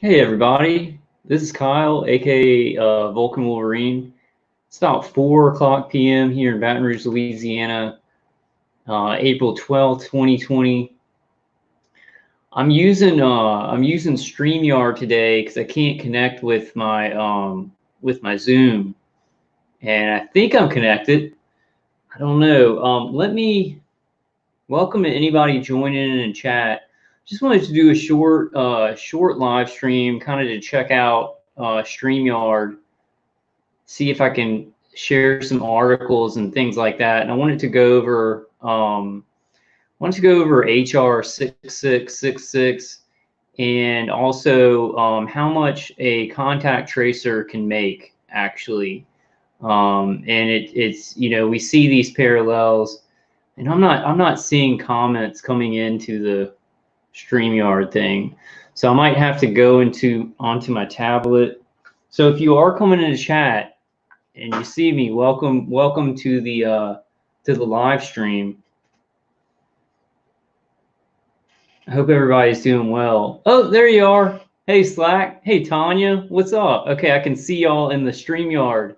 Hey everybody, this is Kyle, aka Vulcan Wolverine. It's about 4 o'clock p.m. here in Baton Rouge, Louisiana, April 12th, 2020. I'm using StreamYard today because I can't connect with my Zoom, and I think I'm connected. I don't know. Let me welcome to anybody joining in chat. Just wanted to do a short live stream, kind of to check out StreamYard, see if I can share some articles and things like that. And I wanted to go over HR 6666 and also how much a contact tracer can make actually. And it's we see these parallels, and I'm not seeing comments coming into the StreamYard thing. So I might have to go onto my tablet. So if you are coming into chat and you see me, welcome to the live stream. I hope everybody's doing well. Oh, there you are. Hey Slack. Hey Tanya, what's up? Okay, I can see y'all in the StreamYard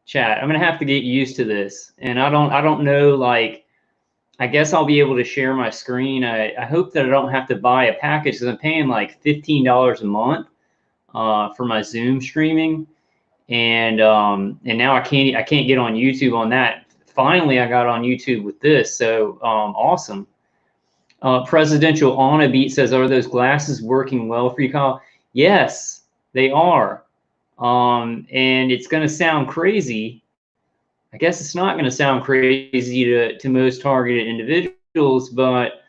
chat. I'm gonna have to get used to this, and I don't know, like, I guess I'll be able to share my screen. I hope that I don't have to buy a package because I'm paying like $15 a month for my Zoom streaming, and now I can't get on YouTube on that. Finally, I got on YouTube with this, so awesome. Presidential on a beat says, "Are those glasses working well for you, Kyle?" Yes, they are. And it's going to sound crazy. I guess it's not going to sound crazy to most targeted individuals, but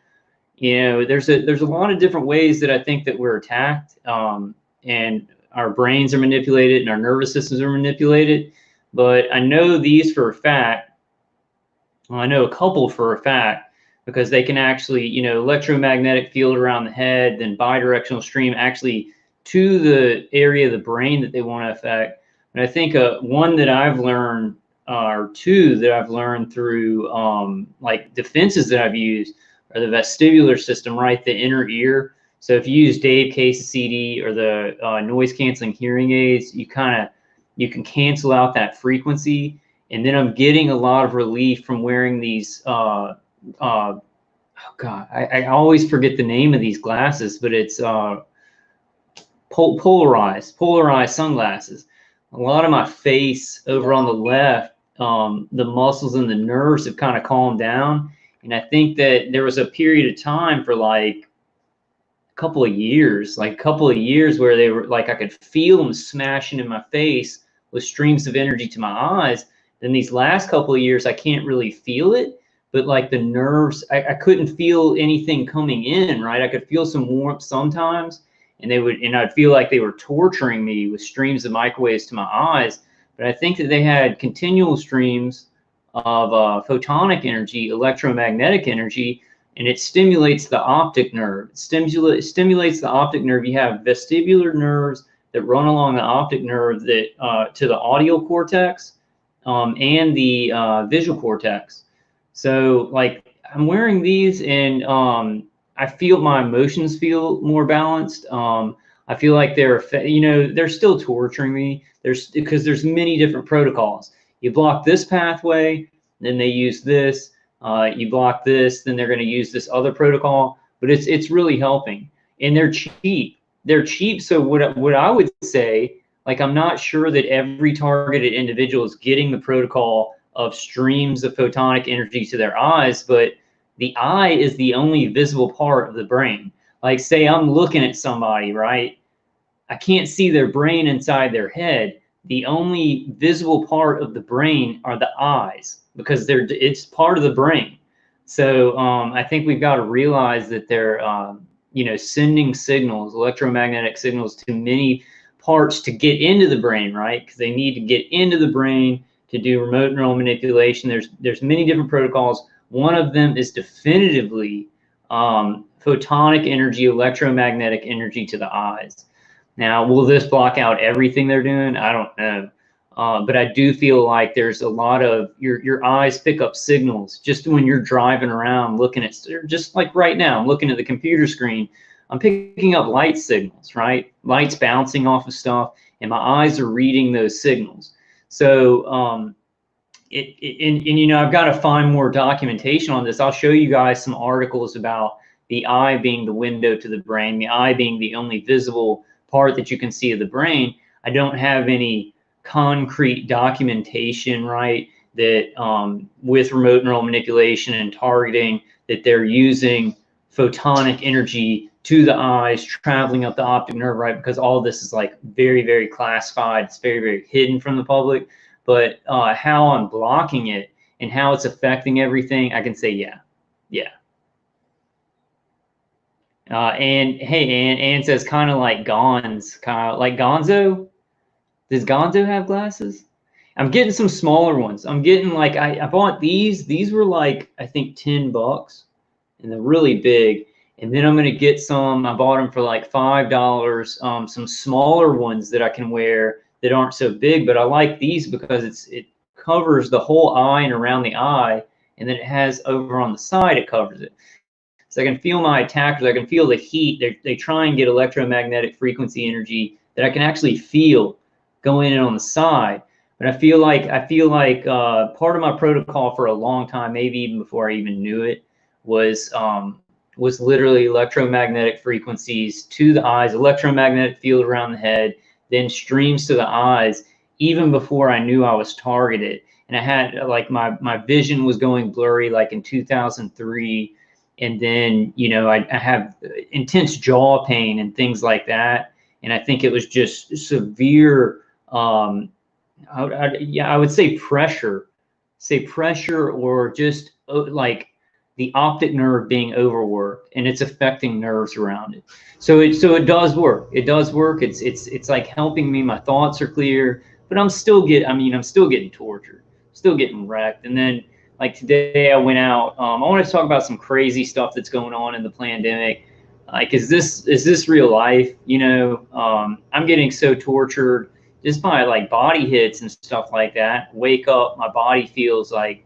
there's a lot of different ways that I think that we're attacked, and our brains are manipulated and our nervous systems are manipulated. But I know these for a fact. Well, I know a couple for a fact because they can actually, electromagnetic field around the head, then bidirectional stream actually to the area of the brain that they want to affect. And I think one that I've learned, or two that I've learned through like defenses that I've used, are the vestibular system, right? The inner ear. So if you use Dave Case's CD or the noise canceling hearing aids, you can cancel out that frequency. And then I'm getting a lot of relief from wearing these oh God, I always forget the name of these glasses, but it's polarized sunglasses. A lot of my face over on the left, the muscles and the nerves have kind of calmed down. And I think that there was a period of time for like a couple of years where they were like, I could feel them smashing in my face with streams of energy to my eyes. Then these last couple of years, I can't really feel it, but like the nerves, I couldn't feel anything coming in, right? I could feel some warmth sometimes, and I'd feel like they were torturing me with streams of microwaves to my eyes. But I think that they had continual streams of photonic energy, electromagnetic energy, and it stimulates the optic nerve. It stimulates the optic nerve. You have vestibular nerves that run along the optic nerve that to the audio cortex and the visual cortex. So like I'm wearing these, and I feel my emotions feel more balanced. I feel like they're still torturing me. Because there's many different protocols. You block this pathway, then they use this. You block this, then they're going to use this other protocol. But it's really helping, and they're cheap. They're cheap. So what I would say, like, I'm not sure that every targeted individual is getting the protocol of streams of photonic energy to their eyes, but the eye is the only visible part of the brain. Like, say I'm looking at somebody, right? I can't see their brain inside their head. The only visible part of the brain are the eyes because it's part of the brain. So I think we've got to realize that they're sending signals, electromagnetic signals, to many parts to get into the brain, right? Because they need to get into the brain to do remote neural manipulation. There's many different protocols. One of them is definitively photonic energy, electromagnetic energy to the eyes. Now, will this block out everything they're doing? I don't know. But I do feel like there's a lot of your eyes pick up signals just when you're driving around looking at, just like right now, I'm looking at the computer screen. I'm picking up light signals, right? Lights bouncing off of stuff, and my eyes are reading those signals. So and you know, I've got to find more documentation on this. I'll show you guys some articles about the eye being the window to the brain, the eye being the only visible part that you can see of the brain. I don't have any concrete documentation, right, that with remote neural manipulation and targeting, that they're using photonic energy to the eyes, traveling up the optic nerve, right? Because all of this is like very, very classified. It's very, very hidden from the public. But how I'm blocking it and how it's affecting everything, I can say, yeah. And hey, Ann says kind of like Gonz, kind of like Gonzo. Does Gonzo have glasses? I'm getting some smaller ones. I'm getting like, I bought these. These were like, I think $10, and they're really big. And then I'm going to get some, I bought them for like $5, some smaller ones that I can wear that aren't so big. But I like these because it covers the whole eye and around the eye. And then it has over on the side, it covers it. So I can feel my attackers. I can feel the heat. They try and get electromagnetic frequency energy that I can actually feel going in on the side. But I feel like part of my protocol for a long time, maybe even before I even knew it, was literally electromagnetic frequencies to the eyes, electromagnetic field around the head, then streams to the eyes, even before I knew I was targeted. And I had like my vision was going blurry like in 2003. And then, you know, I have intense jaw pain and things like that. And I think it was just severe, I would say pressure, or just like the optic nerve being overworked, and it's affecting nerves around it. So it does work. It does work. It's like helping me. My thoughts are clear, but I'm still getting tortured, still getting wrecked. And then like today I went out. I want to talk about some crazy stuff that's going on in the pandemic. Like, is this real life? You know, I'm getting so tortured just by like body hits and stuff like that. Wake up, my body feels like,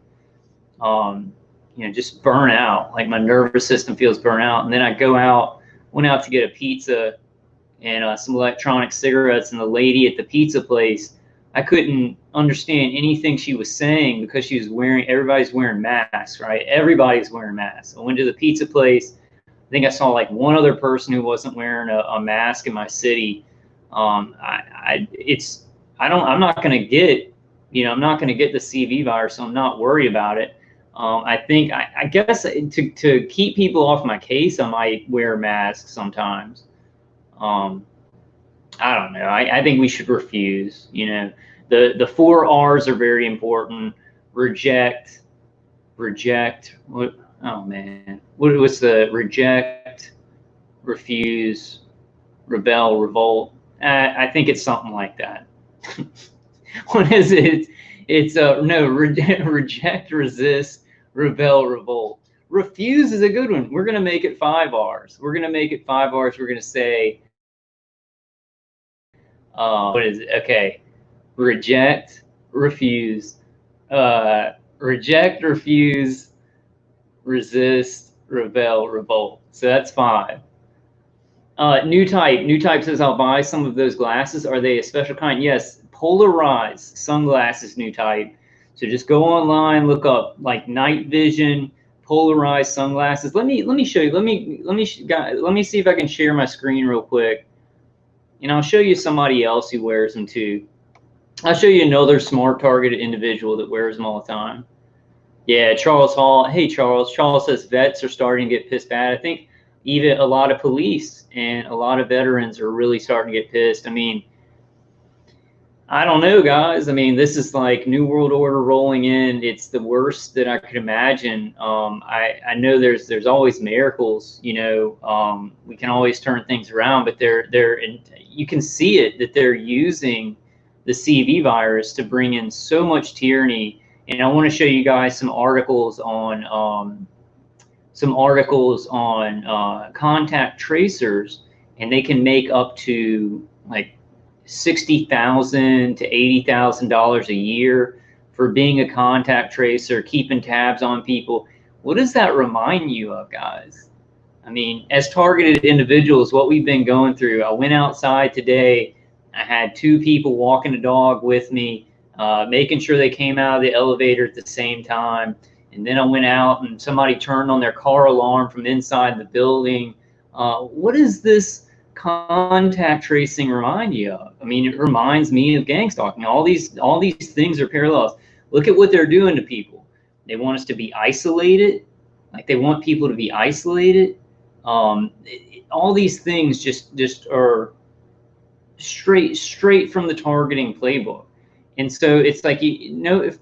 you know, just burn out. Like my nervous system feels burnt out. And then I went out to get a pizza and some electronic cigarettes. And the lady at the pizza place, I couldn't understand anything she was saying because everybody's wearing masks, right? Everybody's wearing masks. I went to the pizza place. I think I saw like one other person who wasn't wearing a mask in my city. I'm not going to get, you know, I'm not going to get the CV virus, so I'm not worried about it. I guess to keep people off my case, I might wear masks sometimes. I don't know. I think we should refuse. You know, the 4 R's are very important. Reject. What? Oh man, what was the reject, refuse, rebel, revolt? I think it's something like that. What is it? It's no, reject, resist, rebel, revolt. Refuse is a good one. We're gonna make it 5 R's. We're gonna make it 5 R's. We're gonna say, what is it? Okay, reject, refuse, resist, rebel, revolt. So that's 5. New type says, I'll buy some of those glasses. Are they a special kind? Yes, polarized sunglasses, new type. So just go online, look up like night vision polarized sunglasses. Let me show you. Let me see if I can share my screen real quick, and I'll show you somebody else who wears them too. I'll show you another smart targeted individual that wears them all the time. Yeah, Charles Hall. Hey, Charles. Charles says vets are starting to get pissed bad. I think even a lot of police and a lot of veterans are really starting to get pissed. I mean, I don't know, guys. I mean, this is like New World Order rolling in. It's the worst that I could imagine. I know there's always miracles. You know, we can always turn things around, but you can see it that they're using the CV virus to bring in so much tyranny. And I want to show you guys some articles on contact tracers, and they can make up to like $60,000 to $80,000 a year for being a contact tracer, keeping tabs on people. What does that remind you of, guys? I mean, as targeted individuals, what we've been going through. I went outside today. I had 2 people walking a dog with me, making sure they came out of the elevator at the same time. And then I went out and somebody turned on their car alarm from inside the building. What does this contact tracing remind you of? I mean, it reminds me of gang stalking. All these things are parallels. Look at what they're doing to people. They want us to be isolated. Like, they want people to be isolated. All these things just are straight from the targeting playbook. And so it's like,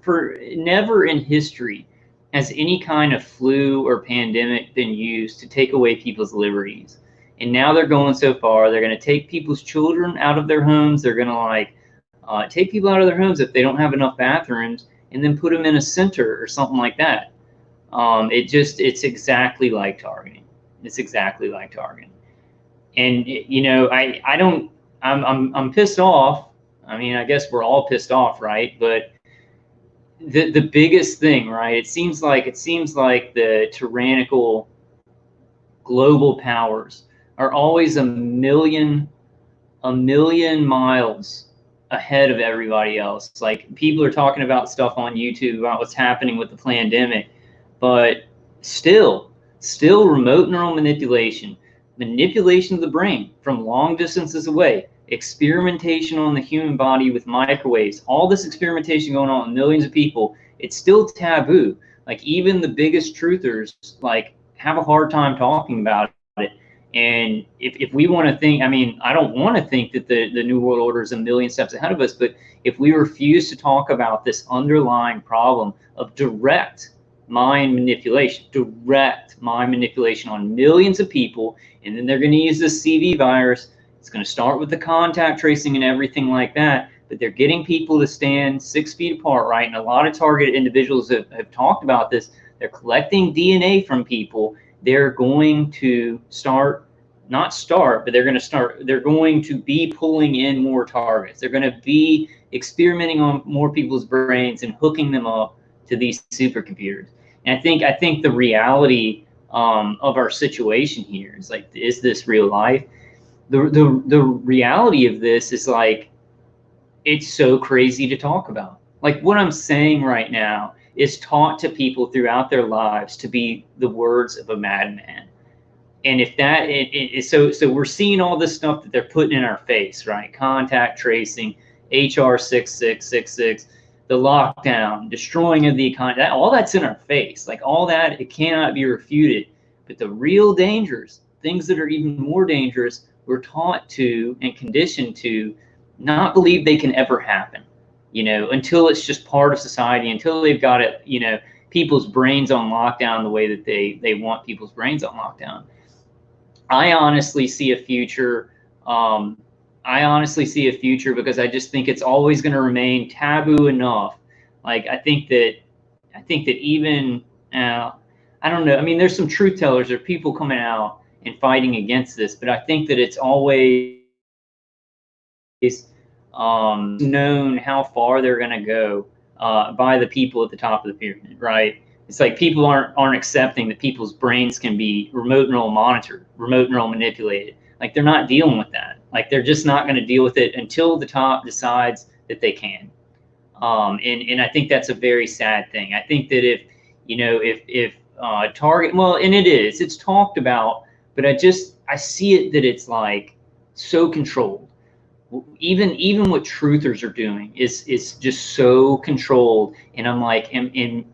for never in history has any kind of flu or pandemic been used to take away people's liberties. And now they're going so far, they're going to take people's children out of their homes. They're going to take people out of their homes if they don't have enough bathrooms, and then put them in a center or something like that. It's exactly like targeting. It's exactly like targeting. And I'm pissed off. I mean, I guess we're all pissed off, right? But the biggest thing, right? It seems like the tyrannical global powers are always a million miles ahead of everybody else. Like, people are talking about stuff on YouTube about what's happening with the pandemic, but still remote neural manipulation of the brain from long distances away, experimentation on the human body with microwaves, all this experimentation going on with millions of people, it's still taboo. Like, even the biggest truthers have a hard time talking about it. And if we want to think, I mean, I don't want to think that the New World Order is a million steps ahead of us, but if we refuse to talk about this underlying problem of direct mind manipulation on millions of people, and then they're going to use this CV virus. It's going to start with the contact tracing and everything like that, but they're getting people to stand 6 feet apart, right? And a lot of targeted individuals have talked about this. They're collecting DNA from people. They're going to they're going to be pulling in more targets. They're going to be experimenting on more people's brains and hooking them up to these supercomputers. And I think the reality of our situation here is like, is this real life? The reality of this is like, it's so crazy to talk about. Like, what I'm saying right now is taught to people throughout their lives to be the words of a madman. And if that so we're seeing all this stuff that they're putting in our face, right? Contact tracing, HR 6666, the lockdown, destroying of the economy, all that's in our face. Like, all that, it cannot be refuted. But the real dangers, things that are even more dangerous, we're taught to and conditioned to not believe they can ever happen, until it's just part of society, until they've got it, people's brains on lockdown the way that they want people's brains on lockdown. I honestly see a future. Because I just think it's always going to remain taboo enough. Like, I think that even, I don't know. I mean, there's some truth tellers, there are people coming out and fighting against this, but I think that it's always known how far they're going to go by the people at the top of the pyramid, right? It's like, people aren't accepting that people's brains can be remote neural monitored, remote neural manipulated. Like, they're not dealing with that. Like, they're just not going to deal with it until the top decides that they can. And I think that's a very sad thing. I think that if target, well, and it's talked about, but I see it that it's like so controlled. Even what truthers are doing is just so controlled. And I'm like, and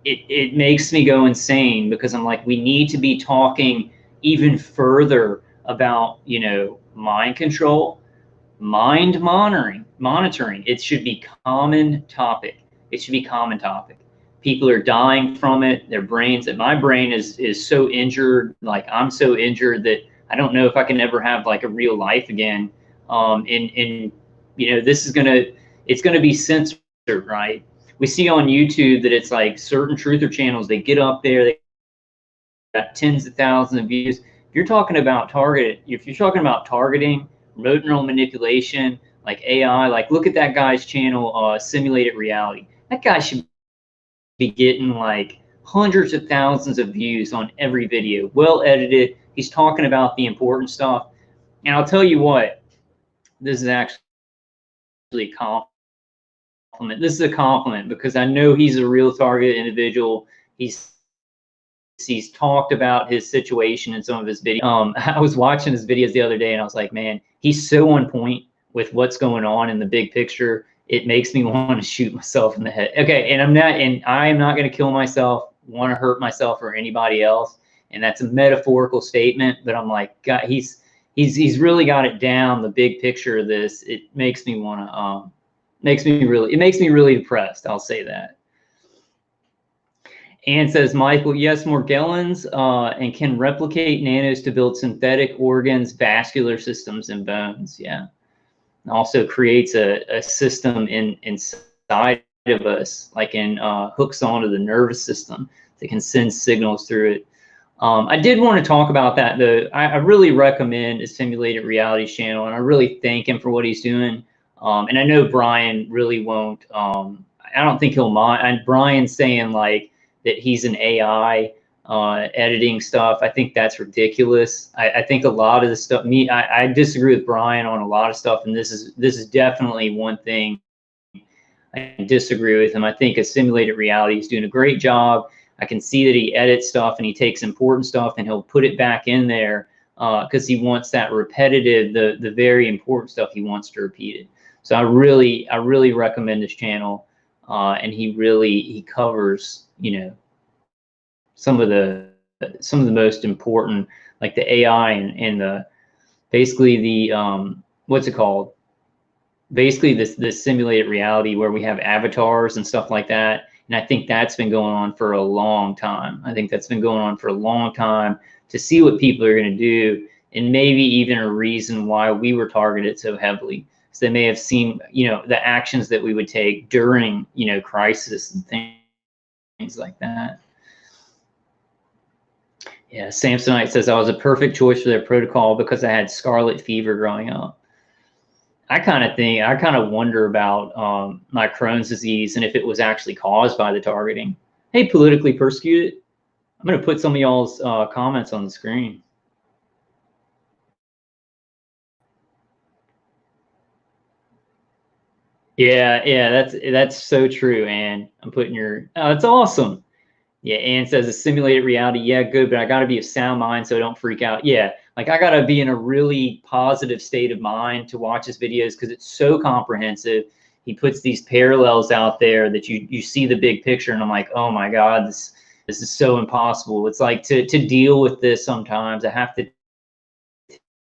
it makes me go insane, because I'm like, we need to be talking even further about, mind control, mind monitoring. It should be common topic. People are dying from it. Their brains, and my brain is so injured. Like, I'm so injured that I don't know if I can ever have like a real life again. This is it's gonna be censored, right? We see on YouTube that it's like certain truther channels, they get up there, they got tens of thousands of views. If you're talking about targeting, remote neural manipulation, like AI. Like, look at that guy's channel, Simulated Reality. That guy should be getting like hundreds of thousands of views on every video, well edited. He's talking about the important stuff. And I'll tell you what, this is actually a compliment. This is a compliment because I know he's a real target individual. He's talked about his situation in some of his videos. I was watching his videos the other day and I was like, man, he's so on point with what's going on in the big picture. It makes me want to shoot myself in the head. Okay, and I am not going to kill myself, want to hurt myself or anybody else. And that's a metaphorical statement, but I'm like, God, he's really got it down, the big picture of this. It makes me want to it makes me really depressed. I'll say that. Ann says, Michael, yes, Morgellons and can replicate nanos to build synthetic organs, vascular systems, and bones. Yeah. Also creates a system inside of us, like hooks onto the nervous system that can send signals through it. I did want to talk about that, though. I really recommend his Simulated Reality channel, and I really thank him for what he's doing. And I know Brian really won't. I don't think he'll mind. And Brian's saying like that he's an AI editing stuff. I think that's ridiculous. I think a lot of the stuff. I disagree with Brian on a lot of stuff, and this is definitely one thing I disagree with him. I think a Simulated Reality is doing a great job. I can see that he edits stuff and he takes important stuff and he'll put it back in there because he wants that repetitive, the very important stuff. He wants to repeat it. So I really recommend this channel, and he covers, you know, some of the most important, like the AI and the basically the what's it called? Basically this simulated reality where we have avatars and stuff like that. And I think that's been going on for a long time. I think that's been going on for a long time to see what people are going to do, and maybe even a reason why we were targeted so heavily. So they may have seen, you know, the actions that we would take during, you know, crisis and things like that. Yeah, Samsonite says, I was a perfect choice for their protocol because I had scarlet fever growing up. I kind of wonder about my Crohn's disease and if it was actually caused by the targeting. Hey, politically persecuted. I'm going to put some of y'all's comments on the screen. Yeah, that's so true, Ann. I'm putting your, oh, that's awesome. Yeah, Ann says a simulated reality. Yeah, good, but I got to be of sound mind so I don't freak out. Yeah, like I got to be in a really positive state of mind to watch his videos because it's so comprehensive. He puts these parallels out there that you see the big picture, and I'm like, oh my God, this is so impossible. It's like to deal with this sometimes I have to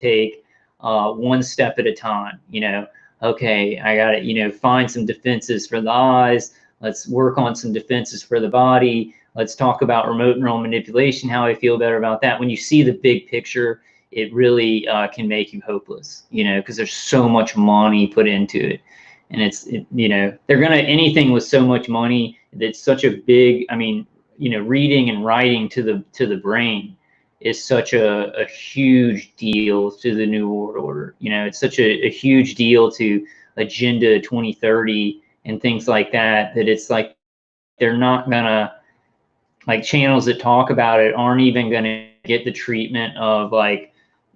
take one step at a time, you know. Okay, I got to, you know, find some defenses for the eyes. Let's work on some defenses for the body. Let's talk about remote neural manipulation, how I feel better about that. When you see the big picture, it really can make you hopeless, you know, because there's so much money put into it. And you know, they're going to, anything with so much money, that's such a big, I mean, you know, reading and writing to the brain is such a huge deal to the New World Order. You know, it's such a huge deal to Agenda 2030 and things like that, that it's like they're not gonna, like, channels that talk about it aren't even gonna get the treatment of, like,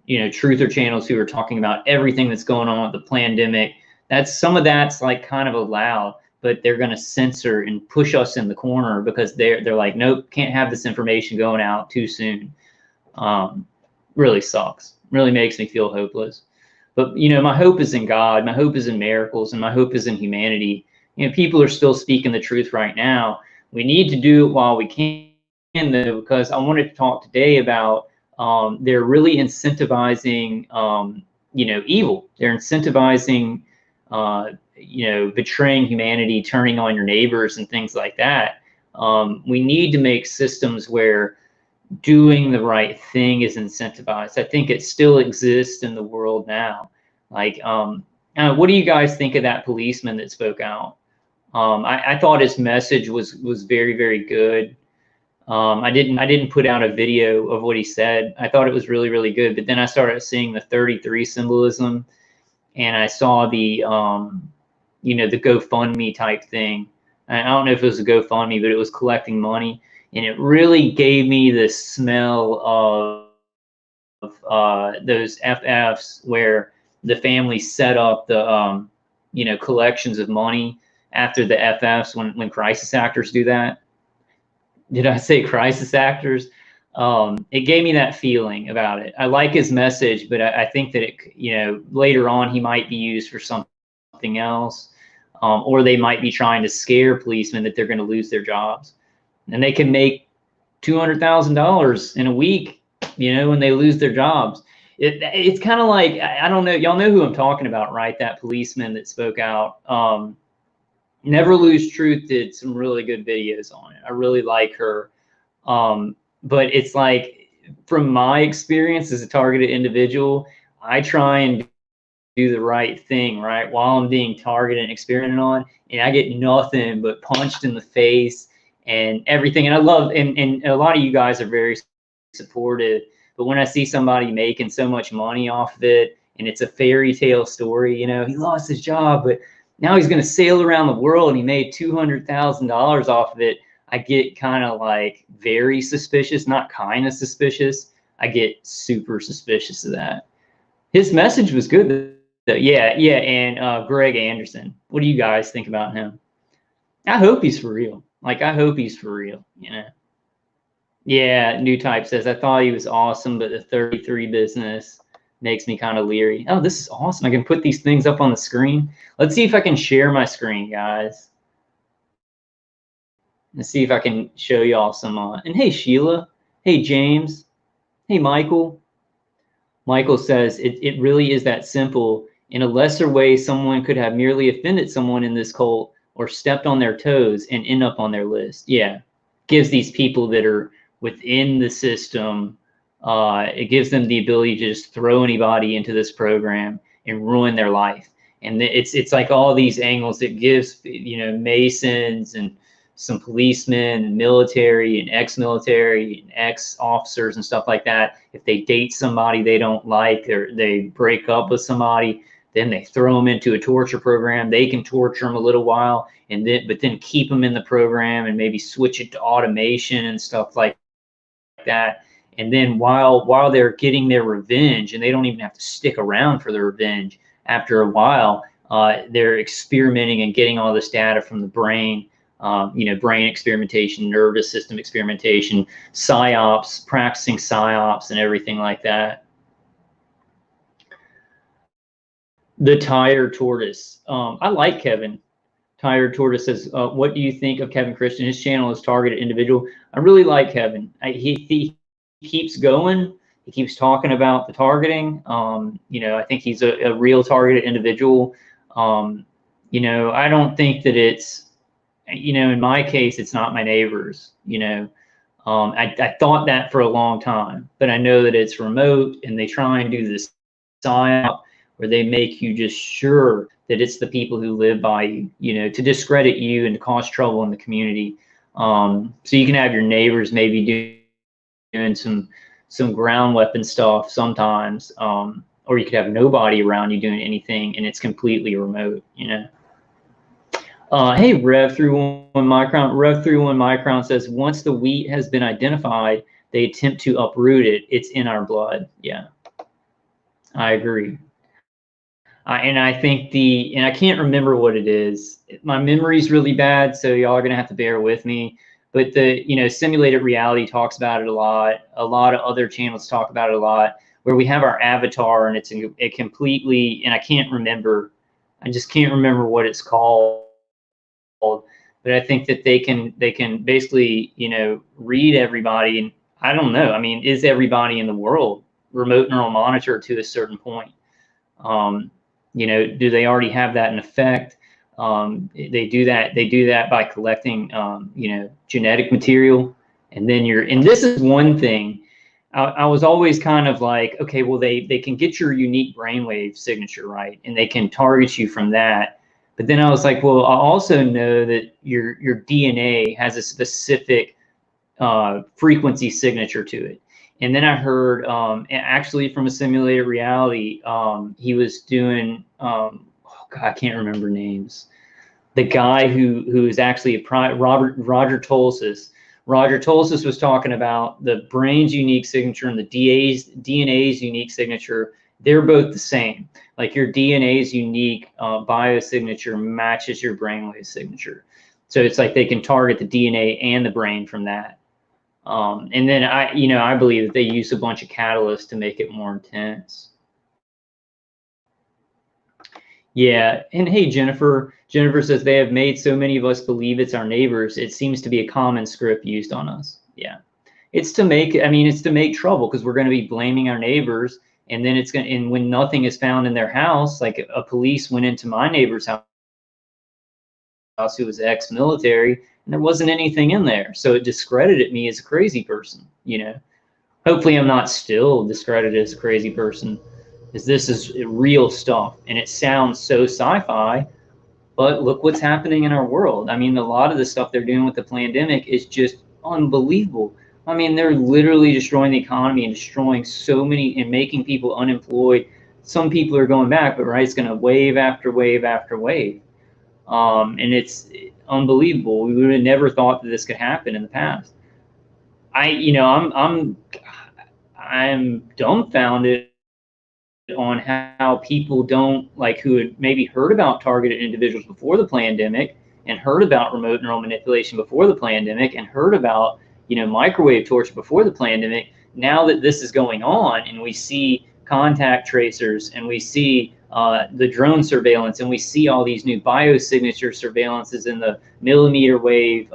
you know, truther channels who are talking about everything that's going on with the pandemic. That's, some of that's like kind of allowed, but they're gonna censor and push us in the corner because they're like, nope, can't have this information going out too soon. Really sucks. Really makes me feel hopeless. But, you know, my hope is in God. My hope is in miracles, and my hope is in humanity. You know, people are still speaking the truth right now. We need to do it while we can, though, because I wanted to talk today about they're really incentivizing, you know, evil. They're incentivizing, you know, betraying humanity, turning on your neighbors, and things like that. We need to make systems where doing the right thing is incentivized. I think it still exists in the world now. Like, what do you guys think of that policeman that spoke out? I thought his message was very, very good. I didn't put out a video of what he said. I thought it was really, really good. But then I started seeing the 33 symbolism, and I saw the you know, the GoFundMe type thing. I don't know if it was a GoFundMe, but it was collecting money, and it really gave me the smell of those FFs where the family set up the you know, collections of money after the FFs when crisis actors do that. Did I say crisis actors? It gave me that feeling about it. I like his message, but I think that it, you know, later on he might be used for something else, or they might be trying to scare policemen that they're going to lose their jobs, and they can make $200,000 in a week, you know, when they lose their jobs. It's kind of like, I don't know, y'all know who I'm talking about, right? That policeman that spoke out. Never Lose Truth did some really good videos on it. I really like her. But it's like, from my experience as a targeted individual, I try and do the right thing, right, while I'm being targeted and experimented on, and I get nothing but punched in the face and everything. And I love, and a lot of you guys are very supportive, but when I see somebody making so much money off of it, and it's a fairy tale story, you know, he lost his job, but now he's going to sail around the world and he made $200,000 off of it, I get kind of like very suspicious, not kind of suspicious. I get super suspicious of that. His message was good though. Yeah, and Greg Anderson. What do you guys think about him? I hope he's for real. Like, I hope he's for real, you know. Yeah, New Type says, I thought he was awesome, but the 33 business makes me kind of leery. Oh, this is awesome. I can put these things up on the screen. Let's see if I can share my screen, guys. Let's see if I can show y'all some. And hey, Sheila. Hey, James. Hey, Michael. Michael says, it really is that simple. In a lesser way, someone could have merely offended someone in this cult or stepped on their toes and end up on their list. Yeah, gives these people that are within the system, it gives them the ability to just throw anybody into this program and ruin their life. And it's like all these angles. It gives, you know, Masons and some policemen and military and ex-military and ex-officers and stuff like that. If they date somebody they don't like, or they break up with somebody, then they throw them into a torture program. They can torture them a little while, and then keep them in the program and maybe switch it to automation and stuff like that. And then while they're getting their revenge, and they don't even have to stick around for the revenge, after a while, they're experimenting and getting all this data from the brain. You know, brain experimentation, nervous system experimentation, psyops, practicing psyops and everything like that. The Tired Tortoise. I like Kevin. Tired Tortoise says, what do you think of Kevin Christian? His channel is targeted individual. I really like Kevin. He keeps going. He keeps talking about the targeting. You know, I think he's a real targeted individual. You know, I don't think that it's, you know, in my case, it's not my neighbors, you know. I thought that for a long time, but I know that it's remote, and they try and do this psyop where they make you just sure that it's the people who live by you, you know, to discredit you and to cause trouble in the community. So you can have your neighbors maybe doing some ground weapon stuff sometimes, or you could have nobody around you doing anything, and it's completely remote, you know. Hey, Rev 31 Micron. Rev 31 Micron says, once the wheat has been identified, they attempt to uproot it. It's in our blood. Yeah, I agree. And I think and I can't remember what it is. My memory's really bad, so y'all are gonna have to bear with me. But you know, Simulated Reality talks about it a lot. A lot of other channels talk about it a lot, where we have our avatar, and it completely, and I can't remember. I just can't remember what it's called. But I think that they can basically, you know, read everybody. And I don't know. I mean, is everybody in the world remote neural monitor to a certain point? You know, do they already have that in effect? They do that by collecting, you know, genetic material, and then and this is one thing. I was always kind of like, okay, well, they can get your unique brainwave signature, right, and they can target you from that. But then I was like, well, I also know that your DNA has a specific frequency signature to it. And then I heard, actually from a simulated reality, he was doing, oh God, I can't remember names. The guy who is actually Roger Tolsis. Roger Tolsis was talking about the brain's unique signature and the DNA's unique signature. They're both the same. Like your DNA's unique biosignature matches your brainwave signature. So it's like they can target the DNA and the brain from that. And then I believe that they use a bunch of catalysts to make it more intense. Yeah, and hey, Jennifer. Jennifer says they have made so many of us believe it's our neighbors. It seems to be a common script used on us. Yeah, it's to make. I mean, it's to make trouble because we're going to be blaming our neighbors, and then it's going. And when nothing is found in their house, like a police went into my neighbor's house who was ex-military, and there wasn't anything in there, so it discredited me as a crazy person. Hopefully, I'm not still discredited as a crazy person, because this is real stuff, and it sounds so sci-fi. But look what's happening in our world. I mean, a lot of the stuff they're doing with the pandemic is just unbelievable. I mean, they're literally destroying the economy and destroying so many and making people unemployed. Some people are going back, but right, it's going to wave after wave after wave. And it's unbelievable. We would have never thought that this could happen in the past. I'm dumbfounded on how people don't, like, who had maybe heard about targeted individuals before the pandemic and heard about remote neural manipulation before the pandemic and heard about microwave torture before the pandemic. Now that this is going on and we see contact tracers and we see the drone surveillance and we see all these new biosignature surveillances in the millimeter wave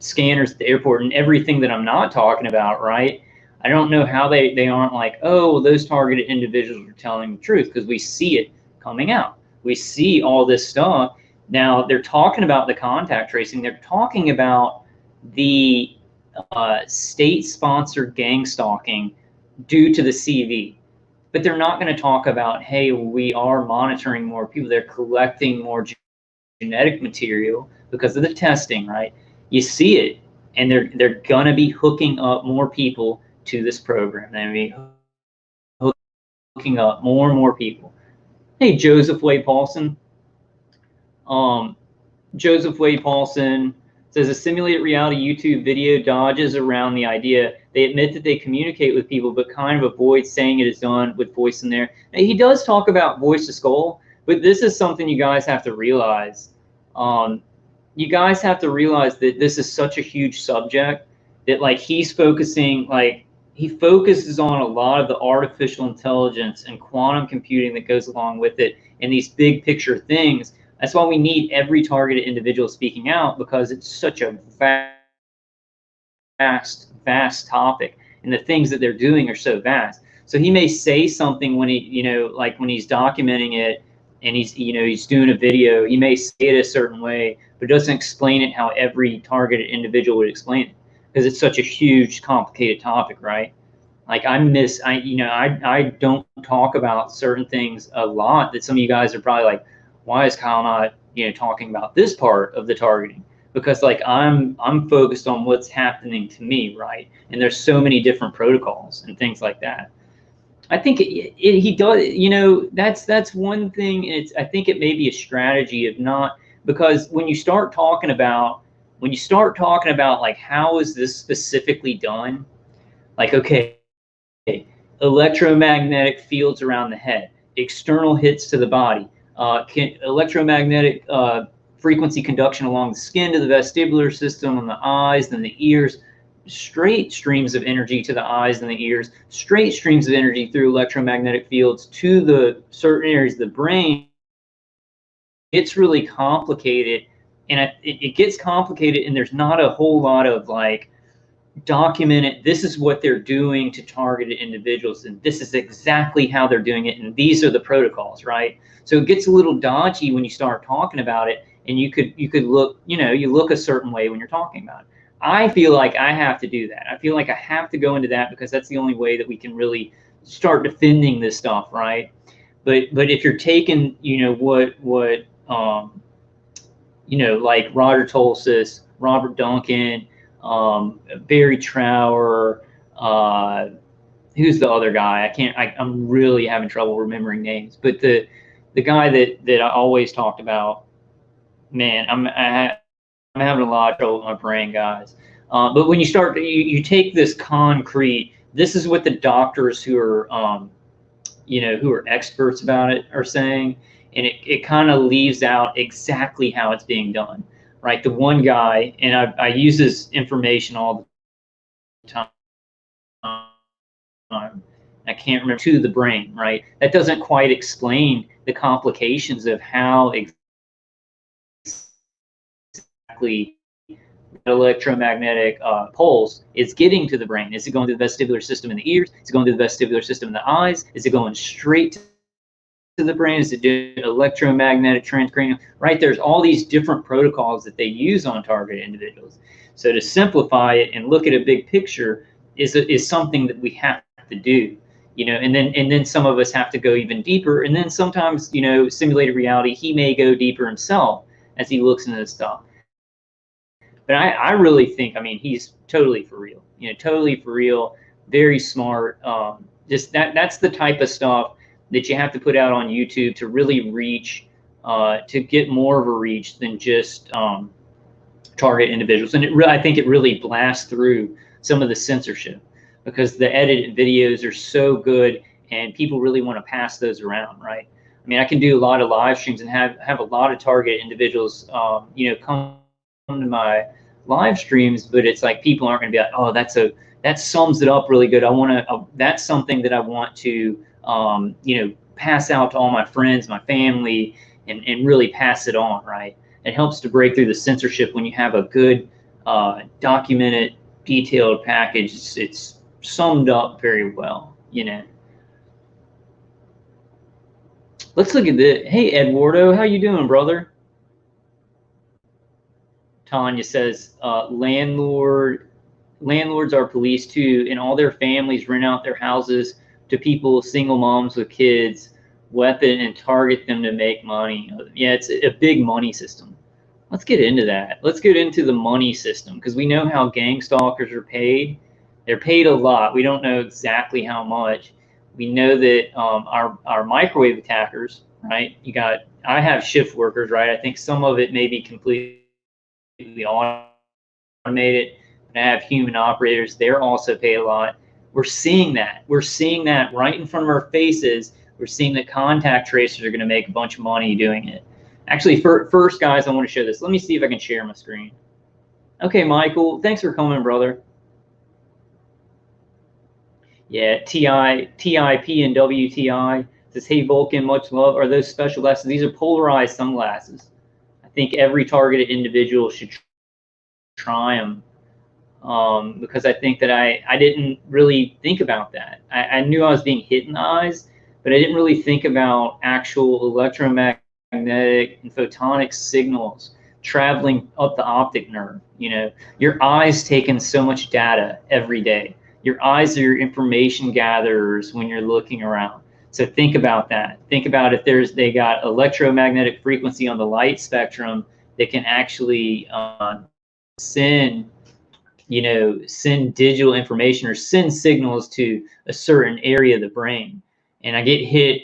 scanners at the airport and everything that I'm not talking about, right? I don't know how they aren't like, oh, well, those targeted individuals are telling the truth, because we see it coming out. We see all this stuff. Now they're talking about the contact tracing. They're talking about the state-sponsored gang stalking due to the CV. But they're not going to talk about, hey, we are monitoring more people. They're collecting more genetic material because of the testing, right? You see it, and they're going to be hooking up more people to this program. They're going to be hooking up more and more people. Hey, Joseph Wade Paulson. Joseph Wade Paulson says a simulated reality YouTube video dodges around the idea. They admit that they communicate with people, but kind of avoid saying it is done with voice in there. Now, he does talk about voice to skull, but this is something you guys have to realize. You guys have to realize that this is such a huge subject that, like, he's focusing, like, he focuses on a lot of the artificial intelligence and quantum computing that goes along with it and these big picture things. That's why we need every targeted individual speaking out, because it's such a vast topic, and the things that they're doing are so vast. So he may say something when he, like when he's documenting it and he's doing a video, he may say it a certain way, but doesn't explain it how every targeted individual would explain it, because it's such a huge, complicated topic, right? Like I don't talk about certain things a lot that some of you guys are probably like, why is Kyle not, talking about this part of the targeting? Because, like, I'm focused on what's happening to me, right? And there's so many different protocols and things like that. I think he does, that's one thing. I think it may be a strategy of not, because when you start talking about like, how is this specifically done? Like, okay, electromagnetic fields around the head, external hits to the body, electromagnetic frequency conduction along the skin to the vestibular system, on the eyes, then the ears, straight streams of energy to the eyes and the ears, straight streams of energy through electromagnetic fields to the certain areas of the brain. It's really complicated, and it gets complicated, and there's not a whole lot of, like, documented, this is what they're doing to targeted individuals, and this is exactly how they're doing it, and these are the protocols, right? So it gets a little dodgy when you start talking about it, and you could look, you look a certain way when you're talking about it. I feel like I have to do that. I feel like I have to go into that, because that's the only way that we can really start defending this stuff, right? But if you're taking, what like Roger Tolsis, Robert Duncan, Barry Trower, who's the other guy? I'm really having trouble remembering names, but the guy that I always talked about, man, I'm having a lot of trouble with my brain, guys. But when you start, you take this concrete. This is what the doctors who are, who are experts about it are saying, and it kind of leaves out exactly how it's being done, right? The one guy, and I use this information all the time. I can't remember, to the brain, right? That doesn't quite explain the complications of how exactly electromagnetic pulse is getting to the brain. Is it going to the vestibular system in the ears? Is it going to the vestibular system in the eyes? Is it going straight to the brain? Is it doing electromagnetic transcranial? Right, there's all these different protocols that they use on targeted individuals. So to simplify it and look at a big picture is something that we have to do. And then some of us have to go even deeper. And then sometimes, simulated reality, he may go deeper himself as he looks into this stuff. But I really think, he's totally for real, totally for real, very smart. Just that's the type of stuff that you have to put out on YouTube to really reach, to get more of a reach than just target individuals. And I think it really blasts through some of the censorship, because the edited videos are so good and people really want to pass those around, right? I can do a lot of live streams and have a lot of target individuals, come to my live streams, but it's like people aren't going to be like, oh, that sums it up really good. That's something that I want to, pass out to all my friends, my family, and really pass it on, right? It helps to break through the censorship when you have a good, documented, detailed package. It's summed up very well, Let's look at this. Hey, Eduardo, how you doing, brother? Tanya says, landlords are police too, and all their families rent out their houses to people, single moms with kids, weapon and target them to make money. Yeah, it's a big money system. Let's get into that. Let's get into the money system, because we know how gang stalkers are paid. They're paid a lot. We don't know exactly how much. We know that our microwave attackers, right? I have shift workers, right? I think some of it may be completely automated, and I have human operators. They're also paid a lot. We're seeing that. We're seeing that right in front of our faces. We're seeing that contact tracers are going to make a bunch of money doing it. Actually, first, guys, I want to show this. Let me see if I can share my screen. Okay, Michael, thanks for coming, brother. Yeah, TIP and WTI says, hey, Vulcan, much love. Are those special glasses? These are polarized sunglasses. I think every targeted individual should try them, because I think that I didn't really think about that. I knew I was being hit in the eyes, but I didn't really think about actual electromagnetic and photonic signals traveling up the optic nerve. Your eyes take in so much data every day. Your eyes are your information gatherers when you're looking around. So think about that. Think about if they got electromagnetic frequency on the light spectrum that can actually send digital information or send signals to a certain area of the brain. And I get hit.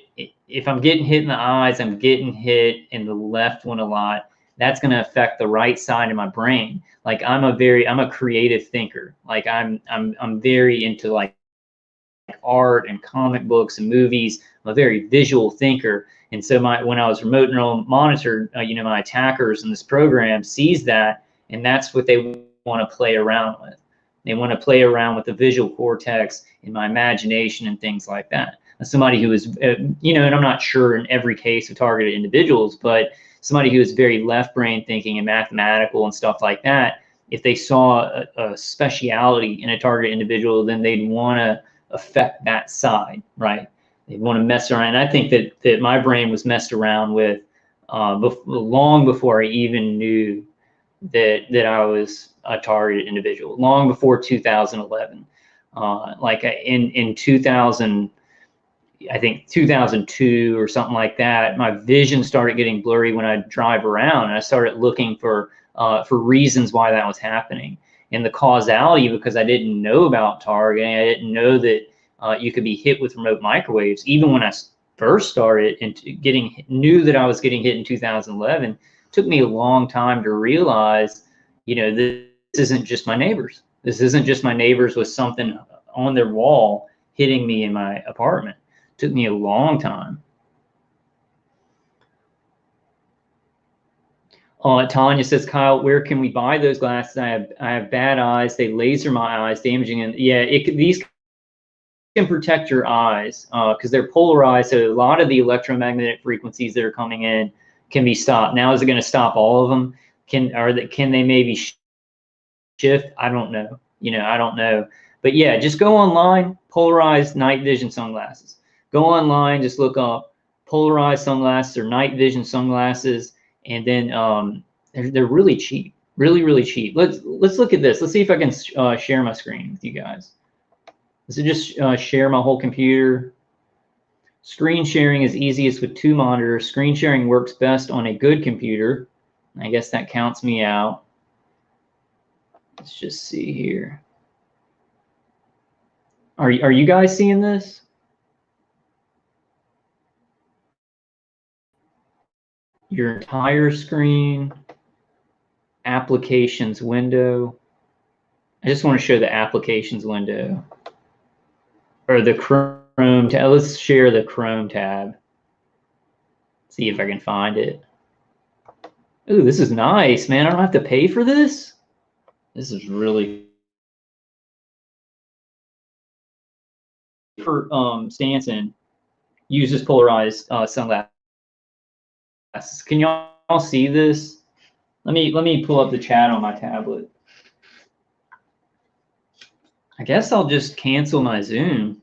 If I'm getting hit in the eyes, I'm getting hit in the left one a lot. That's going to affect the right side of my brain. Like I'm a creative thinker. Like I'm very into like art and comic books and movies. I'm a very visual thinker. And so when I was remote neural monitored, my attackers in this program sees that, and that's what they want to play around with. They want to play around with the visual cortex and my imagination and things like that. As somebody who is, and I'm not sure in every case of targeted individuals, but somebody who is very left brain thinking and mathematical and stuff like that, if they saw a speciality in a targeted individual, then they'd want to affect that side, right? They want to mess around. And I think that my brain was messed around with long before I even knew that I was a targeted individual, long before 2011. Like in 2000, I think 2002 or something like that, my vision started getting blurry when I drive around, and I started looking for reasons why that was happening. and the causality, because I didn't know about targeting. I didn't know that you could be hit with remote microwaves. Even when I first started and knew that I was getting hit in 2011, it took me a long time to realize, you know, this isn't just my neighbors. This isn't just my neighbors with something on their wall hitting me in my apartment. It took me a long time. Tanya says, Kyle, where can we buy those glasses? I have bad eyes. They laser my eyes, damaging. And yeah, these can protect your eyes because they're polarized. So a lot of the electromagnetic frequencies that are coming in can be stopped. Now, is it going to stop all of them? Can they maybe shift? I don't know. You know, I don't know. But yeah, just go online, polarized night vision sunglasses. Go online, just look up polarized sunglasses or night vision sunglasses, and then they're really cheap, really cheap. Let's look at this. Let's see if I can share my screen with you guys. So just share my whole computer. Screen sharing is easiest with 2 monitors. Screen sharing works best on a good computer. I guess that counts me out. Let's just see here. Are you guys seeing this? Your entire screen, applications window. I just want to show the applications window. Or the Chrome tab. Let's share the Chrome tab. See if I can find it. Ooh, this is nice, man. I don't have to pay for this. This is really for Stanson uses polarized sunglasses. Can y'all see this? Let me pull up the chat on my tablet. I guess I'll just cancel my Zoom.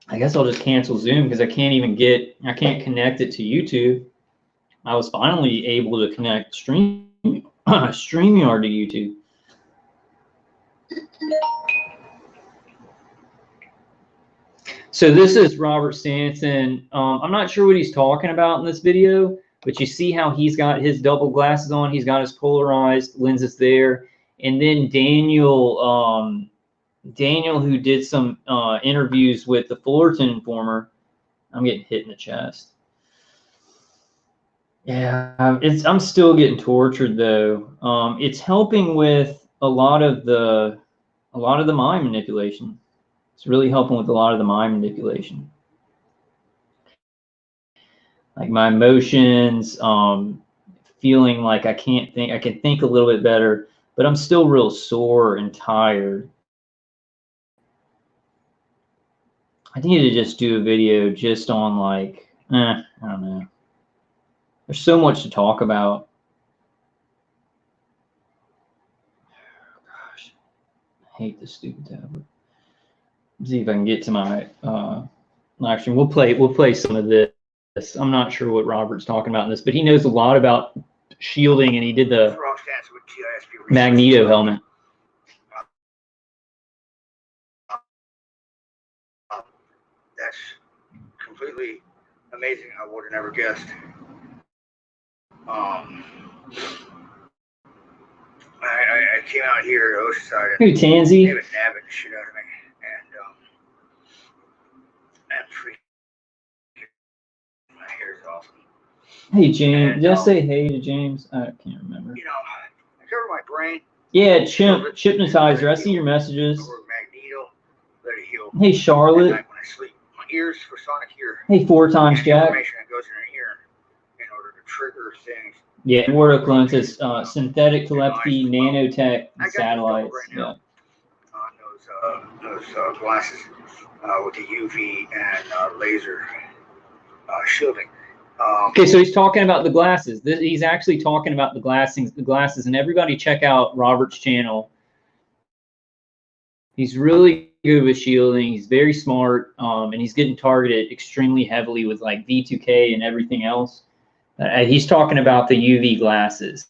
I guess I'll just cancel Zoom because I can't connect it to YouTube. I was finally able to connect StreamYard to YouTube. So this is Robert Stanson. I'm not sure what he's talking about in this video, but you see how he's got his double glasses on. He's got his polarized lenses there. And then Daniel, who did some interviews with the Fullerton Informer. I'm getting hit in the chest. Yeah, I'm still getting tortured though. It's helping with a lot of the mind manipulation. It's really helping with a lot of the mind manipulation. Like my emotions, feeling like I can think a little bit better, but I'm still real sore and tired. I need to just do a video just on like, I don't know. There's so much to talk about. Gosh, I hate this stupid tablet. Let's see if I can get to my live stream. We'll play some of this. I'm not sure what Robert's talking about in this, but he knows a lot about shielding, and he did the Magneto helmet. That's completely amazing. I would have never guessed. I came out here at Oceanside. Hey, Tansy. They were nabbing the shit out of me, and freaking my hair is awesome. Hey, James. Did I say hey to James? I can't remember. You know, I cover my brain. Yeah, Hypnotizer. I see your messages. Magneto, let it heal. Hey, Charlotte. At night when I sleep, my ears for sonic ear. Hey, 4 times Jack. Information that goes in your ear in order to trigger things. Yeah, Eduardo Clone says synthetic telepathy, nanotech, and satellites. Right now, those glasses with the UV and laser shielding. Okay, so he's talking about the glasses. He's actually talking about the glasses, and everybody check out Robert's channel. He's really good with shielding. He's very smart, and he's getting targeted extremely heavily with like V2K and everything else. He's talking about the UV glasses,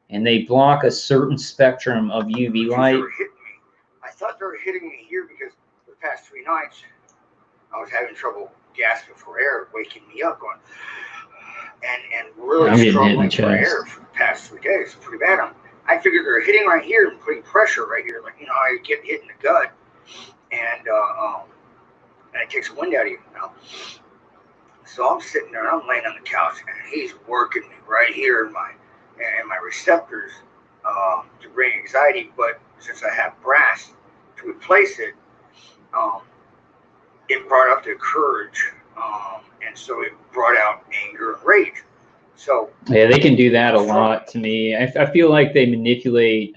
and they block a certain spectrum of UV light. I thought they were hitting me here because the past 3 nights I was having trouble gasping for air, waking me up, going and really struggling for air for the past 3 days. Pretty bad. I figured they're hitting right here and putting pressure right here, like, you know, I get hit in the gut, and it takes the wind out of you, you know. So I'm sitting there, and I'm laying on the couch, and he's working me right here in my receptors to bring anxiety. But since I have brass to replace it, it brought up the courage, and so it brought out anger and rage. So yeah, they can do that a lot to me. I feel like they manipulate,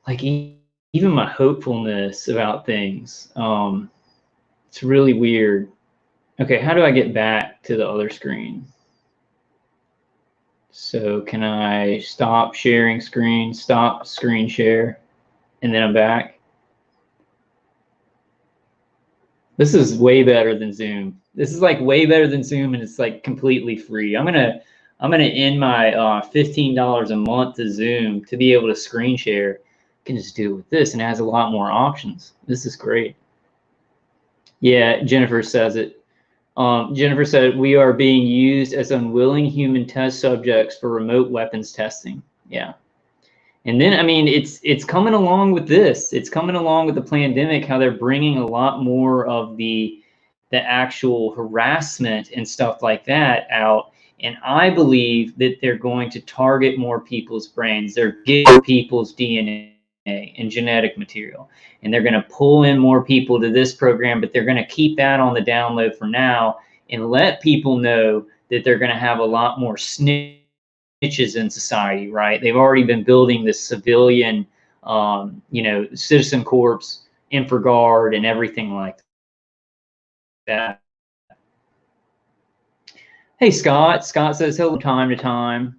like even my hopefulness about things. It's really weird. Okay, how do I get back to the other screen? So can I stop sharing screen, stop screen share, and then I'm back? This is way better than Zoom. This is like way better than Zoom, and it's like completely free. I'm gonna end my $15 a month to Zoom to be able to screen share. I can just do it with this, and it has a lot more options. This is great. Yeah, Jennifer says it. Jennifer said, we are being used as unwilling human test subjects for remote weapons testing. Yeah. And then, I mean, it's coming along with this. It's coming along with the pandemic, how they're bringing a lot more of the actual harassment and stuff like that out. And I believe that they're going to target more people's brains. They're getting people's DNA and genetic material, and they're going to pull in more people to this program, but they're going to keep that on the download for now and let people know that they're going to have a lot more snitches in society, right? They've already been building this civilian, you know, citizen corps, InfraGard, and everything like that. Hey, Scott. Scott says hello time to time.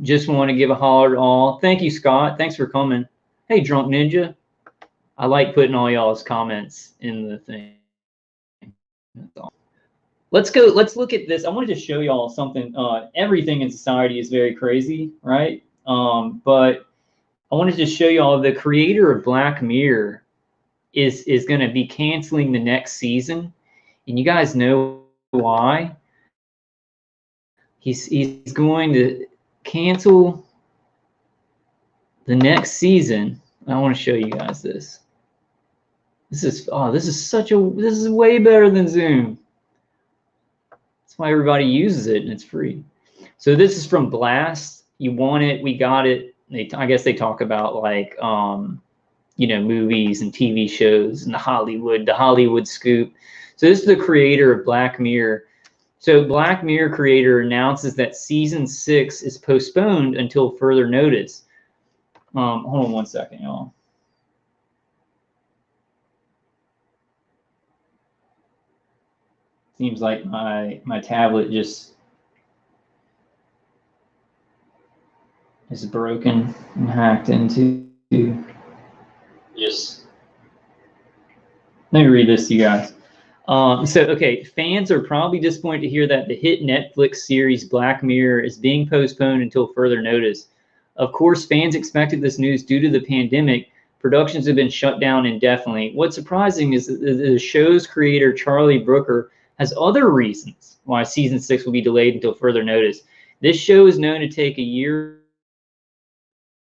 Just want to give a holler to all. Thank you, Scott. Thanks for coming. Hey, Drunk Ninja. I like putting all y'all's comments in the thing. That's all. Let's go. Let's look at this. I wanted to show y'all something. Everything in society is very crazy, right? But I wanted to show y'all the creator of Black Mirror is going to be canceling the next season, and you guys know why. He's going to cancel the next season. I want to show you guys this. This is this is way better than Zoom. That's why everybody uses it, and it's free. So this is from Blast. You want it, we got it. I guess they talk about like you know, movies and TV shows and the Hollywood scoop. So this is the creator of Black Mirror. So Black Mirror creator announces that season 6 is postponed until further notice. Hold on one second, y'all. Seems like my tablet just is broken and hacked into. Just let me read this to you guys. So, okay, fans are probably disappointed to hear that the hit Netflix series Black Mirror is being postponed until further notice. Of course, fans expected this news due to the pandemic. Productions have been shut down indefinitely. What's surprising is that the show's creator, Charlie Brooker, has other reasons why season 6 will be delayed until further notice. This show is known to take a year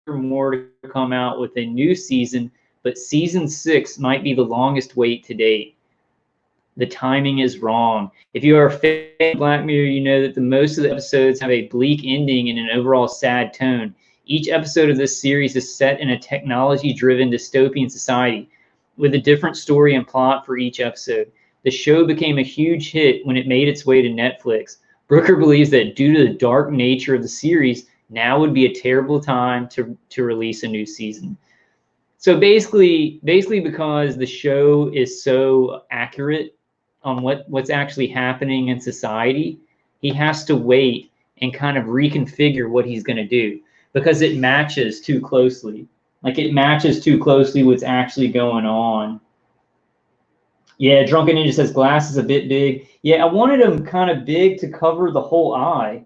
or more to come out with a new season, but season 6 might be the longest wait to date. The timing is wrong. If you are a fan of Black Mirror, you know that most of the episodes have a bleak ending and an overall sad tone. Each episode of this series is set in a technology-driven dystopian society with a different story and plot for each episode. The show became a huge hit when it made its way to Netflix. Brooker believes that due to the dark nature of the series, now would be a terrible time to release a new season. So basically because the show is so accurate on what's actually happening in society, he has to wait and kind of reconfigure what he's going to do because it matches too closely. Like it matches too closely what's actually going on. Yeah, Drunken Ninja says glass is a bit big. Yeah, I wanted them kind of big to cover the whole eye,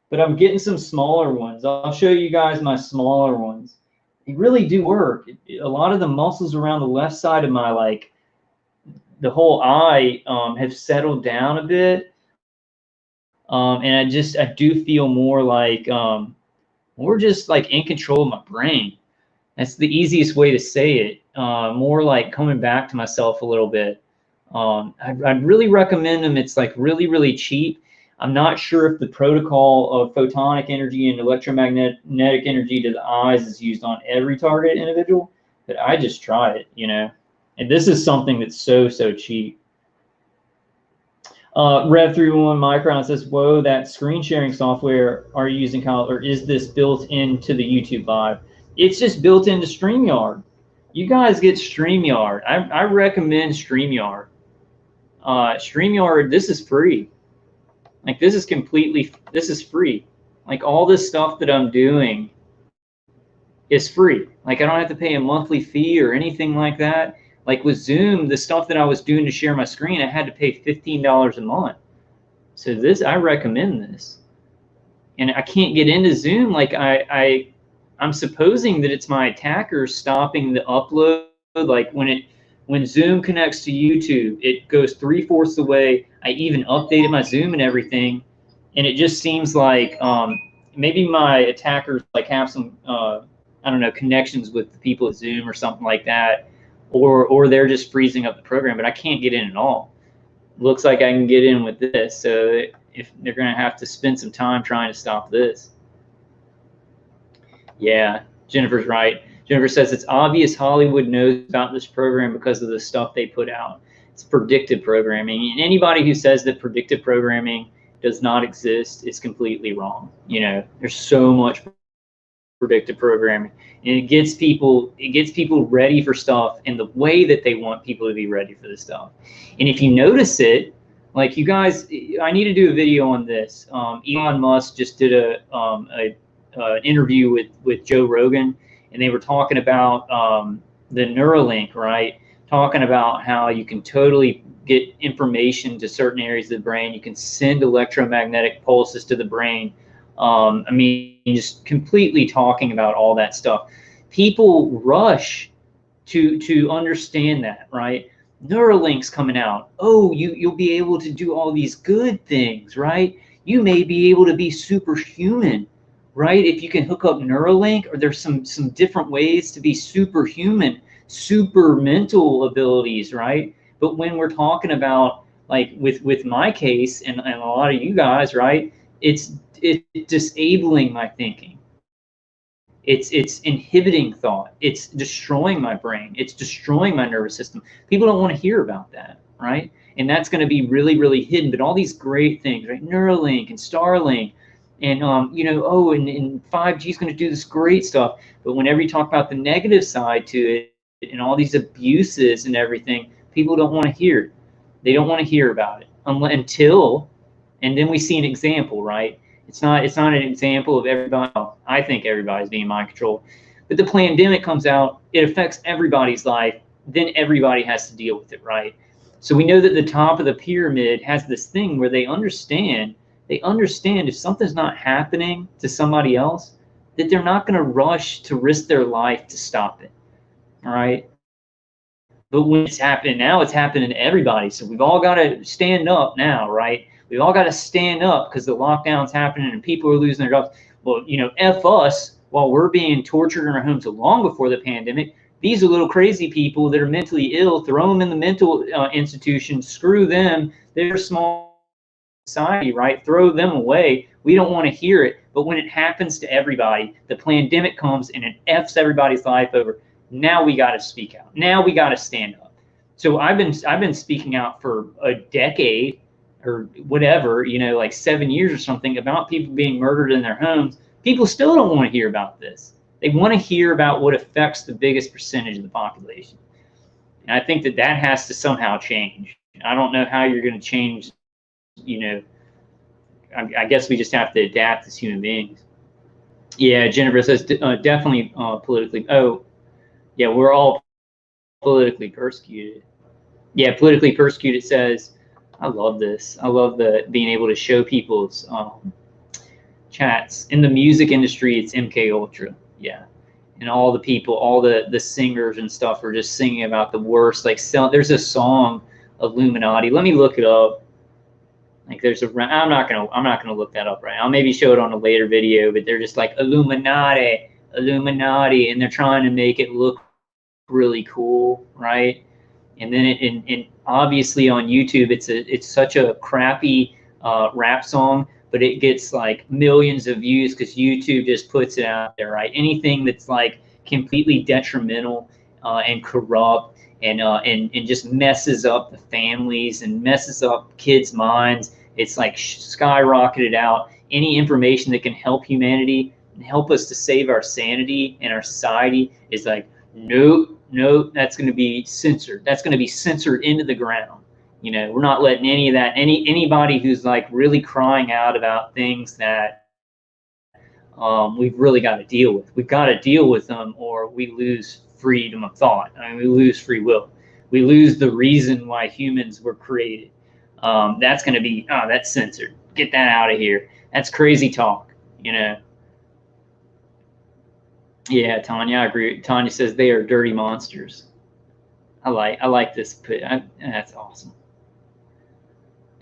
but I'm getting some smaller ones. I'll show you guys my smaller ones. They really do work. A lot of the muscles around the left side of my the whole eye have settled down a bit. And I do feel more like more just like in control of my brain. That's the easiest way to say it. More like coming back to myself a little bit. I'd really recommend them. It's like really, really cheap. I'm not sure if the protocol of photonic energy and electromagnetic energy to the eyes is used on every target individual, but I just try it, you know. And this is something that's so, so cheap. Rev311 Micron says, whoa, that screen sharing software are you using, Kyle, or is this built into the YouTube Live? It's just built into StreamYard. You guys get StreamYard. I recommend StreamYard. StreamYard, this is free. Like this is free. Like all this stuff that I'm doing is free. Like I don't have to pay a monthly fee or anything like that. Like with Zoom, the stuff that I was doing to share my screen, I had to pay $15 a month. So this, I recommend this. And I can't get into Zoom. Like I'm supposing that it's my attackers stopping the upload. Like when Zoom connects to YouTube, it goes 3/4 the way. I even updated my Zoom and everything, and it just seems like maybe my attackers like have some I don't know, connections with the people at Zoom or something like that, or they're just freezing up the program. But I can't get in at all. Looks like I can get in with this, so if they're going to have to spend some time trying to stop this. Yeah, Jennifer's right. Jennifer says it's obvious Hollywood knows about this program because of the stuff they put out. It's predictive programming, and anybody who says that predictive programming does not exist is completely wrong. You know, there's so much predictive programming, and it gets people ready for stuff in the way that they want people to be ready for this stuff. And if you notice it, like you guys, I need to do a video on this. Elon Musk just did an interview with Joe Rogan, and they were talking about the Neuralink, right? Talking about how you can totally get information to certain areas of the brain. You can send electromagnetic pulses to the brain. I mean, just completely talking about all that stuff. People rush to understand that, right? Neuralink's coming out. Oh, you'll be able to do all these good things, right? You may be able to be superhuman, right? If you can hook up Neuralink, or there's some different ways to be superhuman, super mental abilities, right? But when we're talking about like with my case and a lot of you guys, right? It's disabling my thinking. It's inhibiting thought. It's destroying my brain. It's destroying my nervous system. People don't want to hear about that, right? And that's going to be really, really hidden. But all these great things, right? Neuralink and Starlink, and you know, oh, and 5G is going to do this great stuff. But whenever you talk about the negative side to it and all these abuses and everything, people don't want to hear it. They don't want to hear about it until, and then we see an example, right? It's not an example of everybody. I think everybody's being mind controlled, but the pandemic comes out, it affects everybody's life, then everybody has to deal with it, right? So we know that the top of the pyramid has this thing where they understand if something's not happening to somebody else, that they're not going to rush to risk their life to stop it, all right? But when it's happening now, it's happening to everybody. So we've all got to stand up now, right? We've all got to stand up because the lockdown's happening and people are losing their jobs. Well, you know, F us while we're being tortured in our homes long before the pandemic. These are little crazy people that are mentally ill. Throw them in the mental institution. Screw them. They're small society, right? Throw them away. We don't want to hear it. But when it happens to everybody, the pandemic comes and it F's everybody's life over. Now we got to speak out. Now we got to stand up. So I've been speaking out for a decade or whatever, you know, like 7 years or something, about people being murdered in their homes. People still don't want to hear about this. They want to hear about what affects the biggest percentage of the population. And I think that has to somehow change. I don't know how you're going to change, you know, I guess we just have to adapt as human beings. Yeah, Jennifer says definitely politically. Oh, yeah, we're all politically persecuted. Yeah, politically persecuted says, I love this. I love being able to show people's chats. In the music industry, it's MK Ultra. Yeah, and all the people, all the singers and stuff are just singing about the worst. Like, there's a song Illuminati. Let me look it up. Like there's a, I'm not gonna look that up right now. I'll maybe show it on a later video, but they're just like Illuminati, Illuminati, and they're trying to make it look really cool, right? And then and obviously on YouTube, it's such a crappy rap song, but it gets like millions of views because YouTube just puts it out there, right? Anything that's like completely detrimental and corrupt and just messes up the families and messes up kids' minds, it's like skyrocketed out. Any information that can help humanity and help us to save our sanity and our society is like, nope, nope, that's going to be censored. That's going to be censored into the ground. You know, we're not letting any of that, anybody who's like really crying out about things that we've really got to deal with. We've got to deal with them or we lose freedom of thought. I mean, we lose free will. We lose the reason why humans were created. That's going to be, that's censored. Get that out of here. That's crazy talk, you know. Yeah, Tanya, I agree. Tanya says they are dirty monsters. I like this. That's awesome.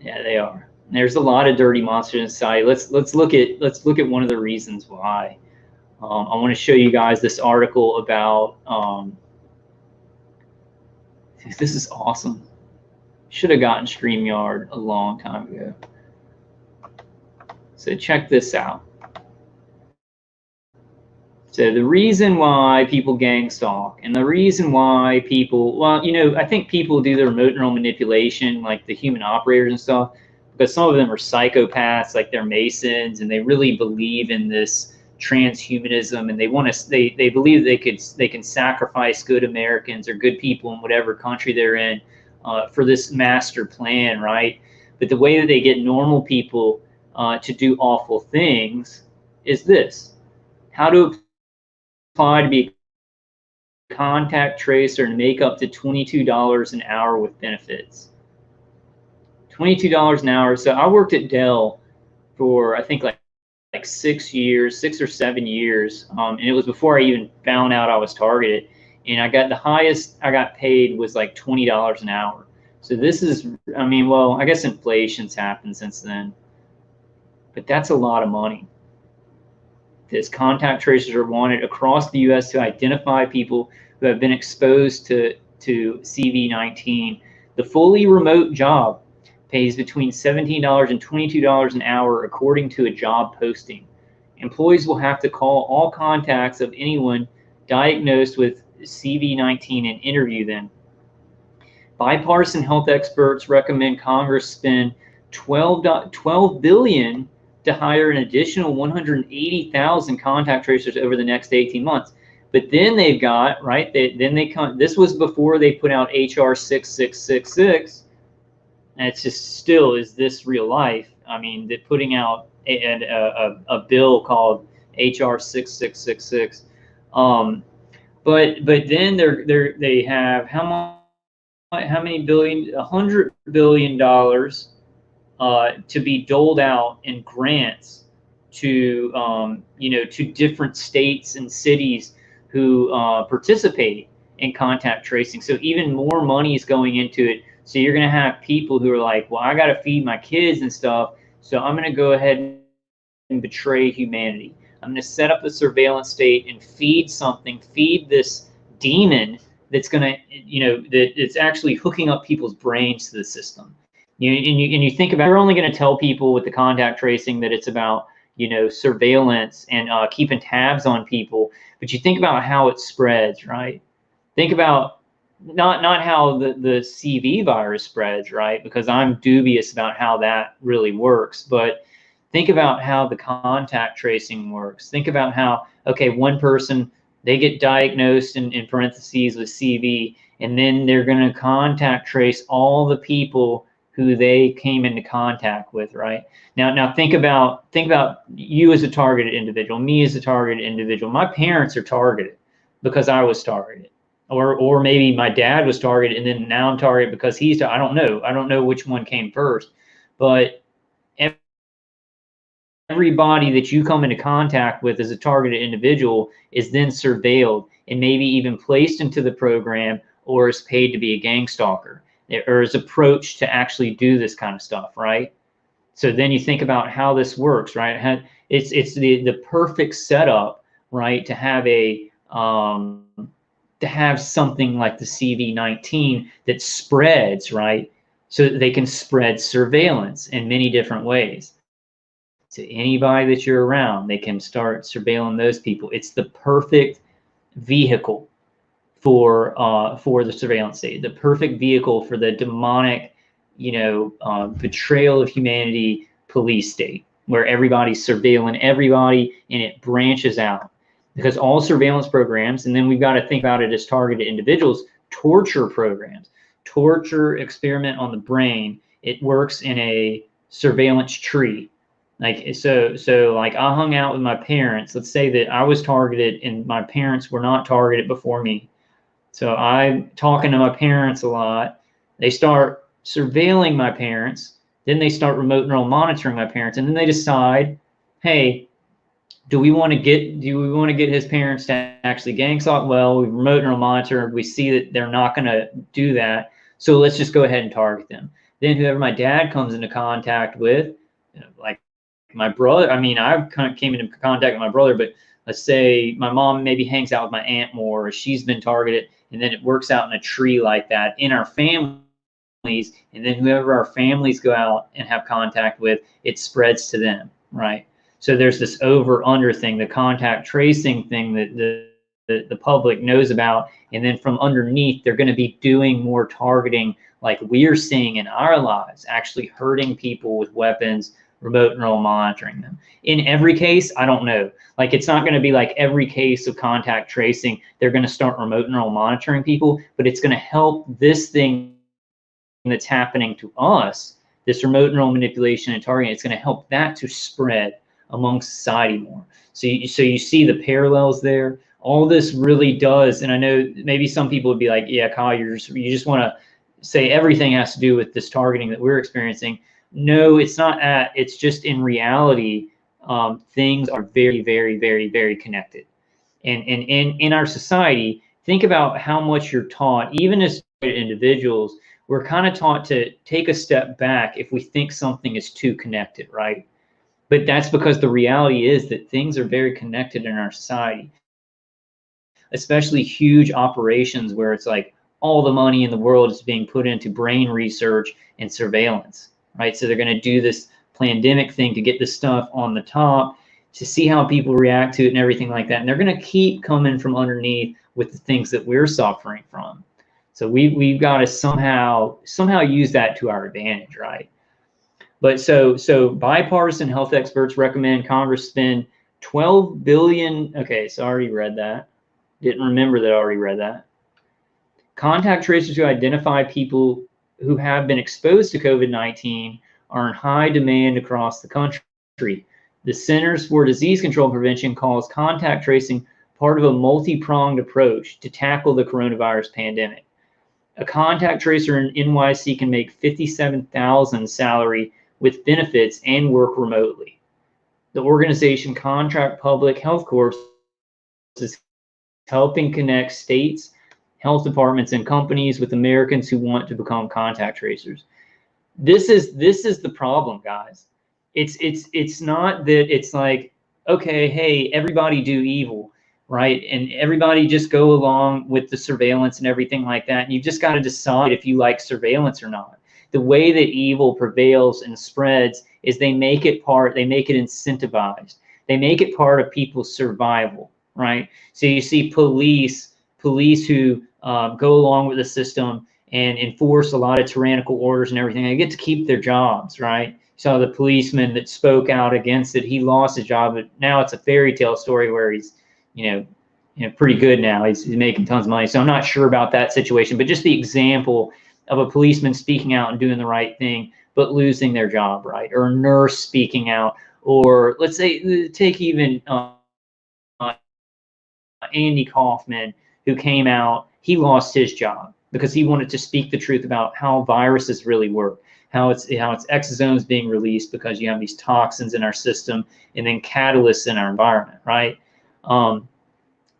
Yeah, they are. There's a lot of dirty monsters in society. Let's look at one of the reasons why. I want to show you guys this article about. This is awesome. Should have gotten StreamYard a long time ago. So check this out. So the reason why people gang stalk and the reason why people, well, you know, I think people do the remote neural manipulation, like the human operators and stuff, because some of them are psychopaths, like they're Masons, and they really believe in this transhumanism, and they want to, they believe they can sacrifice good Americans or good people in whatever country they're in for this master plan, right? But the way that they get normal people to do awful things is this: how to apply to be a contact tracer and make up to $22 an hour with benefits. $22 an hour. So I worked at Dell for I think like 6 years, 6 or 7 years, and it was before I even found out I was targeted. And I got the highest I got paid was like $20 an hour. So this is, I mean, well, I guess inflation's happened since then, but that's a lot of money. This contact tracers are wanted across the U.S. to identify people who have been exposed to CV-19. The fully remote job pays between $17 and $22 an hour, according to a job posting. Employees will have to call all contacts of anyone diagnosed with CV-19 and interview them. Bipartisan health experts recommend Congress spend $12 billion to hire an additional 180,000 contact tracers over the next 18 months. But then they've got, right, this was before they put out HR 6666, and it's just still, is this real life? I mean, they're putting out a bill called HR 6666. But then they have how many billion? $100 billion to be doled out in grants to you know, to different states and cities who participate in contact tracing. So even more money is going into it. So you're going to have people who are like, well, I got to feed my kids and stuff, so I'm going to go ahead and betray humanity. I'm going to set up a surveillance state and feed this demon that's going to, you know, that it's actually hooking up people's brains to the system. And you think about, you're only going to tell people with the contact tracing that it's about, you know, surveillance and keeping tabs on people, but you think about how it spreads, right? Think about not how the CV virus spreads, right? Because I'm dubious about how that really works, but think about how the contact tracing works. Think about how, okay, one person, they get diagnosed in parentheses with CV, and then they're going to contact trace all the people who they came into contact with, right? Now think about you as a targeted individual, me as a targeted individual. My parents are targeted because I was targeted, or maybe my dad was targeted and then now I'm targeted because he's. I don't know which one came first, but everybody that you come into contact with as a targeted individual is then surveilled and maybe even placed into the program or is paid to be a gang stalker. or his approach to actually do this kind of stuff, right? So then you think about how this works, right? It's the perfect setup, right, to have something like the CV-19 that spreads, right, so that they can spread surveillance in many different ways. To anybody that you're around, they can start surveilling those people. It's the perfect vehicle for the surveillance state, the perfect vehicle for the demonic, betrayal of humanity police state, where everybody's surveilling everybody and it branches out. Because all surveillance programs, and then we've got to think about it as targeted individuals, torture programs, torture experiment on the brain, it works in a surveillance tree. Like, so like I hung out with my parents. Let's say that I was targeted and my parents were not targeted before me. So I'm talking to my parents a lot. They start surveilling my parents. Then they start remote neural monitoring my parents, and then they decide, hey, do we want to get his parents to actually gang stalk? Well, we remote neural monitor. We see that they're not going to do that, so let's just go ahead and target them. Then whoever my dad comes into contact with, like my brother. I mean, I kind of came into contact with my brother, but let's say my mom maybe hangs out with my aunt more, or she's been targeted, and then it works out in a tree like that in our families, and then whoever our families go out and have contact with, it spreads to them, right? So there's this over-under thing, the contact tracing thing that the public knows about, and then from underneath, they're going to be doing more targeting like we're seeing in our lives, actually hurting people with weapons, remote neural monitoring them. In every case, I don't know. Like, it's not going to be like every case of contact tracing, they're going to start remote neural monitoring people, but it's going to help this thing that's happening to us, this remote neural manipulation and targeting, it's going to help that to spread among society more. So you see the parallels there. All this really does, and I know maybe some people would be like, yeah, Kyle, you just want to say everything has to do with this targeting that we're experiencing. No, it's not. It's just in reality, things are very, very, very, very connected. And in our society, think about how much you're taught, even as individuals, we're kind of taught to take a step back if we think something is too connected, right? But that's because the reality is that things are very connected in our society, especially huge operations where it's like all the money in the world is being put into brain research and surveillance, right? So they're going to do this pandemic thing to get this stuff on the top, to see how people react to it and everything like that. And they're going to keep coming from underneath with the things that we're suffering from. So we've got to somehow use that to our advantage, right? But so bipartisan health experts recommend Congress spend $12 billion. Okay, so I already read that. Didn't remember that I already read that. Contact tracers who identify people who have been exposed to COVID-19 are in high demand across the country. The Centers for Disease Control and Prevention calls contact tracing part of a multi-pronged approach to tackle the coronavirus pandemic. A contact tracer in NYC can make $57,000 salary with benefits and work remotely. The organization Contract Public Health Corps is helping connect states, health departments, and companies with Americans who want to become contact tracers. This is the problem, guys. It's not that it's like, okay, hey, everybody do evil, right? And everybody just go along with the surveillance and everything like that. And you've just got to decide if you like surveillance or not. The way that evil prevails and spreads is they make it incentivized. They make it part of people's survival, right? So you see police who go along with the system and enforce a lot of tyrannical orders and everything. They get to keep their jobs, right? You saw the policeman that spoke out against it. He lost his job, but now it's a fairy tale story where he's, pretty good now. He's making tons of money. So I'm not sure about that situation, but just the example of a policeman speaking out and doing the right thing, but losing their job, right? Or a nurse speaking out, or let's say, take even Andy Kaufman, who came out, he lost his job because he wanted to speak the truth about how viruses really work, how it's exosomes being released because you have these toxins in our system and then catalysts in our environment, right?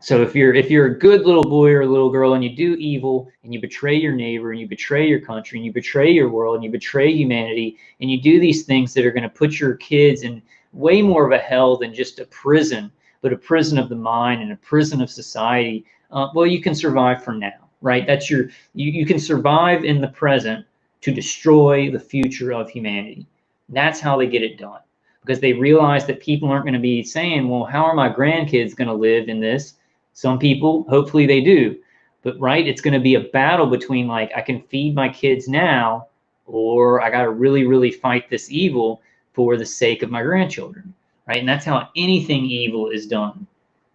So if you're a good little boy or a little girl and you do evil and you betray your neighbor and you betray your country and you betray your world and you betray humanity and you do these things that are going to put your kids in way more of a hell than just a prison, but a prison of the mind and a prison of society, well, you can survive for now, right? That's you can survive in the present to destroy the future of humanity. That's how they get it done, because they realize that people aren't going to be saying, well, how are my grandkids going to live in this? Some people, hopefully they do, but right, it's going to be a battle between like, I can feed my kids now, or I got to really, really fight this evil for the sake of my grandchildren, right? And that's how anything evil is done.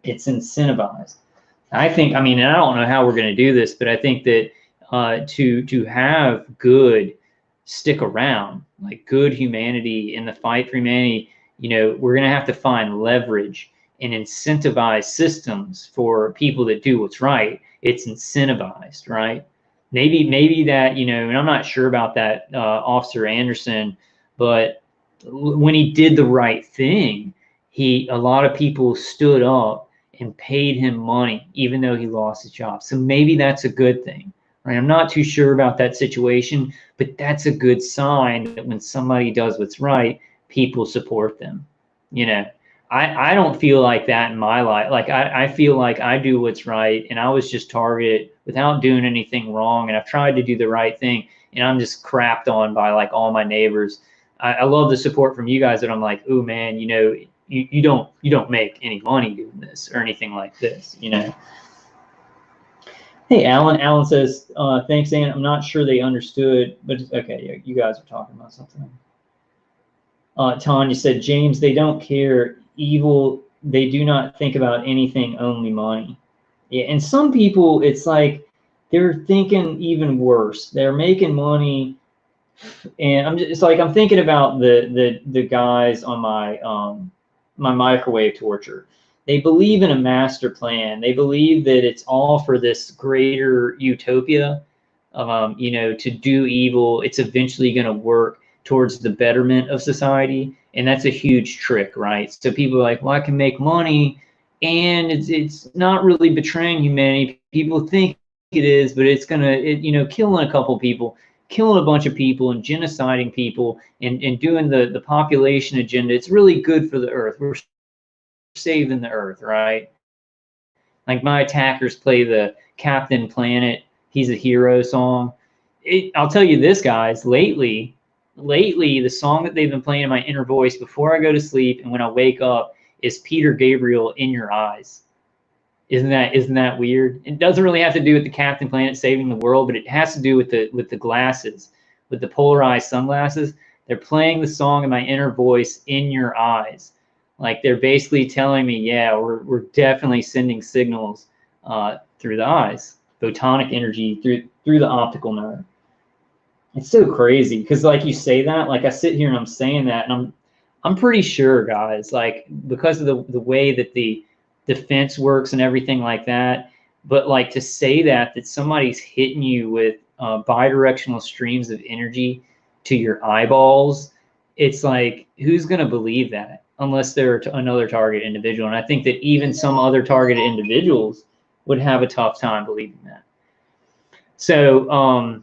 It's incentivized. I think, I mean, and I don't know how we're going to do this, but I think that to have good stick around, like good humanity in the fight for humanity, you know, we're going to have to find leverage and incentivize systems for people that do what's right. It's incentivized, right? Maybe that, you know, and I'm not sure about that Officer Anderson, but when he did the right thing, a lot of people stood up and paid him money, even though he lost his job. So maybe that's a good thing, right? I'm not too sure about that situation, but that's a good sign that when somebody does what's right, people support them, you know. I don't feel like that in my life. Like I feel like I do what's right, and I was just targeted without doing anything wrong, and I've tried to do the right thing, and I'm just crapped on by like all my neighbors. I love the support from you guys that I'm like, oh man, you know, you don't make any money doing this or anything like this, you know. Hey, Alan. Alan says, thanks, Ann. I'm not sure they understood, but okay, yeah, you guys are talking about something. Tanya said, James, they don't care. Evil, they do not think about anything, only money. Yeah, and some people, it's like they're thinking even worse. They're making money, and it's like I'm thinking about the guys on my my microwave torture. They believe in a master plan. They believe that it's all for this greater utopia. You know, to do evil, it's eventually going to work towards the betterment of society, and that's a huge trick, right? So people are like, well, I can make money, and it's not really betraying humanity. People think it is, but it's gonna, you know, killing a couple people, killing a bunch of people, and genociding people, and doing the population agenda. It's really good for the earth. We're saving the earth, right? Like my attackers play the Captain Planet, He's a Hero song. I'll tell you this, guys, lately, the song that they've been playing in my inner voice before I go to sleep and when I wake up is Peter Gabriel, In Your Eyes. Isn't that weird? It doesn't really have to do with the Captain Planet saving the world, but it has to do with the glasses, with the polarized sunglasses. They're playing the song in my inner voice, In Your Eyes. Like they're basically telling me, yeah, we're definitely sending signals through the eyes, photonic energy through the optical nerve. It's so crazy because like you say that, like I sit here and I'm saying that, and I'm pretty sure, guys, like because of the way that the defense works and everything like that, but like to say that somebody's hitting you with bidirectional streams of energy to your eyeballs, it's like, who's going to believe that unless they're another target individual? And I think that even some other targeted individuals would have a tough time believing that. So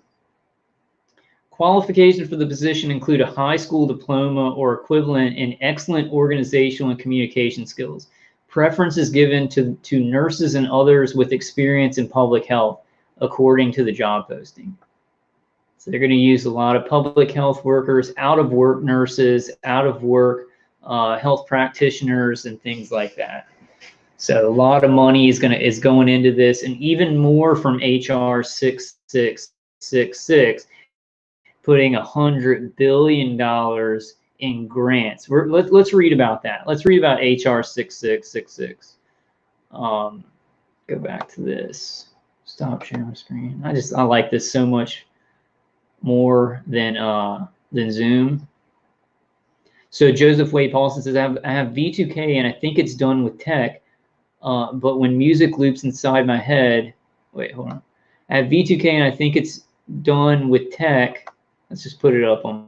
qualifications for the position include a high school diploma or equivalent and excellent organizational and communication skills. Preference is given to nurses and others with experience in public health, according to the job posting. So they're going to use a lot of public health workers, out of work nurses, out of work health practitioners, and things like that. So a lot of money is going into this, and even more from HR 6666, putting $100 billion in grants. Let's read about that. Let's read about HR 6666. Go back to this. Stop sharing my screen. I like this so much more than Zoom. So Joseph Wade Paulson says, I have V2K and I think it's done with tech, but when music loops inside my head, wait, hold on. I have V2K and I think it's done with tech. Let's just put it up on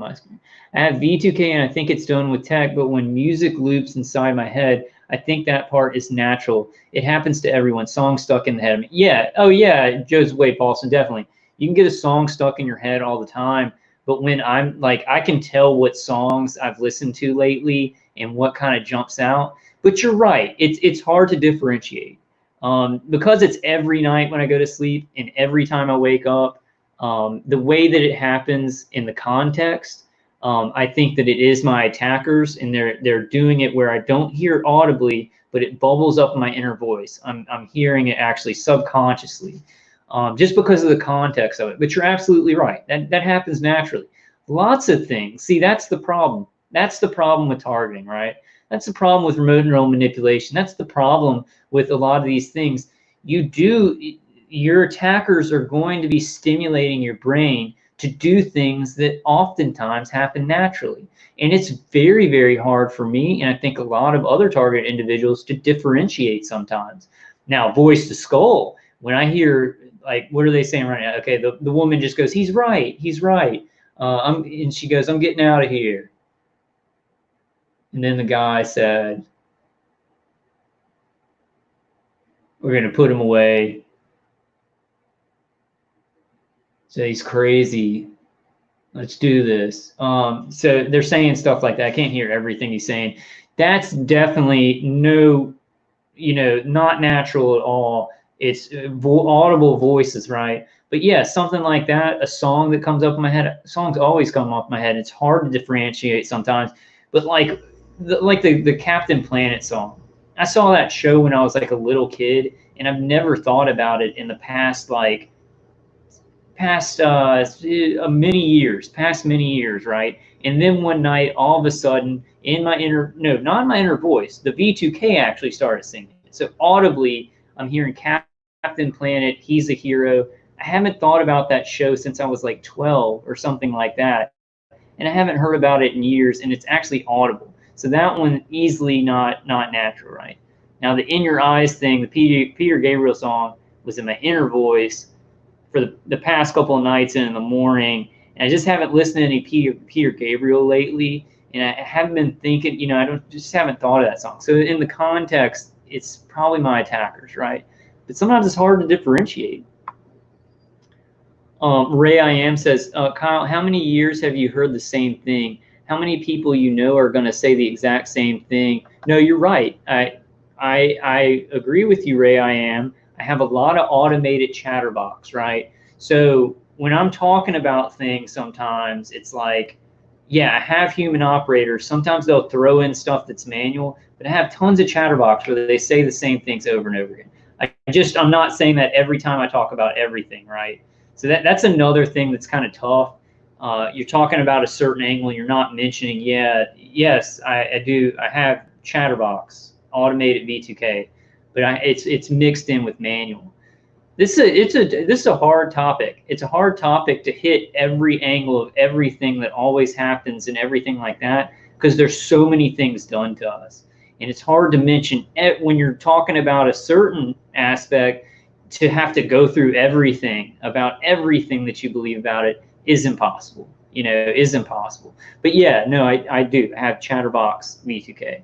my screen. I have V2K and I think it's done with tech, but when music loops inside my head, I think that part is natural. It happens to everyone. Song stuck in the head. Yeah. Oh yeah. Joe's way, Paulson, definitely. You can get a song stuck in your head all the time. But when I'm like, I can tell what songs I've listened to lately and what kind of jumps out. But you're right. It's hard to differentiate because it's every night when I go to sleep and every time I wake up. The way that it happens in the context, I think that it is my attackers, and they're doing it where I don't hear audibly, but it bubbles up in my inner voice. I'm hearing it actually subconsciously, just because of the context of it. But you're absolutely right. That happens naturally. Lots of things. See, that's the problem. That's the problem with targeting, right? That's the problem with remote neural manipulation. That's the problem with a lot of these things. Your attackers are going to be stimulating your brain to do things that oftentimes happen naturally. And it's very, very hard for me, and I think a lot of other targeted individuals, to differentiate sometimes. Now, voice to skull, when I hear, like, what are they saying right now? Okay, the woman just goes, he's right, he's right. And she goes, I'm getting out of here. And then the guy said, we're going to put him away. So he's crazy. Let's do this. So they're saying stuff like that. I can't hear everything he's saying. That's definitely not natural at all. It's audible voices, right? But yeah, something like that, a song that comes up in my head, songs always come up in my head. It's hard to differentiate sometimes. But like the Captain Planet song, I saw that show when I was like a little kid, and I've never thought about it in the past many years, right? And then one night, all of a sudden, not in my inner voice, the V2K actually started singing it. So audibly, I'm hearing Captain Planet, he's a hero. I haven't thought about that show since I was like 12 or something like that. And I haven't heard about it in years, and it's actually audible. So that one easily not natural, right? Now the In Your Eyes thing, the Peter Gabriel song, was in my inner voice for the past couple of nights and in the morning. And I just haven't listened to any Peter Gabriel lately. And I haven't been thinking, just haven't thought of that song. So in the context, it's probably my attackers, right? But sometimes it's hard to differentiate. Ray I Am says, Kyle, how many years have you heard the same thing? How many people are going to say the exact same thing? No, you're right. I agree with you, Ray I Am. I have a lot of automated chatterbox, right? So when I'm talking about things, sometimes it's like, yeah, I have human operators. Sometimes they'll throw in stuff that's manual, but I have tons of chatterbox where they say the same things over and over again. I'm not saying that every time I talk about everything, right? So that's another thing that's kind of tough. You're talking about a certain angle and you're not mentioning, yes, I do. I have chatterbox, automated V2K, but it's mixed in with manual. This is a hard topic. It's a hard topic to hit every angle of everything that always happens and everything like that, because there's so many things done to us. And it's hard to mention when you're talking about a certain aspect, to have to go through everything about everything that you believe about it is impossible, is impossible. But yeah, no, I do have chatterbox V2K.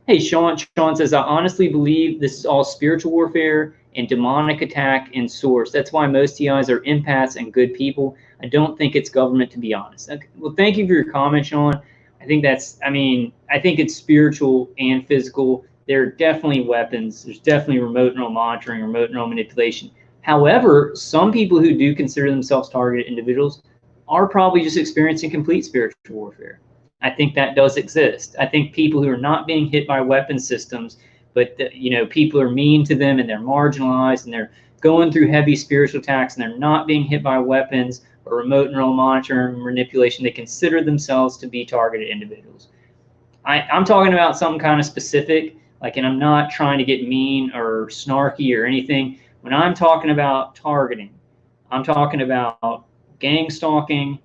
Hey, Sean says, I honestly believe this is all spiritual warfare and demonic attack in source. That's why most TIs are empaths and good people. I don't think it's government, to be honest. Okay. Well, thank you for your comment, Sean. I think it's spiritual and physical. There are definitely weapons. There's definitely remote neural monitoring, remote neural manipulation. However, some people who do consider themselves targeted individuals are probably just experiencing complete spiritual warfare. I think that does exist. I think people who are not being hit by weapon systems, but people are mean to them and they're marginalized and they're going through heavy spiritual attacks and they're not being hit by weapons or remote neural monitoring manipulation, they consider themselves to be targeted individuals. I'm talking about something kind of specific, and I'm not trying to get mean or snarky or anything. When I'm talking about targeting, I'm talking about gang stalking.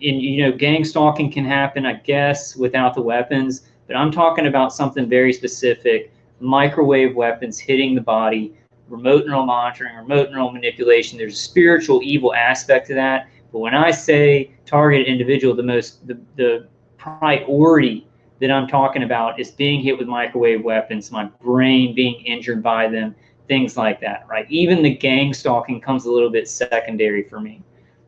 And gang stalking can happen, I guess, without the weapons, but I'm talking about something very specific: microwave weapons hitting the body, remote neural monitoring, remote neural manipulation. There's a spiritual evil aspect to that, But when I say targeted individual, the priority that I'm talking about is being hit with microwave weapons, my brain being injured by them, things like that, right? Even the gang stalking comes a little bit secondary for me.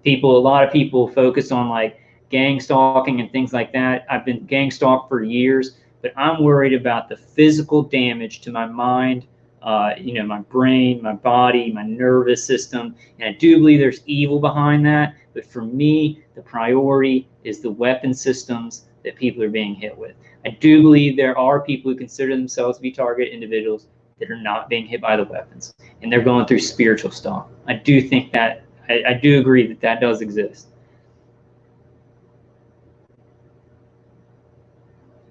A lot of people focus on like gang stalking and things like that. I've been gang stalked for years, but I'm worried about the physical damage to my mind, my brain, my body, my nervous system. And I do believe there's evil behind that. But for me, the priority is the weapon systems that people are being hit with. I do believe there are people who consider themselves to be target individuals that are not being hit by the weapons, and they're going through spiritual stuff. I do think that, I do agree that that does exist.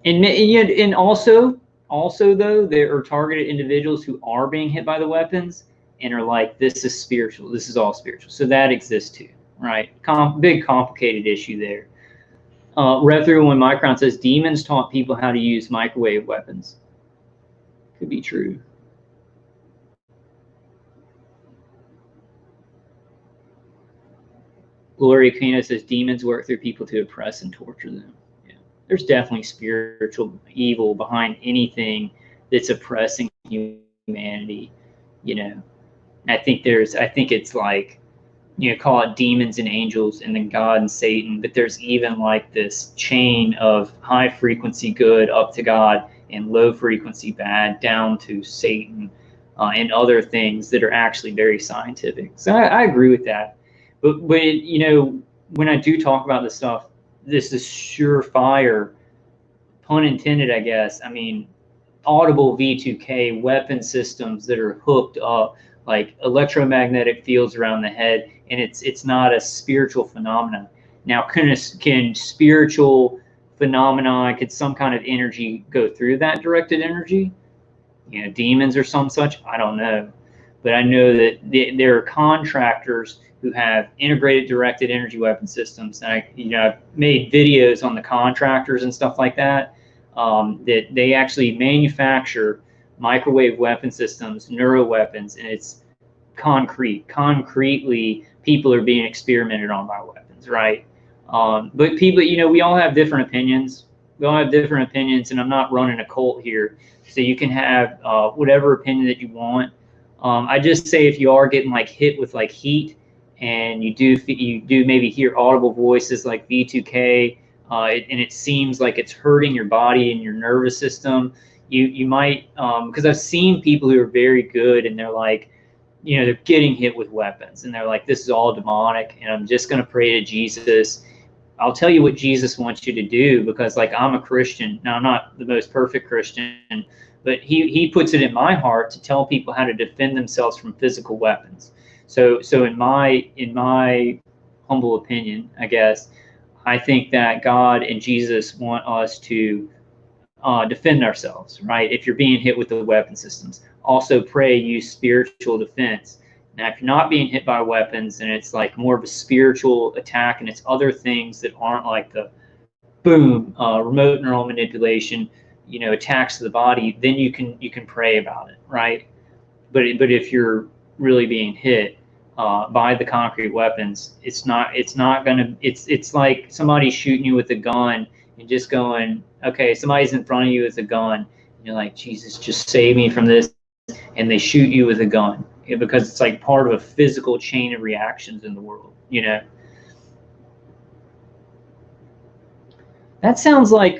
And also though, there are targeted individuals who are being hit by the weapons and are like, this is spiritual, this is all spiritual. So that exists too, right? Big complicated issue there. Rev 301 Micron says demons taught people how to use microwave weapons. Could be true. Gloria Aquino says demons work through people to oppress and torture them. Yeah. There's definitely spiritual evil behind anything that's oppressing humanity. I think it's like, call it demons and angels and then God and Satan, but there's even like this chain of high frequency good up to God and low frequency bad down to Satan and other things that are actually very scientific. So I agree with that. But when I do talk about this stuff, this is surefire, pun intended, I guess. I mean, audible V2K weapon systems that are hooked up, like electromagnetic fields around the head, and it's not a spiritual phenomenon. Now, can spiritual phenomena, could some kind of energy go through that directed energy? Demons or some such? I don't know. But I know that there are contractors who have integrated directed energy weapon systems. And I've made videos on the contractors and stuff like that, that they actually manufacture microwave weapon systems, neuro weapons, and it's concretely people are being experimented on by weapons, right? But people, we all have different opinions. And I'm not running a cult here. So you can have whatever opinion that you want. I just say if you are getting like hit with like heat, and you do maybe hear audible voices like V2K, and it seems like it's hurting your body and your nervous system, you might, because I've seen people who are very good and they're like, they're getting hit with weapons and they're like, this is all demonic and I'm just going to pray to Jesus. I'll tell you what Jesus wants you to do, because like I'm a Christian. Now I'm not the most perfect Christian, but he puts it in my heart to tell people how to defend themselves from physical weapons. So in my humble opinion, I guess, I think that God and Jesus want us to defend ourselves, right? If you're being hit with the weapon systems, also pray, use spiritual defense. Now, if you're not being hit by weapons and it's like more of a spiritual attack and it's other things that aren't like the boom, remote neural manipulation, attacks to the body, then you can pray about it, right? But if you're really being hit by the concrete weapons, it's like somebody shooting you with a gun and just going, okay, somebody's in front of you with a gun, and you're like, Jesus, just save me from this, and they shoot you with a gun, because it's like part of a physical chain of reactions in the world. That sounds like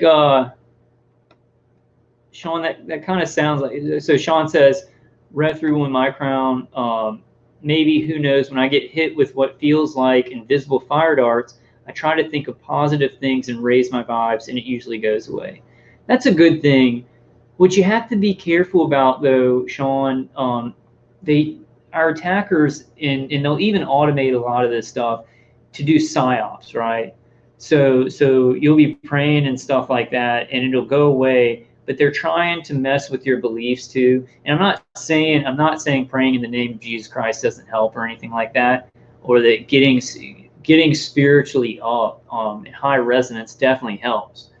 Sean, that kind of sounds like, so Sean says, Rev 301 Micron, maybe, who knows, when I get hit with what feels like invisible fire darts, I try to think of positive things and raise my vibes, and it usually goes away. That's a good thing. What you have to be careful about, though, Sean, our attackers, and they'll even automate a lot of this stuff to do psyops, right? So you'll be praying and stuff like that, and it'll go away, but they're trying to mess with your beliefs too. And I'm not saying praying in the name of Jesus Christ doesn't help or anything like that, or that getting spiritually up in high resonance definitely helps.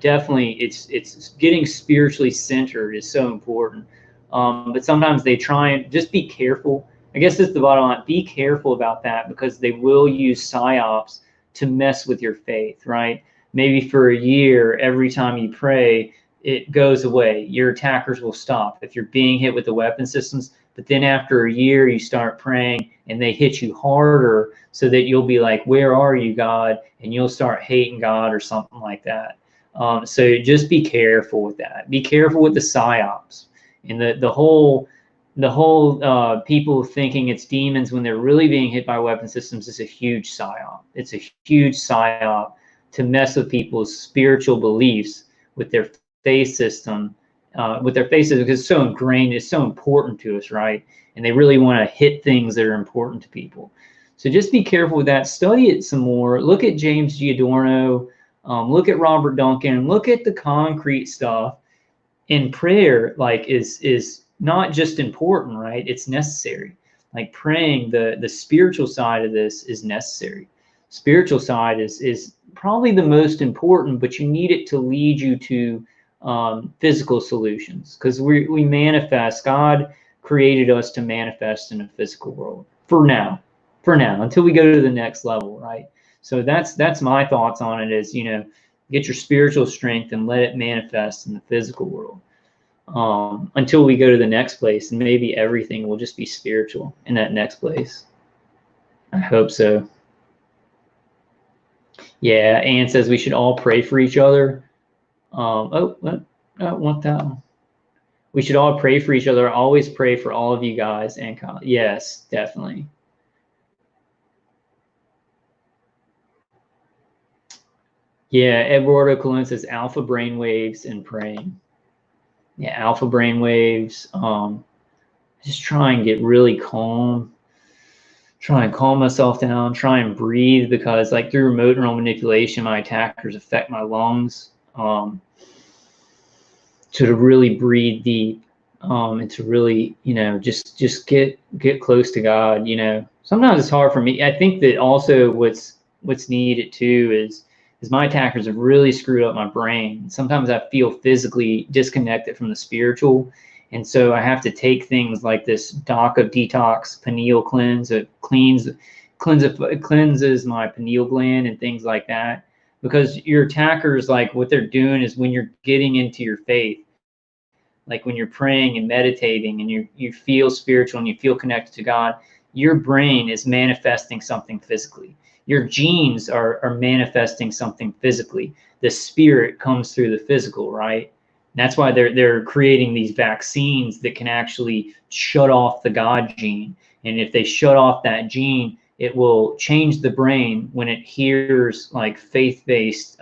Definitely, it's getting spiritually centered is so important. But sometimes they try and just be careful. I guess that's the bottom line. Be careful about that, because they will use psyops to mess with your faith, right? Maybe for a year, every time you pray, it goes away. Your attackers will stop if you're being hit with the weapon systems. But then after a year, you start praying and they hit you harder, so that you'll be like, where are you, God? And you'll start hating God or something like that. So just be careful with that. Be careful with the psyops and the whole people thinking it's demons when they're really being hit by weapon systems is a huge psyop. It's a huge psyop to mess with people's spiritual beliefs with their faith system, because it's so ingrained, it's so important to us, right? And they really want to hit things that are important to people. So just be careful with that. Study it some more. Look at James Giordano. Look at Robert Duncan. Look at the concrete stuff. And prayer, like, is not just important, right? It's necessary. Like praying, the spiritual side of this is necessary. Spiritual side is probably the most important, but you need it to lead you to physical solutions, because we manifest. God created us to manifest in a physical world for now, until we go to the next level, right? So that's my thoughts on it. Is, get your spiritual strength and let it manifest in the physical world, until we go to the next place, and maybe everything will just be spiritual in that next place. I hope so. Yeah, Ann says we should all pray for each other. I want that one. We should all pray for each other. Always pray for all of you guys. And yes, definitely. Yeah, Eduardo Colon says alpha brainwaves and praying. Yeah, alpha brainwaves. Just try and get really calm. Try and calm myself down. Try and breathe, because like through remote neural manipulation, my attackers affect my lungs. To really breathe deep, and to really, just get close to God. Sometimes it's hard for me. I think that also what's needed too is my attackers have really screwed up my brain. Sometimes I feel physically disconnected from the spiritual, and so I have to take things like this DACA detox pineal cleanse. It cleanses my pineal gland and things like that, because your attackers, like, what they're doing is, when you're getting into your faith, like when you're praying and meditating and you feel spiritual and you feel connected to God, your brain is manifesting something physically. Your genes are manifesting something physically. The spirit comes through the physical, right? And that's why they're creating these vaccines that can actually shut off the God gene. And if they shut off that gene, it will change the brain when it hears like faith-based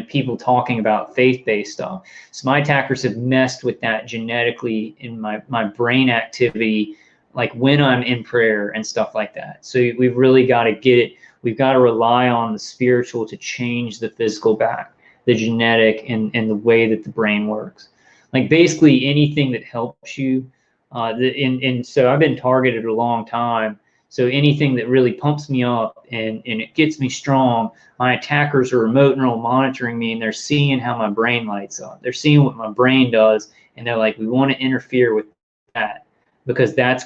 people talking about faith-based stuff. So my attackers have messed with that genetically in my brain activity, like when I'm in prayer and stuff like that. So we've really got to get it. We've got to rely on the spiritual to change the physical back, the genetic, and the way that the brain works. Like basically anything that helps you. And so I've been targeted a long time. So anything that really pumps me up and it gets me strong, my attackers are remote neural monitoring me, and they're seeing how my brain lights up. They're seeing what my brain does, and they're like, we want to interfere with that, because that's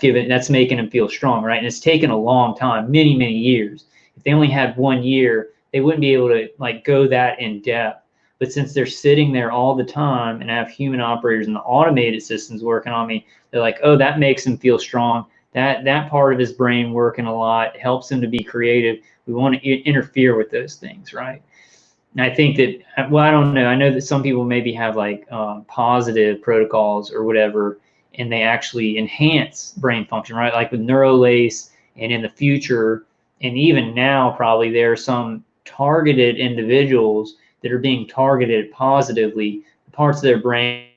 making them feel strong, right? And it's taken a long time, many, many years. If they only had 1 year, they wouldn't be able to like go that in depth. But since they're sitting there all the time and I have human operators and the automated systems working on me, they're like, oh, that makes them feel strong. That part of his brain working a lot helps him to be creative. We want to interfere with those things, right? And I think that, well, I don't know. I know that some people maybe have like positive protocols or whatever, and they actually enhance brain function, right? Like with NeuroLace, and in the future, and even now, probably there are some targeted individuals that are being targeted positively, parts of their brain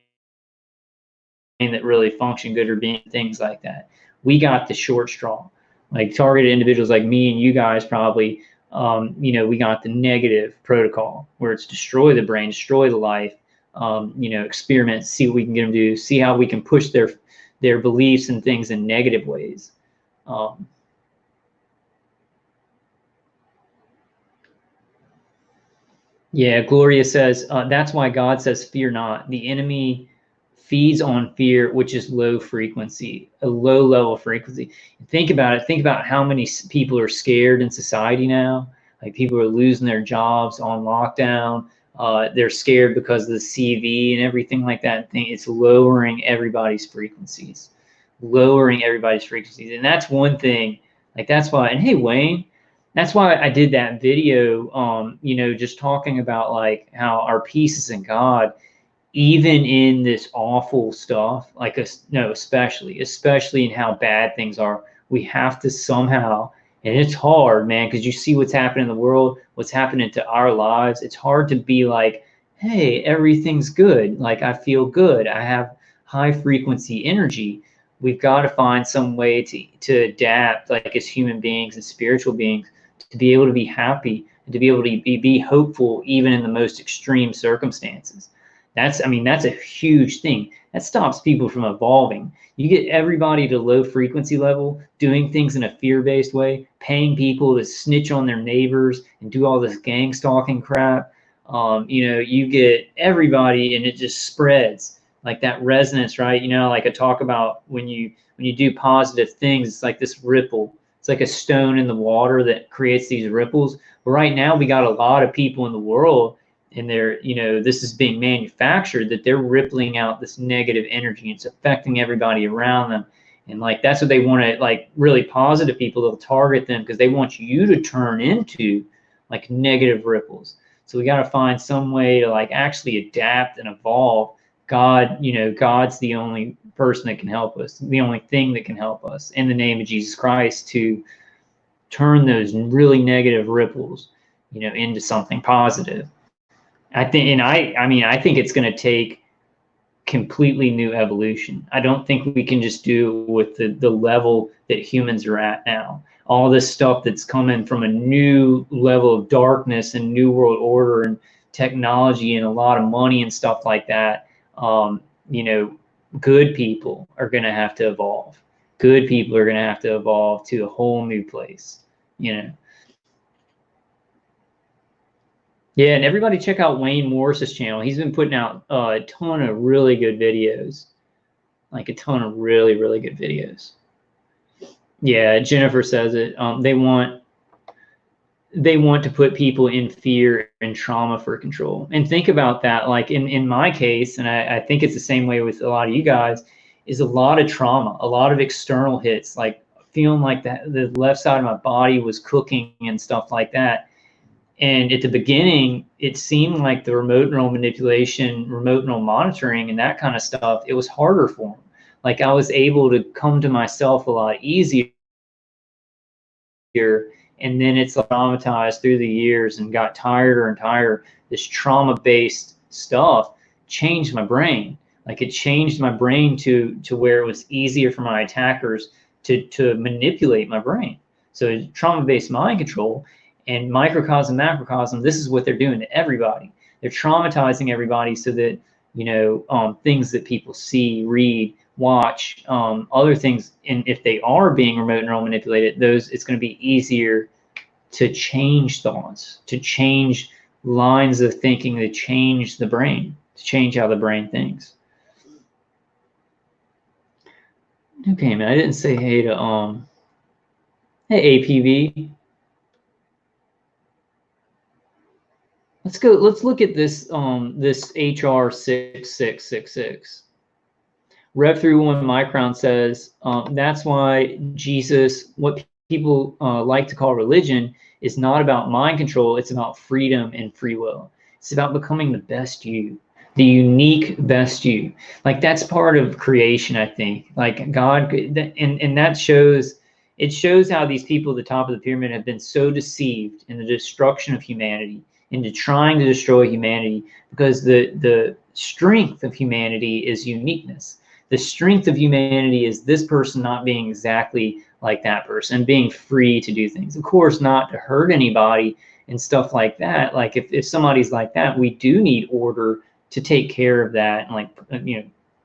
that really function good, or being things like that. We got the short straw, like targeted individuals like me and you guys probably. We got the negative protocol where it's destroy the brain, destroy the life, experiment, see what we can get them to do, see how we can push their beliefs and things in negative ways. Yeah, Gloria says, that's why God says, fear not. The enemy feeds on fear, which is low frequency, a low level frequency. Think about it. Think about how many people are scared in society now. Like people are losing their jobs on lockdown. They're scared because of the CV and everything like that. It's lowering everybody's frequencies, and that's one thing. Like that's why. And hey, Wayne, that's why I did that video. Just talking about like how our peace is in God, even in this awful stuff. Like especially in how bad things are. We have to somehow. And it's hard, man, because you see what's happening in the world, what's happening to our lives. It's hard to be like, hey, everything's good. Like, I feel good. I have high frequency energy. We've got to find some way to adapt, like as human beings and spiritual beings, to be able to be happy and to be able to be hopeful even in the most extreme circumstances. That's a huge thing. That stops people from evolving. You get everybody to low frequency level, doing things in a fear-based way, paying people to snitch on their neighbors and do all this gang stalking crap. You get everybody, and it just spreads like that resonance, right? Like I talk about when you do positive things, it's like this ripple. It's like a stone in the water that creates these ripples. But right now, we got a lot of people in the world, and this is being manufactured, that they're rippling out this negative energy. It's affecting everybody around them. And like, that's what they want to, like, really positive people, they'll target them because they want you to turn into like negative ripples. So we got to find some way to like actually adapt and evolve. God's the only person that can help us, the only thing that can help us in the name of Jesus Christ to turn those really negative ripples, into something positive. I think it's going to take completely new evolution. I don't think we can just do it with the level that humans are at now. All this stuff that's coming from a new level of darkness and new world order and technology and a lot of money and stuff like that. Good people are going to have to evolve. Good people are going to have to evolve to a whole new place, Yeah, and everybody check out Wayne Morris's channel. He's been putting out a ton of really good videos, like a ton of really, really good videos. Yeah, Jennifer says it. They want to put people in fear and trauma for control. And think about that. Like in my case, and I think it's the same way with a lot of you guys, is a lot of trauma, a lot of external hits, like feeling like that the left side of my body was cooking and stuff like that. And at the beginning, it seemed like the remote neural manipulation, remote neural monitoring, and that kind of stuff, it was harder for them. Like I was able to come to myself a lot easier. And then it's traumatized through the years and got tireder and tireder. This trauma-based stuff changed my brain. Like it changed my brain to where it was easier for my attackers to manipulate my brain. So trauma-based mind control. And microcosm, macrocosm, this is what they're doing to everybody. They're traumatizing everybody so that, things that people see, read, watch, other things, and if they are being remote neural manipulated, it's going to be easier to change thoughts, to change lines of thinking, to change the brain, to change how the brain thinks. Okay, man, I didn't say hey to, hey, APV. Let's look at this this HR 6666. Rev 3.1 Micron says that's why Jesus, what people like to call religion, is not about mind control. It's about freedom and free will. It's about becoming the best you, the unique best you. Like that's part of creation, I think. Like God, and that shows. It shows how these people at the top of the pyramid have been so deceived in the destruction of humanity, into trying to destroy humanity, because the strength of humanity is uniqueness. The strength of humanity is this person not being exactly like that person, being free to do things. Of course, not to hurt anybody and stuff like that. Like if somebody's like that, we do need order to take care of that and like,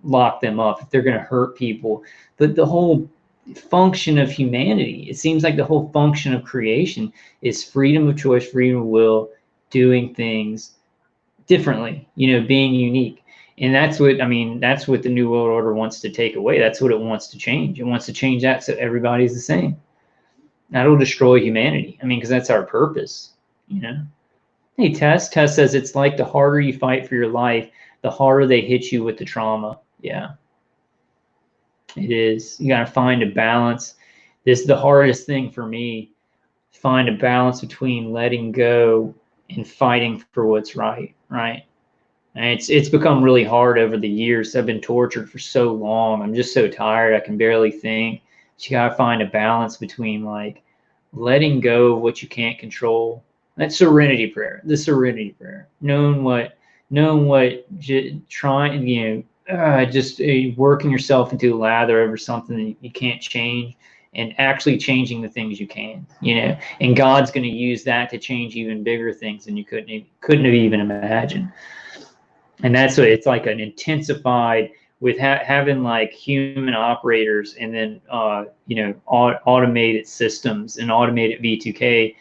lock them up if they're going to hurt people. But the whole function of humanity, it seems like the whole function of creation is freedom of choice, freedom of will, doing things differently, being unique. And that's what, I mean, that's what the New World Order wants to take away. That's what it wants to change. It wants to change that so everybody's the same. That'll destroy humanity. I mean, because that's our purpose, you know? Hey, Tess says it's like the harder you fight for your life, the harder they hit you with the trauma. Yeah, it is. You got to find a balance. This is the hardest thing for me. Find a balance between letting go and fighting for what's right, right? And it's become really hard over the years. I've been tortured for so long. I'm just so tired. I can barely think. So you got to find a balance between like letting go of what you can't control. That's serenity prayer. The serenity prayer. Knowing what, trying, just working yourself into a lather over something that you can't change, and actually changing the things you can, and God's going to use that to change even bigger things than you couldn't have even imagined. And that's what it's like, an intensified with having like human operators, and then automated systems and automated V2K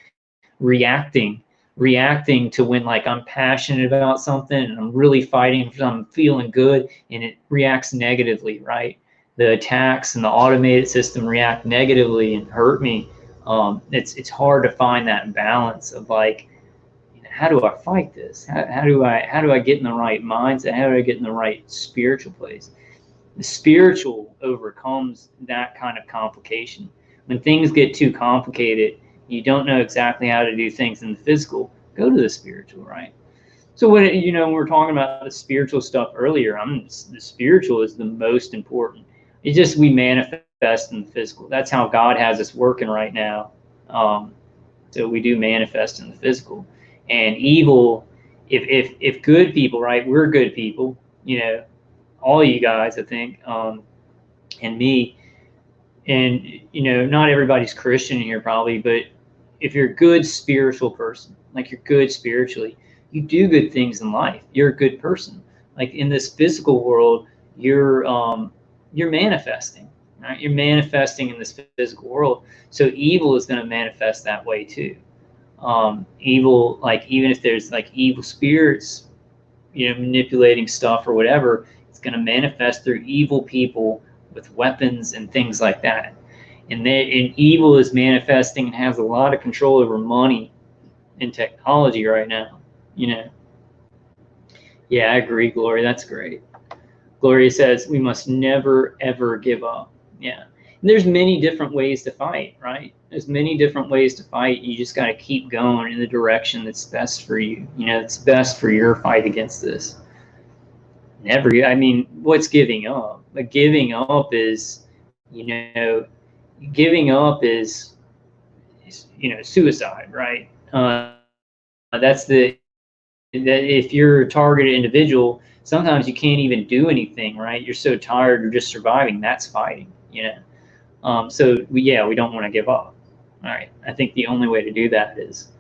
reacting to when like I'm passionate about something and I'm really fighting for something, I'm feeling good, and it reacts negatively, right? The attacks and the automated system react negatively and hurt me. It's hard to find that balance of like, how do I fight this? How do I get in the right mindset? How do I get in the right spiritual place? The spiritual overcomes that kind of complication. When things get too complicated, you don't know exactly how to do things in the physical, go to the spiritual, right? So when we were talking about the spiritual stuff earlier, the spiritual is the most important. It's just we manifest in the physical. That's how God has us working right now. So we do manifest in the physical. And evil, if good people, right? We're good people, all you guys, I think, and me, and not everybody's Christian here probably, but if you're a good spiritual person, like you're good spiritually, you do good things in life. You're a good person. Like in this physical world, you're manifesting, right? You're manifesting in this physical world. So evil is going to manifest that way too. Evil, like even if there's like evil spirits, manipulating stuff or whatever, it's going to manifest through evil people with weapons and things like that. And evil is manifesting and has a lot of control over money and technology right now. Yeah, I agree, Gloria. That's great. Gloria says we must never ever give up. Yeah. And there's many different ways to fight, right? There's many different ways to fight. You just got to keep going in the direction that's best for you. It's best for your fight against this. Never. I mean, what's giving up? But giving up is, suicide, right? That's that if you're a targeted individual, sometimes you can't even do anything, right? You're so tired of just surviving. That's fighting, So we don't want to give up. All right. I think the only way to do that is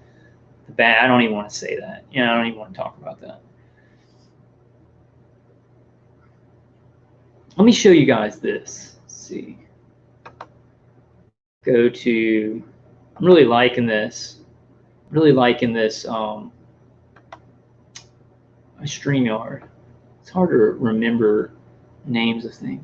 the bad. I don't even want to say that. I don't even want to talk about that. Let me show you guys this. Let's see. Go to, I'm really liking this. StreamYard. It's hard to remember names of things.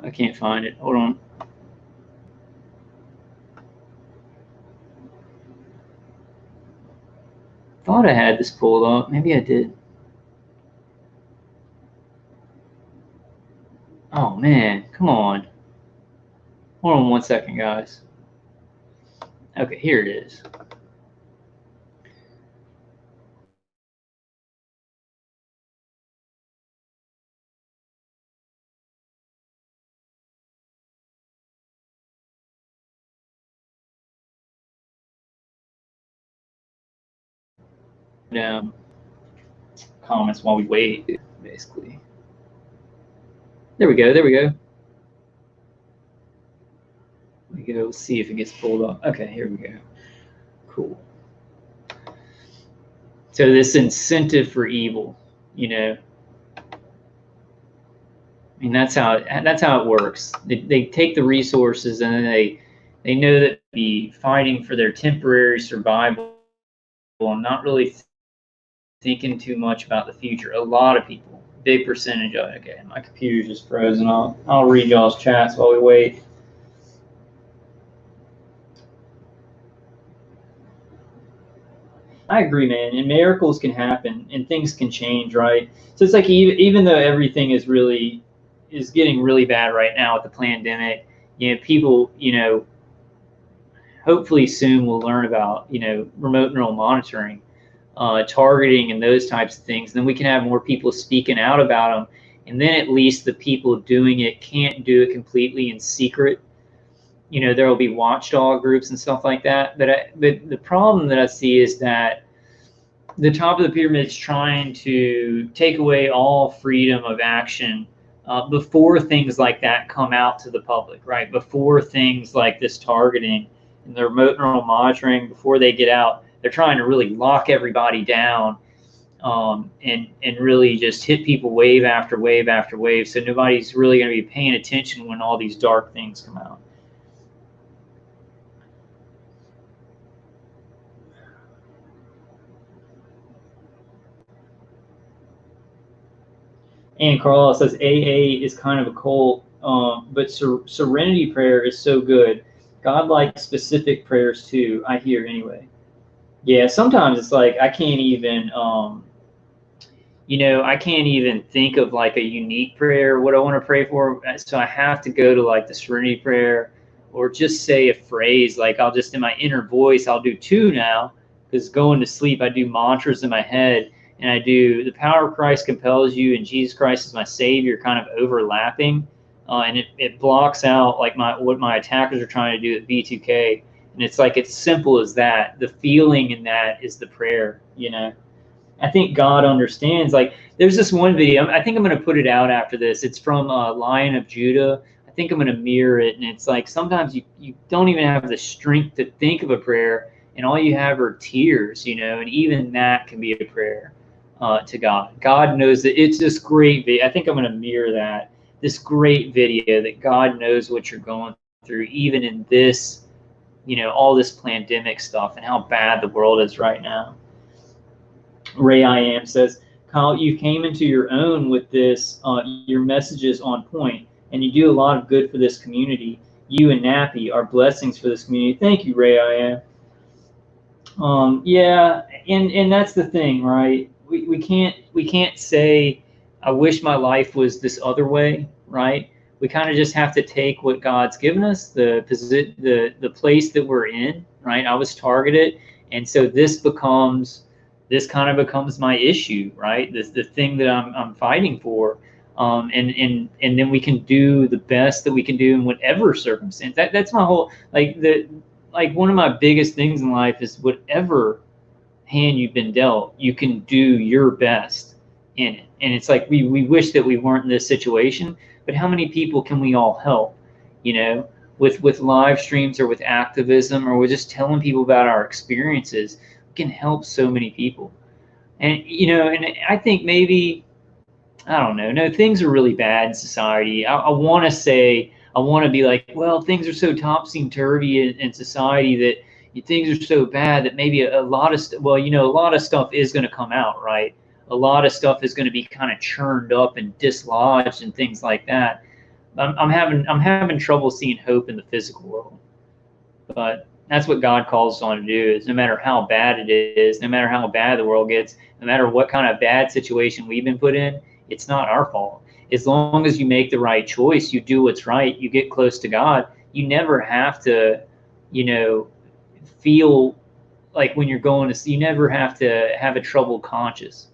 I can't find it. Hold on. Thought I had this pulled up. Maybe I did. Oh man, come on. Hold on 1 second, guys. Okay, here it is. Comments while we wait, basically. There we go. There we go. We go see if it gets pulled up. Okay, here we go. Cool. So this incentive for evil, I mean, that's how it works. They take the resources and then they know that be fighting for their temporary survival and not really thinking too much about the future. A lot of people, big percentage of it. Okay, my computer's just frozen. I'll read y'all's chats while we wait. I agree, man. And miracles can happen, and things can change, right? So it's like even though everything is getting really bad right now with the pandemic, people, hopefully soon we'll learn about, remote neural monitoring, targeting, and those types of things. Then we can have more people speaking out about them, and then at least the people doing it can't do it completely in secret. There will be watchdog groups and stuff like that. But the problem that I see is that the top of the pyramid is trying to take away all freedom of action before things like that come out to the public, right? Before things like this targeting and the remote neural monitoring, before they get out, they're trying to really lock everybody down and really just hit people wave after wave after wave. So nobody's really going to be paying attention when all these dark things come out. And Carl says AA is kind of a cult, but serenity prayer is so good. God likes specific prayers too, I hear anyway. Yeah, sometimes it's like I can't even, I can't even think of like a unique prayer, what I want to pray for. So I have to go to like the serenity prayer or just say a phrase. Like I'll just, in my inner voice, I'll do two now, because going to sleep, I do mantras in my head. And I do the power of Christ compels you, and Jesus Christ is my Savior, kind of overlapping, and it blocks out like what my attackers are trying to do at B2K, and it's like it's simple as that. The feeling in that is the prayer. I think God understands. Like there's this one video. I think I'm going to put it out after this. It's from Lion of Judah. I think I'm going to mirror it, and it's like sometimes you don't even have the strength to think of a prayer, and all you have are tears. And even that can be a prayer. To God. God knows that it's this great video. I think I'm going to mirror that. This great video that God knows what you're going through, even in this, all this pandemic stuff and how bad the world is right now. Ray I Am says, Kyle, you came into your own with this. Your message is on point, and you do a lot of good for this community. You and Nappy are blessings for this community. Thank you, Ray I Am. Yeah, and that's the thing, right? We can't say I wish my life was this other way, right? We kind of just have to take what God's given us, the place that we're in, right? I was targeted, and so this kind of becomes my issue, right? The thing that I'm fighting for, and then we can do the best that we can do in whatever circumstance. That's my whole one of my biggest things in life is whatever hand you've been dealt, you can do your best in it. And it's like we wish that we weren't in this situation, but how many people can we all help, with live streams or with activism or with just telling people about our experiences? We can help so many people. And and I think maybe, I don't know, no, things are really bad in society. I want to be like, well, things are so topsy-turvy in society that things are so bad that maybe a lot of a lot of stuff is going to come out, right? A lot of stuff is going to be kind of churned up and dislodged and things like that. I'm having trouble seeing hope in the physical world, but that's what God calls us on to do. Is no matter how bad it is, no matter how bad the world gets, no matter what kind of bad situation we've been put in, it's not our fault. As long as you make the right choice, you do what's right, you get close to God, you never have to, feel like when you're going to, you never have to have a troubled conscience.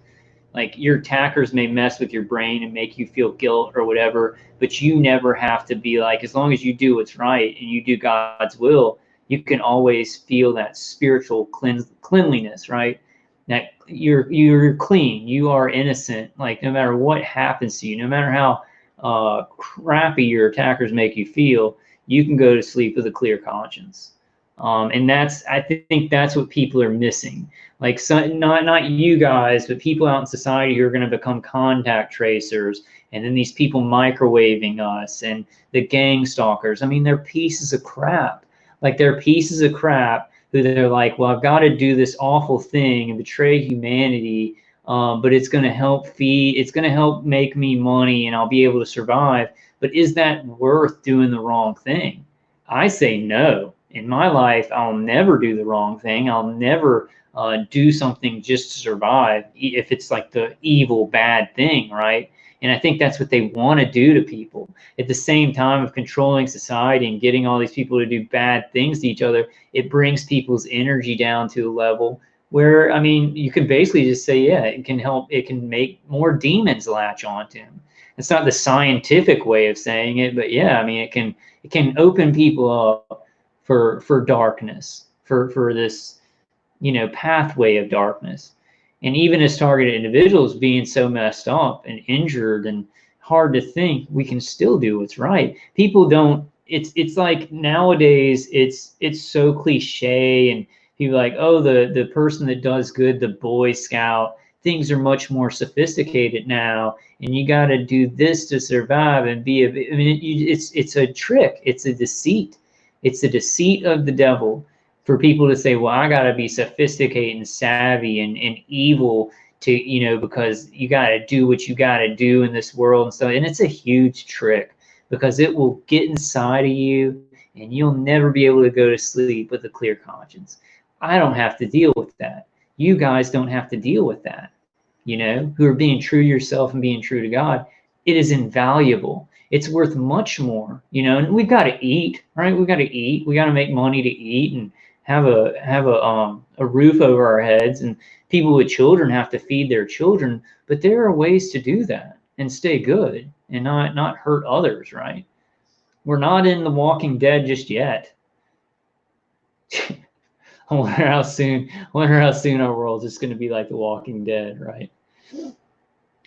Like your attackers may mess with your brain and make you feel guilt or whatever, but you never have to be like, as long as you do what's right and you do God's will, you can always feel that spiritual cleanliness, right? That you're clean, you are innocent. Like no matter what happens to you, no matter how crappy your attackers make you feel, you can go to sleep with a clear conscience. And I think that's what people are missing. Like, not you guys, but people out in society who are going to become contact tracers, and then these people microwaving us, and the gang stalkers. I mean, they're pieces of crap. Like, they're pieces of crap who they're like, well, I've got to do this awful thing and betray humanity, but it's going to help it's going to help make me money, and I'll be able to survive. But is that worth doing the wrong thing? I say no. In my life, I'll never do the wrong thing. I'll never do something just to survive, if it's like the evil, bad thing, right? And I think that's what they want to do to people. At the same time of controlling society and getting all these people to do bad things to each other, it brings people's energy down to a level where, I mean, you can basically just say, yeah, it can make more demons latch onto him. It's not the scientific way of saying it, but yeah, I mean, it can open people up for darkness, for this, pathway of darkness. And even as targeted individuals being so messed up and injured and hard to think, we can still do what's right. People don't, it's like nowadays it's so cliche, and people are like, oh, the person that does good, the Boy Scout, things are much more sophisticated now, and you got to do this to survive and be it's a trick, it's a deceit. It's a deceit of the devil for people to say, well, I got to be sophisticated and savvy and evil to, because you got to do what you got to do in this world and stuff. And it's a huge trick, because it will get inside of you and you'll never be able to go to sleep with a clear conscience. I don't have to deal with that. You guys don't have to deal with that, who are being true to yourself and being true to God. It is invaluable. It's worth much more, and we've got to eat, right? We've got to eat. We got to make money to eat and have a roof over our heads. And people with children have to feed their children, but there are ways to do that and stay good and not hurt others, right? We're not in The Walking Dead just yet. I wonder how soon our world is going to be like The Walking Dead, right?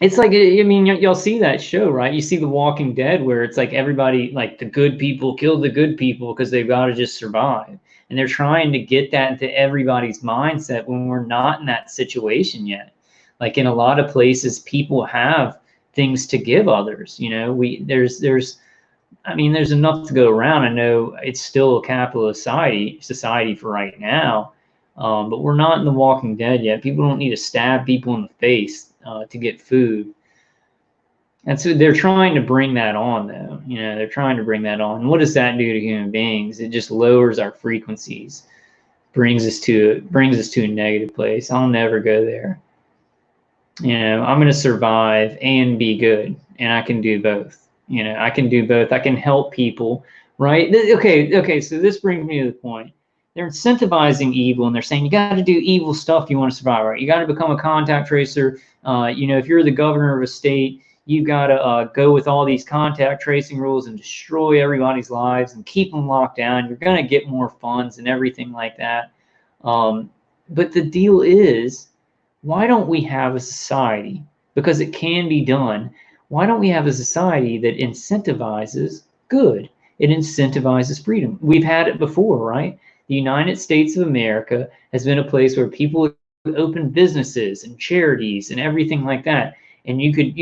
It's like, I mean, y'all see that show, right? You see The Walking Dead, where it's like everybody, like the good people kill the good people because they've got to just survive. And they're trying to get that into everybody's mindset when we're not in that situation yet. Like, in a lot of places, people have things to give others. There's enough to go around. I know it's still a capitalist society for right now, but we're not in The Walking Dead yet. People don't need to stab people in the face to get food. And so they're trying to bring that on, though. They're trying to bring that on. And what does that do to human beings? It just lowers our frequencies, brings us to a negative place. I'll never go there. I'm going to survive and be good, and I can do both. I can do both. I can help people, right? Okay. So this brings me to the point. They're incentivizing evil, and they're saying you got to do evil stuff if you want to survive, right? You got to become a contact tracer. If you're the governor of a state, you got to go with all these contact tracing rules and destroy everybody's lives and keep them locked down. You're going to get more funds and everything like that. But the deal is, why don't we have a society, because it can be done, why don't we have a society that incentivizes good? It incentivizes freedom. We've had it before, right? The United States of America has been a place where people open businesses and charities and everything like that. And you could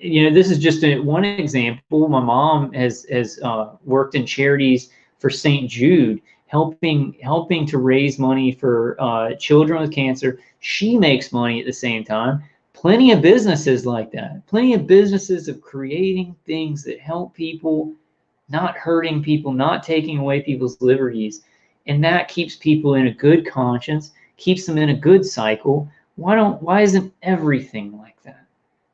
this is just one example. My mom has worked in charities for St. Jude, helping to raise money for children with cancer. She makes money at the same time. Plenty of businesses like that. Plenty of businesses of creating things that help people, not hurting people, not taking away people's liberties. And that keeps people in a good conscience, keeps them in a good cycle. Why isn't everything like that?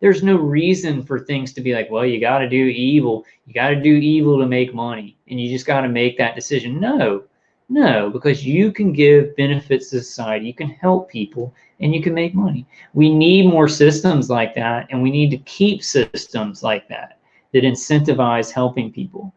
There's no reason for things to be like, well, you got to do evil. You got to do evil to make money, and you just got to make that decision. No, because you can give benefits to society, you can help people, and you can make money. We need more systems like that, and we need to keep systems like that incentivize helping people.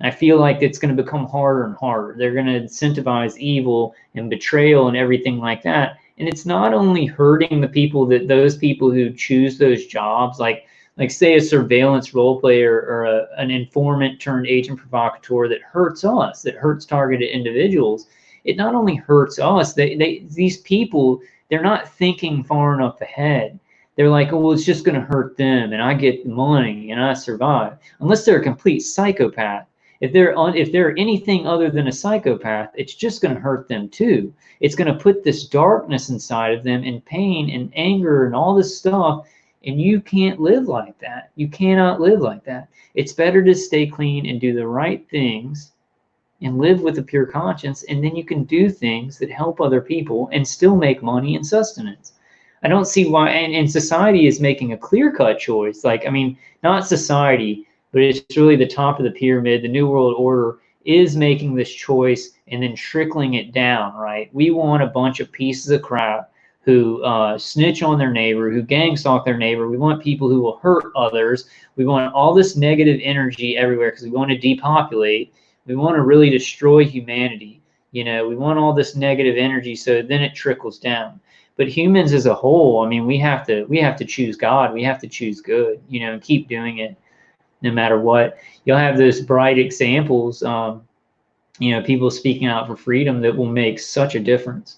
I feel like it's going to become harder and harder. They're going to incentivize evil and betrayal and everything like that. And it's not only hurting those people who choose those jobs, like like say a surveillance role player or an informant turned agent provocateur that hurts us, that hurts targeted individuals, it not only hurts us, these people, they're not thinking far enough ahead. They're like, oh, well, it's just going to hurt them and I get money and I survive. Unless they're a complete psychopath. If they're anything other than a psychopath, it's just going to hurt them too. It's going to put this darkness inside of them and pain and anger and all this stuff. And you can't live like that. You cannot live like that. It's better to stay clean and do the right things and live with a pure conscience. And then you can do things that help other people and still make money and sustenance. I don't see why, and society is making a clear-cut choice. Like, I mean, not society, but it's really the top of the pyramid. The New World Order is making this choice and then trickling it down, right? We want a bunch of pieces of crap who snitch on their neighbor, who gang stalk their neighbor. We want people who will hurt others. We want all this negative energy everywhere because we want to depopulate. We want to really destroy humanity. You know, we want all this negative energy, so then it trickles down. But humans as a whole, I mean, we have to choose God. We have to choose good, you know, and keep doing it no matter what. You'll have those bright examples, you know, people speaking out for freedom that will make such a difference.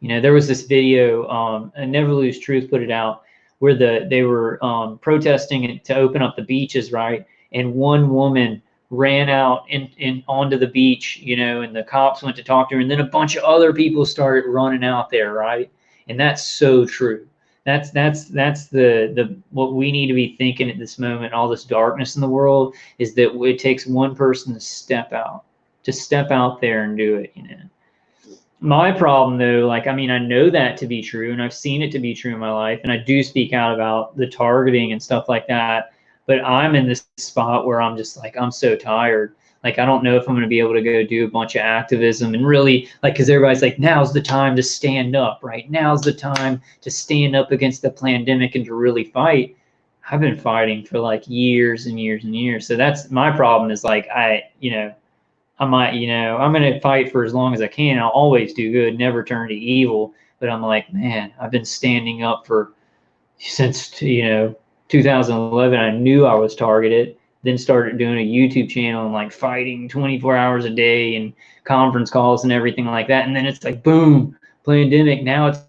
You know, there was this video, Never Lose Truth put it out, where they were protesting to open up the beaches, right? And one woman ran out onto the beach, you know, and the cops went to talk to her, and then a bunch of other people started running out there, right? And that's so true. That's the what we need to be thinking at this moment. All this darkness in the world is that it takes one person to step out there and do it, you know. My problem though, like, I mean, I know that to be true and I've seen it to be true in my life, and I do speak out about the targeting and stuff like that, but I'm in this spot where I'm just like, I'm so tired. Like, I don't know if I'm going to be able to go do a bunch of activism and really, like, because everybody's like, now's the time to stand up, right? Now's the time to stand up against the pandemic and to really fight. I've been fighting for like years and years and years. So that's my problem, is like, I'm going to fight for as long as I can. I'll always do good, never turn to evil. But I'm like, man, I've been standing up since 2011. I knew I was targeted. Then started doing a YouTube channel and like fighting 24 hours a day and conference calls and everything like that. And then it's like, boom, pandemic. Now it's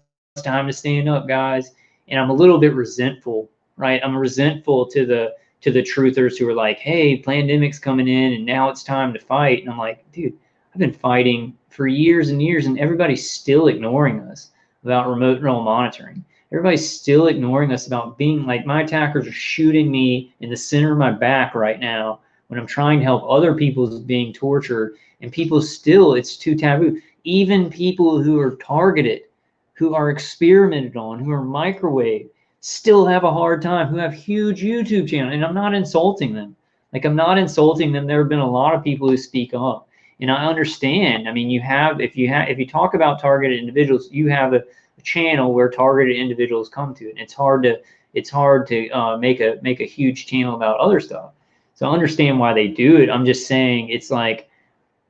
time to stand up, guys. And I'm a little bit resentful, right? I'm resentful to the truthers who are like, hey, pandemic's coming in and now it's time to fight. And I'm like, dude, I've been fighting for years and years and everybody's still ignoring us about remote neural monitoring. Everybody's still ignoring us about being like, my attackers are shooting me in the center of my back right now when I'm trying to help other people being tortured, and people still, it's too taboo. Even people who are targeted, who are experimented on, who are microwaved, still have a hard time, who have huge YouTube channels. And I'm not insulting them. Like, I'm not insulting them. There have been a lot of people who speak up. And I understand. I mean, if you talk about targeted individuals, you have a channel where targeted individuals come to it. And it's hard to make a huge channel about other stuff. So I understand why they do it. I'm just saying, it's like,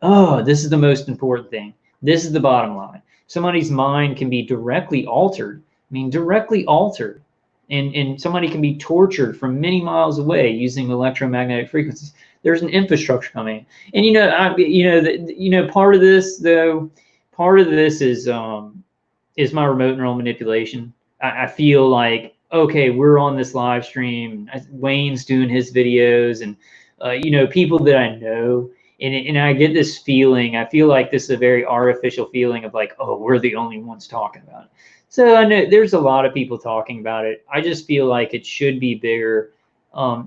oh, this is the most important thing. This is the bottom line. Somebody's mind can be directly altered. I mean, directly altered. And somebody can be tortured from many miles away using electromagnetic frequencies. There's an infrastructure coming in. And part of this is my remote neural manipulation. I feel like, okay, we're on this live stream. Wayne's doing his videos, and people that I know, and I get this feeling. I feel like this is a very artificial feeling of like, oh, we're the only ones talking about it. So I know there's a lot of people talking about it. I just feel like it should be bigger.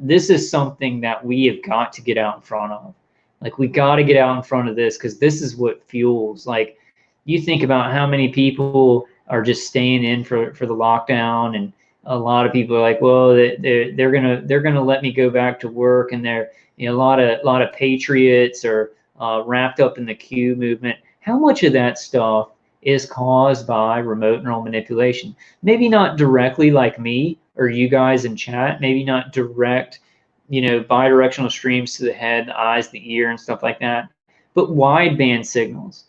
This is something that we have got to get out in front of. Like, we got to get out in front of this, because this is what fuels. Like, you think about how many people are just staying in for the lockdown, and a lot of people are like, well, they're gonna let me go back to work, and they're a lot of patriots are wrapped up in the Q movement. How much of that stuff is caused by remote neural manipulation? Maybe not directly like me or you guys in chat, maybe not direct, bidirectional streams to the head, the eyes, the ear, and stuff like that, but wideband signals,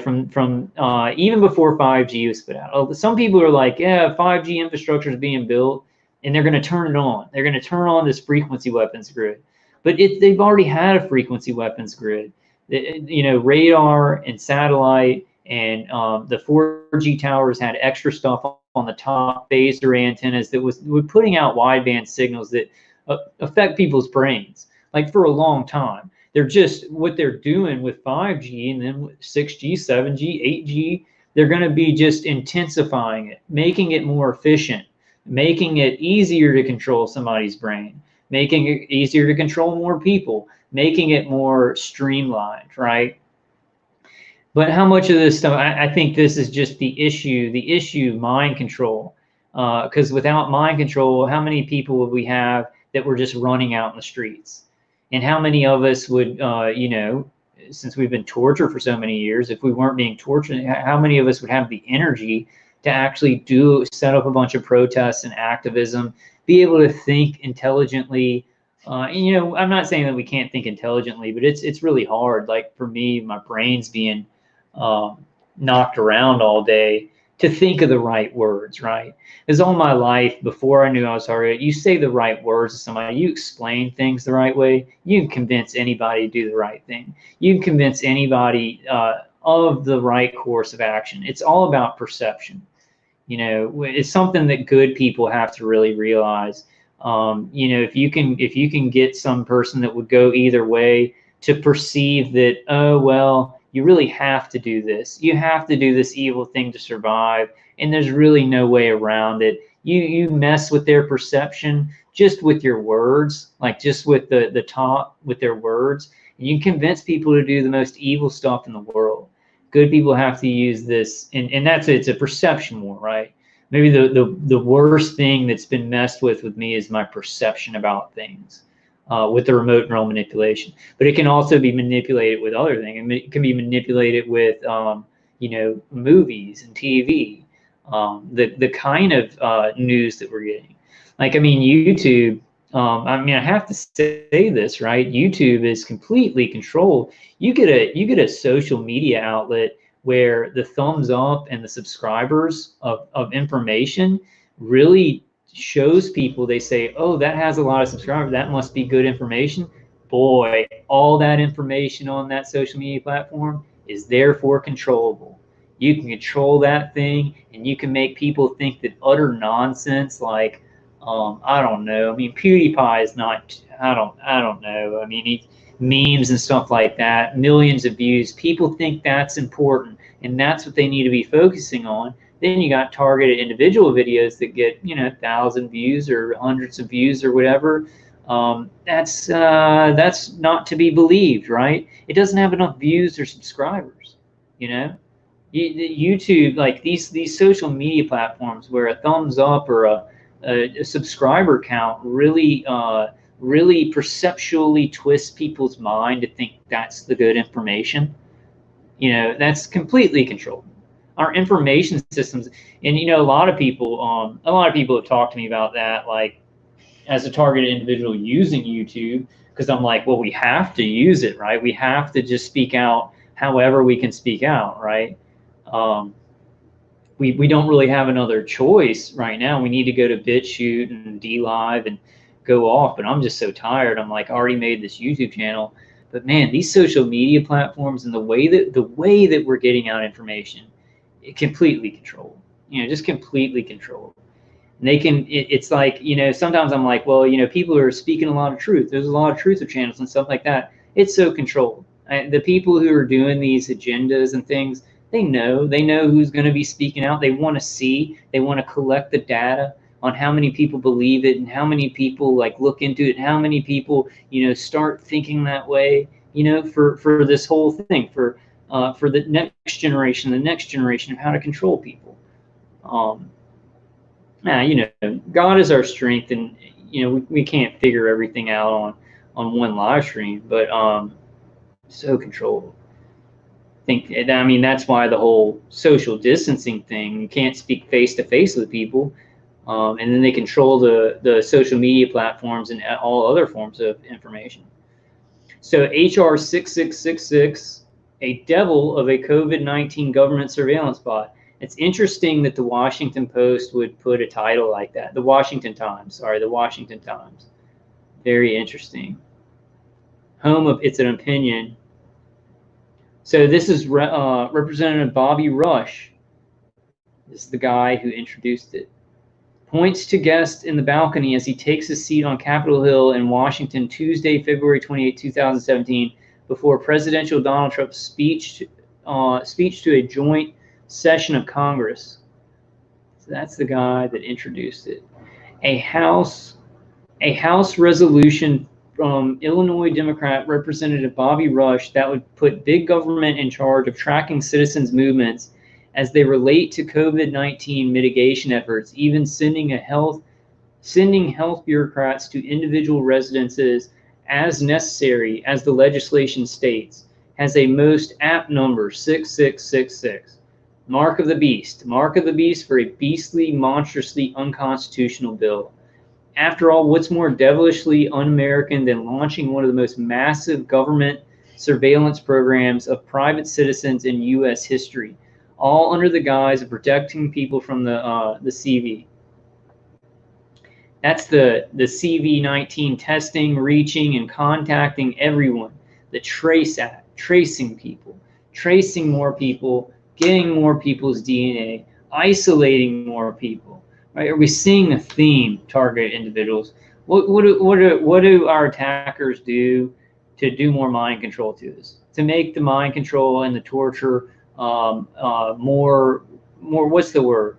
from even before 5G was put out. Some people are like, yeah, 5G infrastructure is being built. and they're going to turn it on. They're going to turn on this frequency weapons grid. But they've already had a frequency weapons grid. You know, radar and satellite and the 4G towers had extra stuff on the top, phaser antennas that were putting out wideband signals that affect people's brains, like for a long time. They're just, what they're doing with 5G and then with 6G, 7G, 8G, they're going to be just intensifying it, making it more efficient, making it easier to control somebody's brain, making it easier to control more people, making it more streamlined, right? But how much of this stuff, I think this is just the issue, mind control. Because without mind control, how many people would we have that were just running out in the streets? And how many of us would, you know, since we've been tortured for so many years, if we weren't being tortured, how many of us would have the energy to actually set up a bunch of protests and activism, be able to think intelligently? And, you know, I'm not saying that we can't think intelligently, but it's really hard. Like for me, my brain's being knocked around all day to think of the right words, right? Because all my life, before I knew I was hard, you say the right words to somebody, you explain things the right way, you can convince anybody to do the right thing. You can convince anybody of the right course of action. It's all about perception. You know, it's something that good people have to really realize. You know, if you can get some person that would go either way to perceive that, oh, well, you really have to do this. You have to do this evil thing to survive, and there's really no way around it. You mess with their perception just with your words, like just with the top, with their words, and you convince people to do the most evil stuff in the world. Good people have to use this, and it's a perception war, right? Maybe the worst thing that's been messed with me is my perception about things. With the remote neural manipulation, but it can also be manipulated with other things. And it can be manipulated with, you know, movies and TV, the kind of news that we're getting. Like, I mean, YouTube. I mean, I have to say this, right? YouTube is completely controlled. You get a social media outlet where the thumbs up and the subscribers of information really shows people, they say, oh, that has a lot of subscribers, that must be good information. Boy, all that information on that social media platform is therefore controllable. You can control that thing, and you can make people think that utter nonsense, like I don't know. I mean, PewDiePie is not. I don't know. I mean, memes and stuff like that, millions of views. People think that's important, and that's what they need to be focusing on. Then you got targeted individual videos that get, you know, 1,000 views or hundreds of views or whatever. That's not to be believed, right? It doesn't have enough views or subscribers, you know. YouTube, like these social media platforms, where a thumbs up or a subscriber count really really perceptually twists people's mind to think that's the good information. You know, that's completely controlled. Our information systems, and you know, a lot of people have talked to me about that, like as a targeted individual using YouTube, because I'm like, well, we have to use it, right? We have to just speak out however we can speak out, right? We don't really have another choice right now. We need to go to BitChute and DLive and go off, but I'm just so tired. I'm like, I already made this YouTube channel, but man, these social media platforms and the way that we're getting out information, it completely controlled. You know, just completely controlled. And they can. It's like, you know, sometimes I'm like, well, you know, people are speaking a lot of truth. There's a lot of truther channels and stuff like that. It's so controlled. The people who are doing these agendas and things, they know who's going to be speaking out. They want to see. They want to collect the data on how many people believe it and how many people like look into it, and how many people, you know, start thinking that way, you know, for this whole thing, for the next generation of how to control people. Now, you know, God is our strength, and you know, we can't figure everything out on one live stream, but so controlled. I mean, that's why the whole social distancing thing, you can't speak face to face with people. And then they control the social media platforms and all other forms of information. So HR 6666, a devil of a COVID-19 government surveillance bot. It's interesting that the Washington Post would put a title like that. The Washington Times. Very interesting. Home of It's an Opinion. So this is Representative Bobby Rush. This is the guy who introduced it. Points to guest in the balcony as he takes his seat on Capitol Hill in Washington Tuesday, February 28, 2017, before presidential Donald Trump's speech to a joint session of Congress. So that's the guy that introduced it. A House resolution from Illinois Democrat Representative Bobby Rush that would put big government in charge of tracking citizens' movements as they relate to COVID-19 mitigation efforts, even sending health bureaucrats to individual residences as necessary, as the legislation states, has a most apt number, 6666. Mark of the beast for a beastly, monstrously unconstitutional bill. After all, what's more devilishly un-American than launching one of the most massive government surveillance programs of private citizens in U.S. history, all under the guise of protecting people from the CV? That's the CV-19 testing, reaching, and contacting everyone. The Trace Act, tracing people, tracing more people, getting more people's DNA, isolating more people. Right? Are we seeing a theme? Target individuals. What do our attackers do to do more mind control to us? To make the mind control and the torture more what's the word?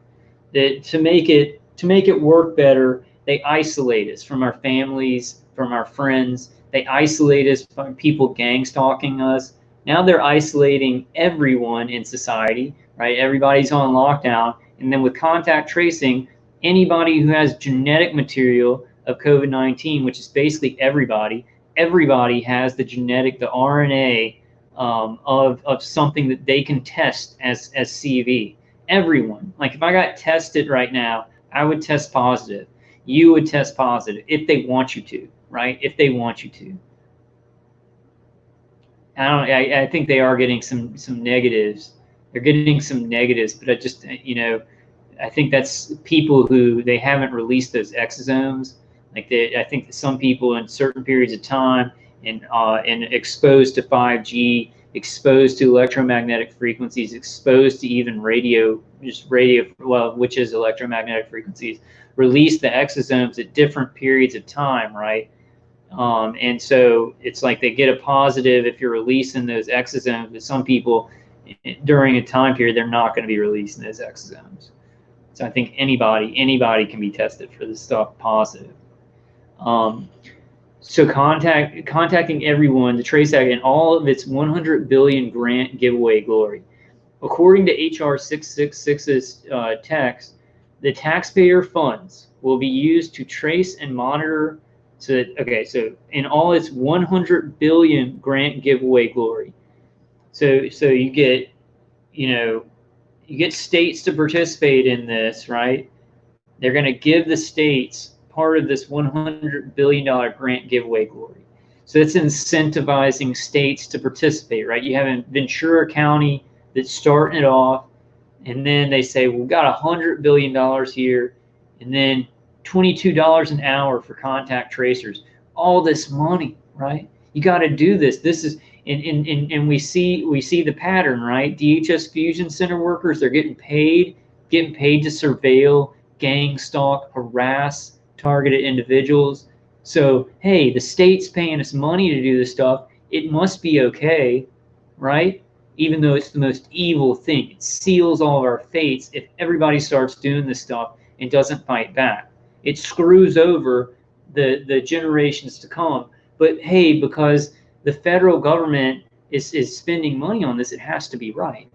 That to make it work better, they isolate us from our families, from our friends. They isolate us from people gang stalking us. Now they're isolating everyone in society, right? Everybody's on lockdown. And then with contact tracing, anybody who has genetic material of COVID-19, which is basically everybody has the genetic, the RNA of something that they can test as CV. Everyone. Like if I got tested right now, I would test positive. You would test positive if they want you to, right? If they want you to. I think they are getting some negatives. They're getting some negatives, but I just, I think that's people who they haven't released those exosomes. Like I think that some people in certain periods of time and exposed to 5G, exposed to electromagnetic frequencies, exposed to even radio, which is electromagnetic frequencies, release the exosomes at different periods of time, right? And so it's like they get a positive if you're releasing those exosomes, but some people during a time period, they're not going to be releasing those exosomes. So I think anybody can be tested for this stuff positive. So contacting everyone, the Trace Act, and all of its 100 billion grant giveaway glory. According to HR 666's text, the taxpayer funds will be used to trace and monitor. So in all its 100 billion grant giveaway glory. So you get, you get states to participate in this, right? They're going to give the states part of this $100 billion grant giveaway glory. So it's incentivizing states to participate, right? You have Ventura County that's starting it off, and then they say, well, we've got $100 billion here, and then $22 an hour for contact tracers. All this money, right? You got to do this. This is, and we see the pattern, right? DHS Fusion Center workers, they're getting paid to surveil, gang stalk, harass targeted individuals. So, hey, the state's paying us money to do this stuff. It must be okay, right? Even though it's the most evil thing. It seals all of our fates if everybody starts doing this stuff and doesn't fight back. It screws over the generations to come. But hey, because the federal government is spending money on this, it has to be right?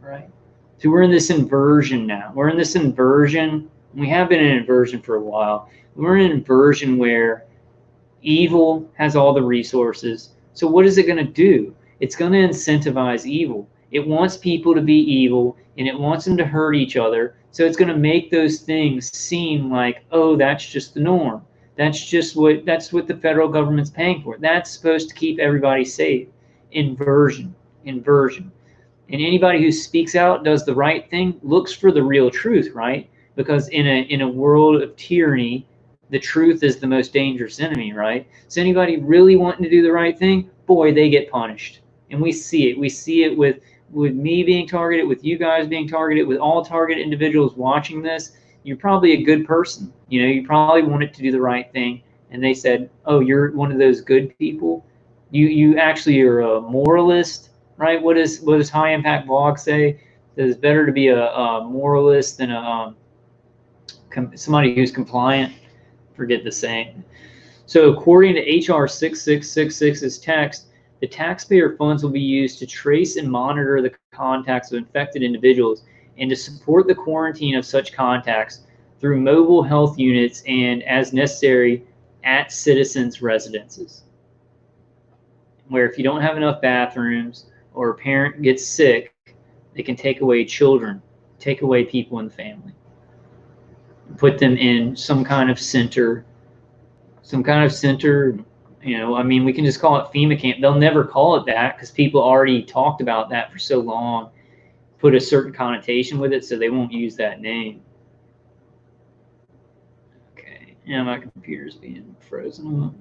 So we're in this inversion now. We're in this inversion. We have been in inversion for a while. We're in an inversion where evil has all the resources. So what is it going to do? It's going to incentivize evil. It wants people to be evil, and it wants them to hurt each other. So it's going to make those things seem like, oh, that's just the norm. That's what the federal government's paying for. That's supposed to keep everybody safe. Inversion. And anybody who speaks out, does the right thing, looks for the real truth, right? Because in a world of tyranny, the truth is the most dangerous enemy, right? So anybody really wanting to do the right thing, boy, they get punished. And we see it. We see it with me being targeted, with you guys being targeted, with all targeted individuals watching this. You're probably a good person. You know, you probably wanted to do the right thing. And they said, oh, you're one of those good people. You actually are a moralist, right? What does High Impact Blog say? That it's better to be a moralist than somebody who's compliant. Forget the saying. So according to HR 6666's text, the taxpayer funds will be used to trace and monitor the contacts of infected individuals and to support the quarantine of such contacts through mobile health units and, as necessary, at citizens' residences, where if you don't have enough bathrooms or a parent gets sick, they can take away children, take away people in the family, put them in some kind of center. You know, I mean, we can just call it FEMA camp. They'll never call it that because people already talked about that for so long, put a certain connotation with it, so they won't use that name. Okay, yeah, my computer's being frozen up.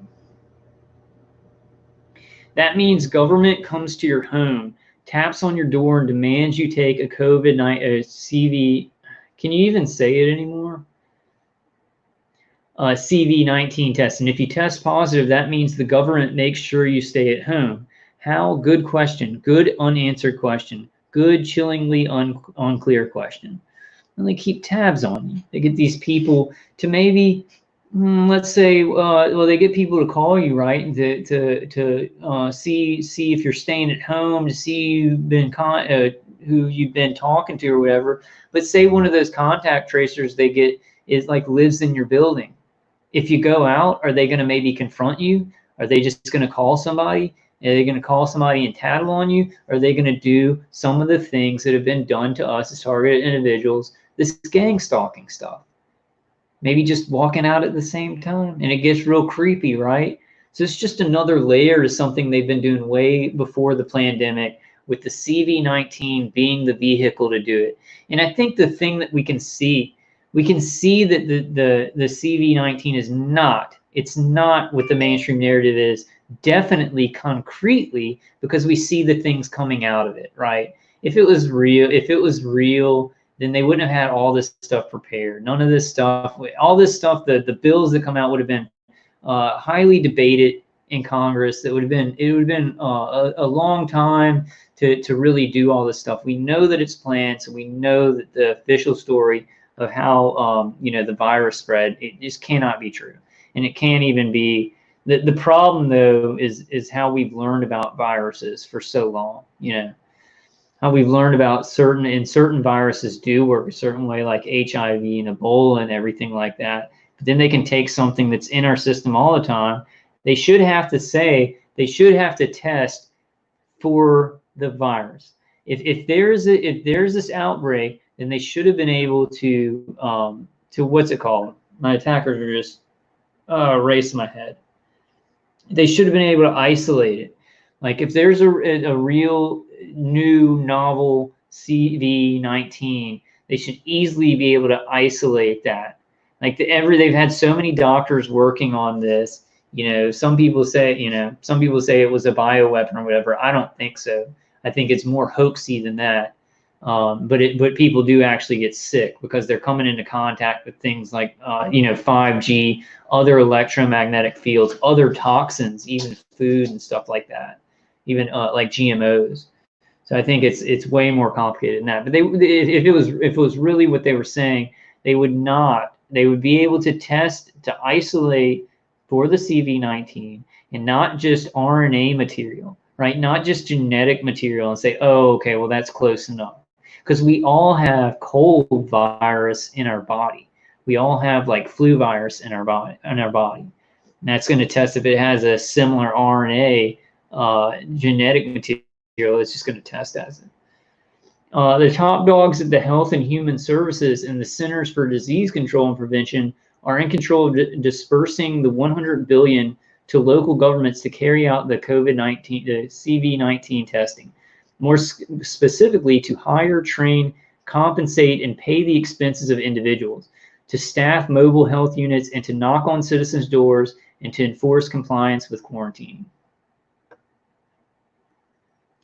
That means government comes to your home, taps on your door, and demands you take a CV. Can you even say it anymore? CV-19 test. And if you test positive, that means the government makes sure you stay at home. How? Good question. Good unanswered question. Good chillingly unclear question. And they keep tabs on you. They get these people to maybe, let's say, well, they get people to call you, right, and to see if you're staying at home, to see you've been who you've been talking to or whatever. But say one of those contact tracers they get is like lives in your building. If you go out, are they going to maybe confront you? Are they just going to call somebody? Are they going to call somebody and tattle on you? Are they going to do some of the things that have been done to us as targeted individuals, this gang stalking stuff? Maybe just walking out at the same time, and it gets real creepy, right? So it's just another layer to something they've been doing way before the pandemic, with the CV-19 being the vehicle to do it. And I think the thing that we can see that the CV-19 is not, it's not what the mainstream narrative is, definitely concretely, because we see the things coming out of it, right? If it was real, then they wouldn't have had all this stuff prepared. None of this stuff, all this stuff, the bills that come out would have been highly debated in Congress. It would have been a long time to really do all this stuff. We know that it's planned, so we know that the official story of how the virus spread, it just cannot be true, and it can't even be. The problem though is how we've learned about viruses for so long. You know, how we've learned about certain viruses do work a certain way, like HIV and Ebola and everything like that. But then they can take something that's in our system all the time. They should have to test for the virus. If there's this outbreak, then they should have been able to what's it called? My attackers are just erasing my head. They should have been able to isolate it. Like if there's a real new novel CV-19, they should easily be able to isolate that. Like they've had so many doctors working on this. You know, some people say it was a bioweapon or whatever. I don't think so. I think it's more hoaxy than that. But people do actually get sick because they're coming into contact with things like 5G, other electromagnetic fields, other toxins, even food and stuff like that, even like GMOs. So I think it's way more complicated than that. But if it was really what they were saying, they would be able to test to isolate for the CV-19 and not just RNA material, right? Not just genetic material and say, oh, okay, well that's close enough. Because we all have cold virus in our body. We all have like flu virus in our body. And that's going to test if it has a similar RNA genetic material. It's just going to test as it. The top dogs at the Health and Human Services and the Centers for Disease Control and Prevention are in control of dispersing the $100 billion to local governments to carry out the CV-19 testing. more specifically to hire, train, compensate, and pay the expenses of individuals, to staff mobile health units, and to knock on citizens' doors and to enforce compliance with quarantine.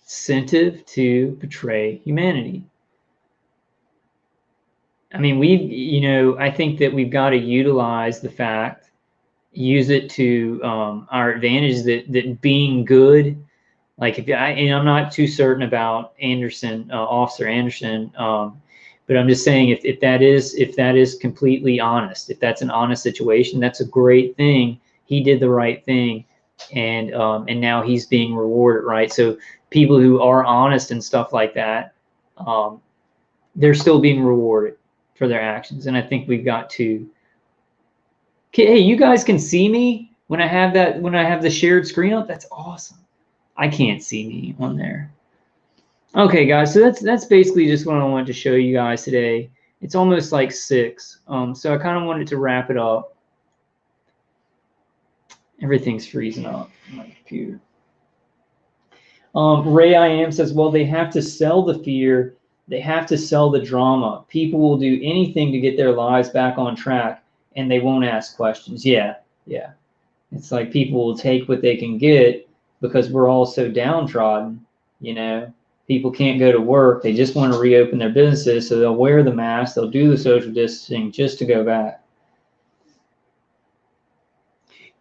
Incentive to betray humanity. I mean, I think that we've got to utilize the fact, use it to our advantage that being good, like and I'm not too certain about Anderson, Officer Anderson, but I'm just saying if that is completely honest, if that's an honest situation, that's a great thing. He did the right thing, and now he's being rewarded, right? So people who are honest and stuff like that, they're still being rewarded for their actions. And I think we've got to, hey, you guys can see me when I have the shared screen up. That's awesome. I can't see me on there. Okay, guys, so that's basically just what I wanted to show you guys today. It's almost like 6, so I kind of wanted to wrap it up. Everything's freezing up on my computer. Ray I Am says, well, they have to sell the fear. They have to sell the drama. People will do anything to get their lives back on track, and they won't ask questions. Yeah. It's like people will take what they can get because we're all so downtrodden, People can't go to work. They just want to reopen their businesses, so they'll wear the mask. They'll do the social distancing just to go back.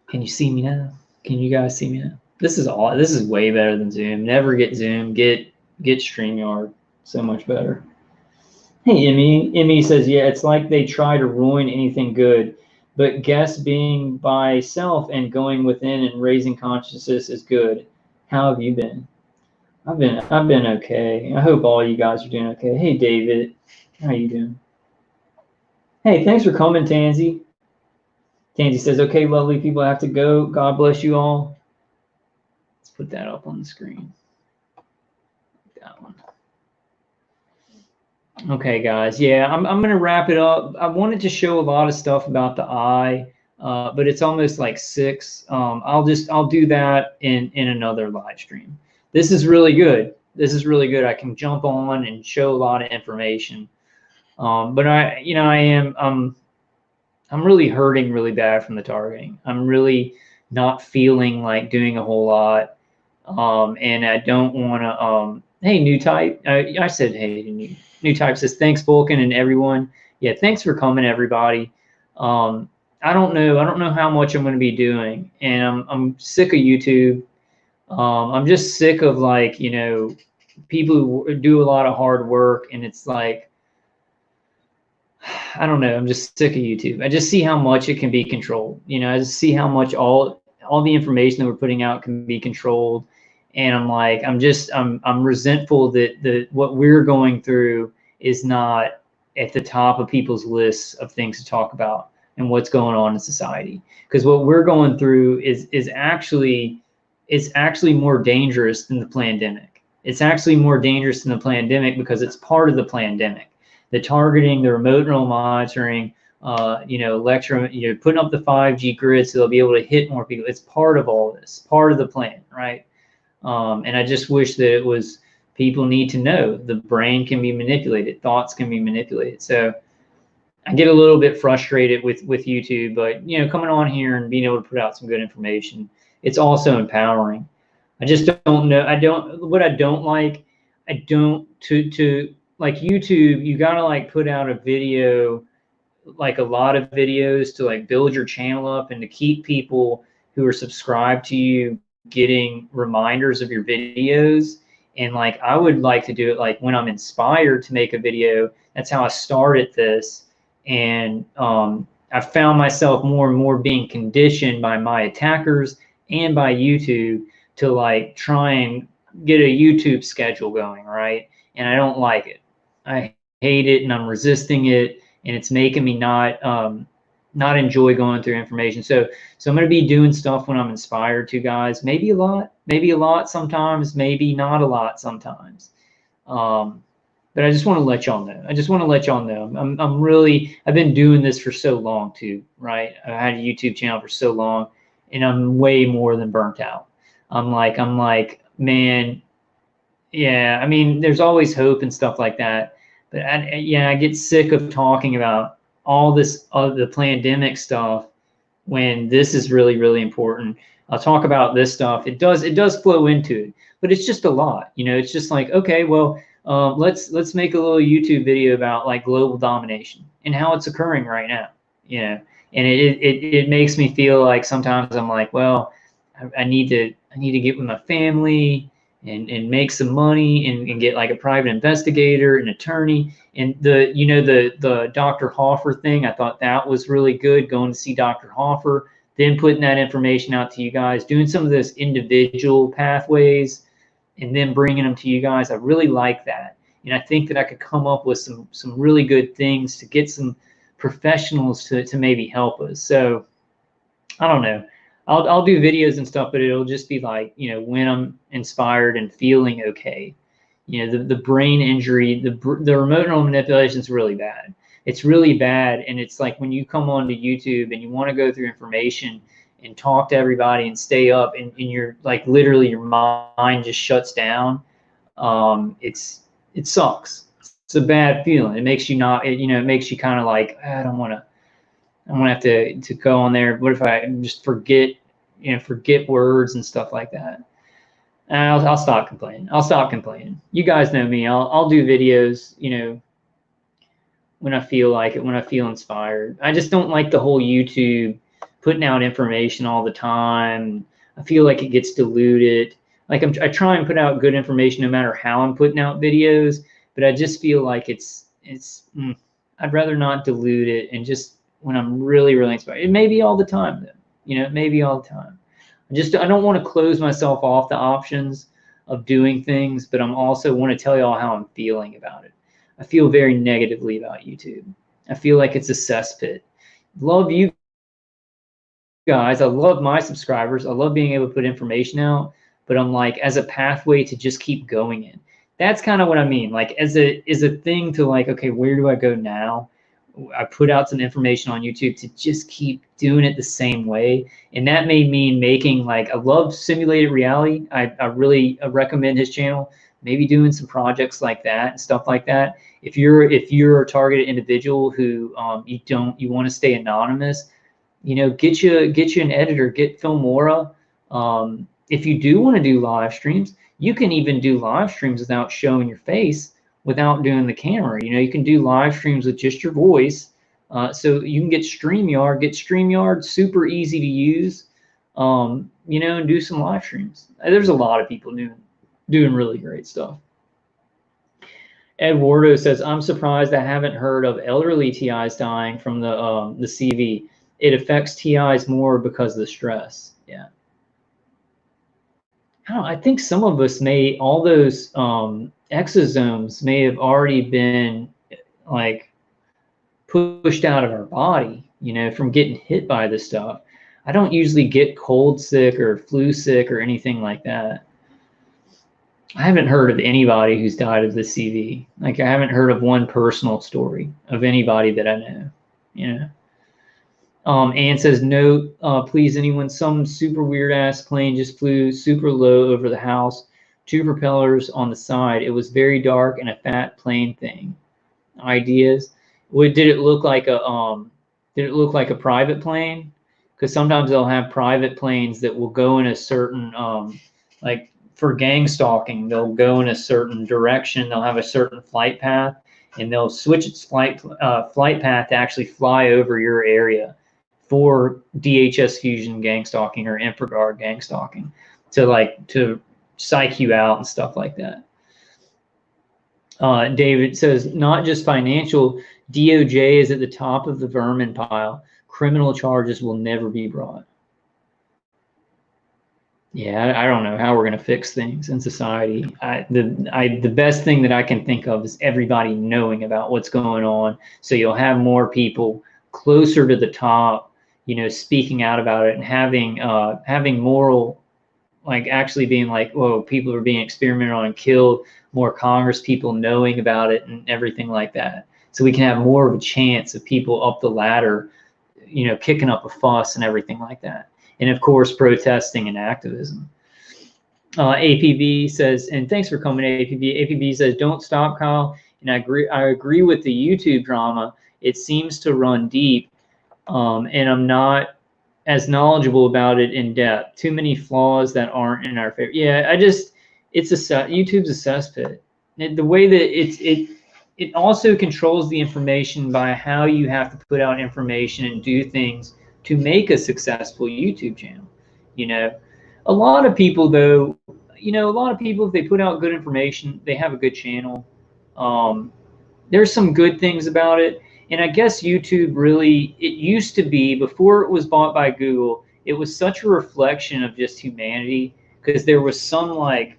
Can you see me now? Can you guys see me now? This is way better than Zoom. Never get Zoom. Get StreamYard. So much better. Hey, Emmy says, yeah, it's like they try to ruin anything good, but guess being by self and going within and raising consciousness is good. How have you been? I've been okay. I hope all you guys are doing okay. Hey, David, how you doing? Hey, thanks for coming, Tansy. Tansy says, okay, lovely people, I have to go. God bless you all. Let's put that up on the screen. That one. Okay, guys. Yeah, I'm going to wrap it up. I wanted to show a lot of stuff about the eye, but it's almost like 6. I'll do that in another live stream. This is really good. I can jump on and show a lot of information. But I'm really hurting really bad from the targeting. I'm really not feeling like doing a whole lot. And I don't want to, hey, new type. I said, hey, new type says, thanks, Vulcan and everyone. Yeah, thanks for coming, everybody. I don't know how much I'm going to be doing, and I'm sick of YouTube. I'm just sick of people who do a lot of hard work, and it's like, I don't know. I'm just sick of YouTube. I just see how much it can be controlled. I just see how much all the information that we're putting out can be controlled. And I'm like, I'm resentful that what we're going through is not at the top of people's lists of things to talk about and what's going on in society. Because what we're going through is actually more dangerous than the pandemic. It's actually more dangerous than the pandemic because it's part of the pandemic. The targeting, the remote neural monitoring, putting up the 5G grid so they'll be able to hit more people. It's part of all this, part of the plan, right? And I just wish that it was, people need to know the brain can be manipulated, thoughts can be manipulated. So I get a little bit frustrated with YouTube, but coming on here and being able to put out some good information, it's also empowering. I just don't know. Like YouTube, you gotta put out a video, like a lot of videos to build your channel up and to keep people who are subscribed to you getting reminders of your videos. And I would like to do it when I'm inspired to make a video. That's how I started this. And I found myself more and more being conditioned by my attackers and by YouTube to try and get a YouTube schedule going, right? And I don't like it. I hate it, and I'm resisting it, and it's making me not enjoy going through information. So I'm going to be doing stuff when I'm inspired to, guys. Maybe a lot sometimes, maybe not a lot sometimes. But I just want to let y'all know. I've been doing this for so long too, right? I had a YouTube channel for so long, and I'm way more than burnt out. I'm like, man, yeah, I mean, there's always hope and stuff like that. But I get sick of talking about all this the pandemic stuff when this is really, really important. I'll talk about this stuff. It does flow into it, but it's just a lot. It's just like, okay, well, let's make a little YouTube video about like global domination and how it's occurring right now. And it makes me feel like sometimes I'm like, well, I need to get with my family and make some money and get like a private investigator, an attorney. And the Dr. Hoffer thing, I thought that was really good, going to see Dr. Hoffer, then putting that information out to you guys, doing some of those individual pathways, and then bringing them to you guys. I really like that. And I think that I could come up with some really good things to get some professionals to maybe help us. So I don't know. I'll do videos and stuff, but it'll just be like, when I'm inspired and feeling okay. The brain injury, the remote neural manipulation is really bad. It's really bad. And it's like when you come onto YouTube and you want to go through information and talk to everybody and stay up, and you're like, literally your mind just shuts down. It sucks. It's a bad feeling. It makes you not, it makes you kind of like, I don't want to. I'm gonna have to go on there. What if I just forget words and stuff like that? I'll stop complaining. I'll stop complaining. You guys know me. I'll do videos, when I feel like it, when I feel inspired. I just don't like the whole YouTube putting out information all the time. I feel like it gets diluted. Like I try and put out good information no matter how I'm putting out videos, but I just feel like I'd rather not dilute it, and just when I'm really, really inspired. It may be all the time though. It may be all the time. I don't want to close myself off the options of doing things, but I'm also want to tell y'all how I'm feeling about it. I feel very negatively about YouTube. I feel like it's a cesspit. Love you guys. I love my subscribers. I love being able to put information out, but I'm like, as a pathway to just keep going in. That's kind of what I mean. Like as a thing to like, okay, where do I go now? I put out some information on YouTube to just keep doing it the same way. And that may mean making, like, I love simulated reality. I really recommend his channel, maybe doing some projects like that and stuff like that. If you're a targeted individual who you want to stay anonymous, get you an editor, get Filmora. If you do want to do live streams, you can even do live streams without showing your face, without doing the camera. You can do live streams with just your voice. So you can get StreamYard, super easy to use, and do some live streams. There's a lot of people doing really great stuff. Eduardo says, I'm surprised I haven't heard of elderly TIs dying from the CV. It affects TIs more because of the stress. Yeah. I think some of us all those exosomes may have already been like pushed out of our body, from getting hit by this stuff. I don't usually get cold sick or flu sick or anything like that. I haven't heard of anybody who's died of the CV. Like I haven't heard of one personal story of anybody that I know, Ann says, no, please, anyone, some super weird ass plane just flew super low over the house, 2 propellers on the side. It was very dark and a fat plane thing. Ideas? Did it look like a private plane? Because sometimes they'll have private planes that will go in a certain, like for gang stalking, they'll go in a certain direction. They'll have a certain flight path, and they'll switch its flight path to actually fly over your area for DHS fusion gang stalking or InfraGard gang stalking, to psych you out and stuff like that. David says, not just financial, DOJ is at the top of the vermin pile. Criminal charges will never be brought. Yeah, I don't know how we're going to fix things in society. The best thing that I can think of is everybody knowing about what's going on, so you'll have more people closer to the top, speaking out about it, and having moral, like actually being like, whoa, people are being experimented on and killed, more Congress people knowing about it and everything like that. So we can have more of a chance of people up the ladder, kicking up a fuss and everything like that. And of course, protesting and activism. APB says, and thanks for coming, APB. APB says, don't stop, Kyle. And I agree with the YouTube drama. It seems to run deep, and I'm not as knowledgeable about it in depth. Too many flaws that aren't in our favor. Yeah, YouTube's a cesspit. The way that it also controls the information by how you have to put out information and do things to make a successful YouTube channel. You know, a lot of people though, a lot of people, if they put out good information, they have a good channel. There's some good things about it. And I guess YouTube really, it used to be, before it was bought by Google, it was such a reflection of just humanity, because there was some like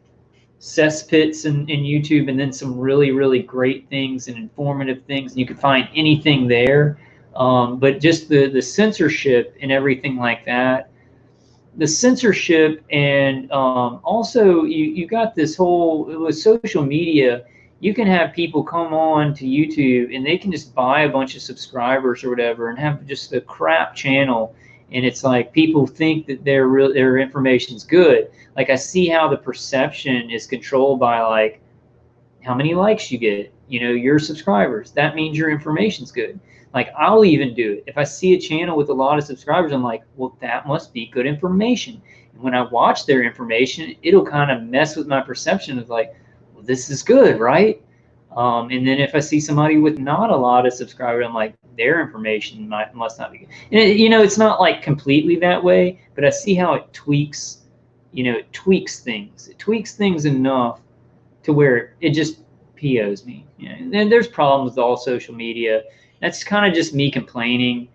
cesspits in YouTube, and then some really, really great things and informative things. And you could find anything there. But just the censorship and everything like that, the censorship, and also you got this whole, with social media, you can have people come on to YouTube and they can just buy a bunch of subscribers or whatever and have just a crap channel. And it's like people think that their information's good. Like, I see how the perception is controlled by like how many likes you get, your subscribers. That means your information's good. Like, I'll even do it. If I see a channel with a lot of subscribers, I'm like, well, that must be good information. And when I watch their information, it'll kind of mess with my perception of like, well, this is good, right? And then if I see somebody with not a lot of subscribers, I'm like, their information must not be good. And it's not like completely that way, but I see how it tweaks, it tweaks things. It tweaks things enough to where it just POs me. And there's problems with all social media. That's kind of just me complaining.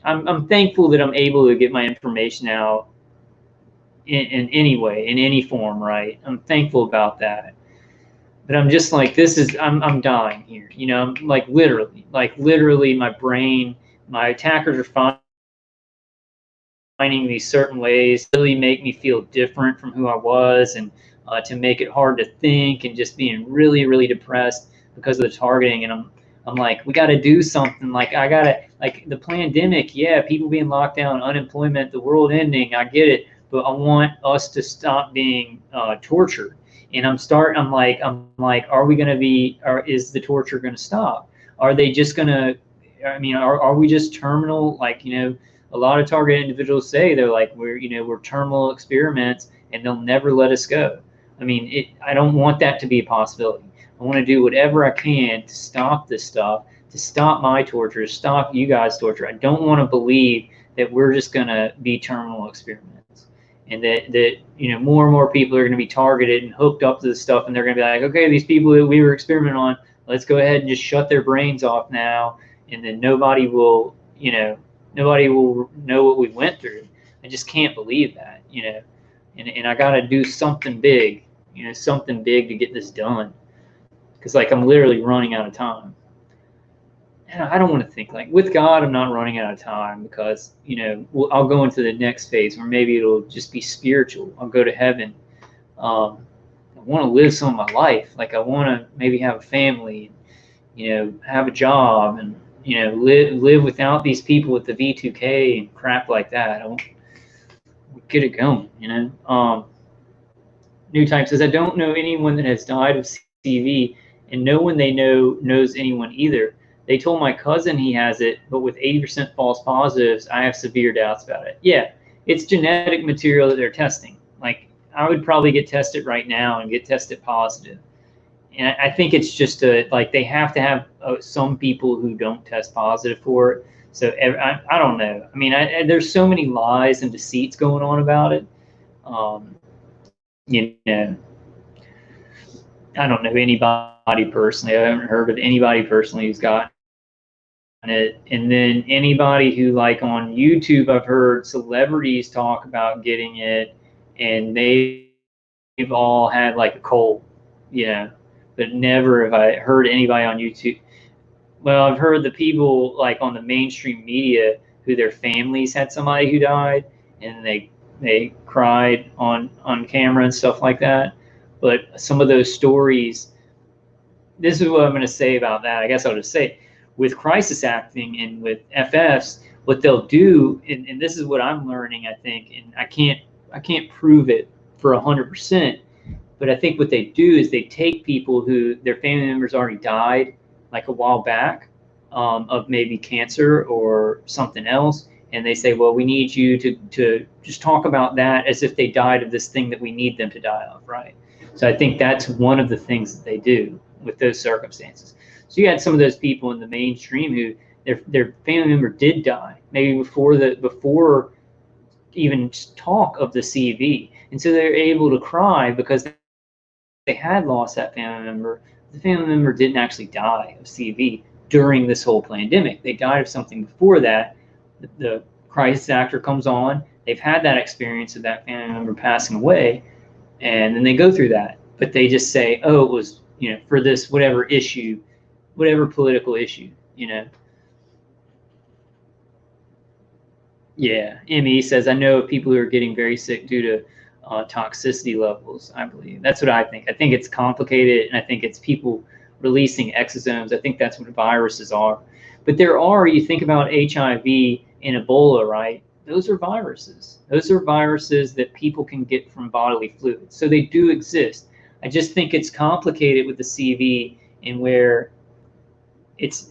I'm thankful that I'm able to get my information out in any way, in any form, right? I'm thankful about that. But I'm just like, I'm dying here. I'm like literally my brain, my attackers are finding these certain ways to really make me feel different from who I was, and to make it hard to think, and just being really, really depressed because of the targeting. And I'm like, we got to do something. Like, like the pandemic, yeah, people being locked down, unemployment, the world ending, I get it, but I want us to stop being tortured. And I'm like, are we going to be, or is the torture going to stop? Are they just going to, are we just terminal? Like, a lot of target individuals say they're like, we're terminal experiments and they'll never let us go. I don't want that to be a possibility. I want to do whatever I can to stop this stuff, to stop my torture, to stop you guys' torture. I don't want to believe that we're just going to be terminal experiments, and that more and more people are going to be targeted and hooked up to this stuff, and they're going to be like, okay, these people that we were experimenting on, let's go ahead and just shut their brains off now, and then nobody will know what we went through. I just can't believe that, and I got to do something big, something big to get this done, because like I'm literally running out of time. And I don't want to think like, with God, I'm not running out of time, because I'll go into the next phase where maybe it'll just be spiritual. I'll go to heaven. I want to live some of my life. Like, I want to maybe have a family, have a job, and live without these people with the V2K and crap like that. I want to get it going. New Type says, I don't know anyone that has died of CV, and no one they know knows anyone either. They told my cousin he has it, but with 80% false positives, I have severe doubts about it. Yeah, it's genetic material that they're testing. Like, I would probably get tested right now and get tested positive. And I think it's just like they have to have some people who don't test positive for it. So I don't know. There's so many lies and deceits going on about it. I don't know anybody personally. I haven't heard of anybody personally who's gotten it. And then anybody who, like, on YouTube, I've heard celebrities talk about getting it, and they've all had like a cold, but never have I heard anybody on YouTube. Well, I've heard the people like on the mainstream media who their families had somebody who died, and they cried on camera and stuff like that. But some of those stories, this is what I'm going to say about that. I guess I'll just say, with crisis acting and with FFs, what they'll do, and this is what I'm learning, I think, and I can't prove it for 100%. But I think what they do is they take people who their family members already died like a while back of maybe cancer or something else, and they say, well, we need you to just talk about that as if they died of this thing that we need them to die of, right? So I think that's one of the things that they do with those circumstances. So you had some of those people in the mainstream who their family member did die maybe before even talk of the CV, and so they're able to cry because they had lost that family member. The family member didn't actually die of CV during this whole pandemic. They died of something before that. The crisis actor comes on. They've had that experience of that family member passing away, and then they go through that. But they just say, oh, it was, for this whatever issue, whatever political issue, Yeah, ME says, I know people who are getting very sick due to toxicity levels, I believe. That's what I think. I think it's complicated, and I think it's people releasing exosomes. I think that's what viruses are. But you think about HIV and Ebola, right? Those are viruses. Those are viruses that people can get from bodily fluids. So they do exist. I just think it's complicated with the CV in where it's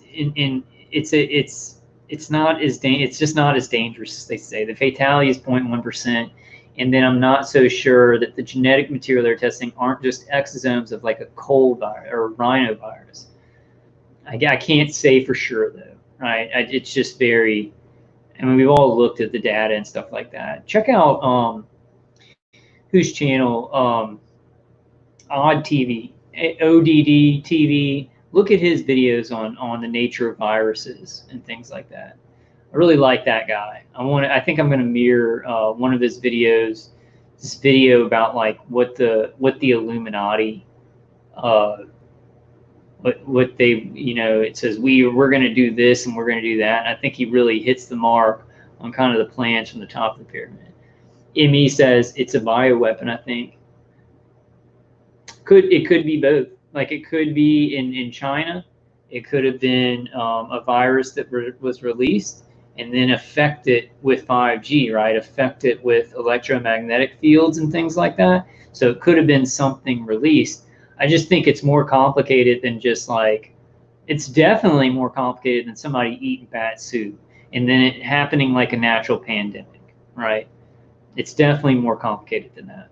just not as dangerous as they say. The fatality is 0.1%, and then I'm not so sure that the genetic material they're testing aren't just exosomes of like a cold virus or rhinovirus. I can't say for sure though, right? It's just very. I mean, we've all looked at the data and stuff like that. Check out whose channel, Odd TV, ODD TV. Look at his videos on the nature of viruses and things like that. I really like that guy. I think I'm going to mirror one of his videos. This video about like what the Illuminati, what they, it says we're going to do this and we're going to do that. And I think he really hits the mark on kind of the plans from the top of the pyramid. ME says it's a bioweapon. I think it could be both. Like it could be in China, it could have been a virus that was released and then affect it with 5G, right? Affect it with electromagnetic fields and things like that. So it could have been something released. I just think it's more complicated than just like, it's definitely more complicated than somebody eating bat soup and then it happening like a natural pandemic, right? It's definitely more complicated than that.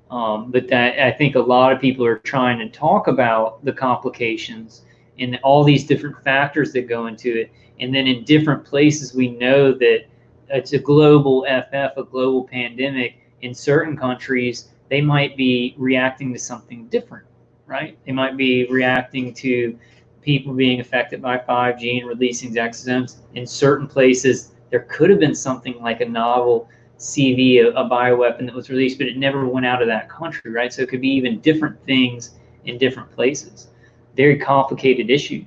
But that I think a lot of people are trying to talk about the complications and all these different factors that go into it. And then in different places, we know that it's a global a global pandemic. In certain countries, they might be reacting to something different, right? They might be reacting to people being affected by 5G and releasing exosomes. In certain places, there could have been something like a novel CV, a bioweapon that was released, but it never went out of that country, right? So it could be even different things in different places. Very complicated issue,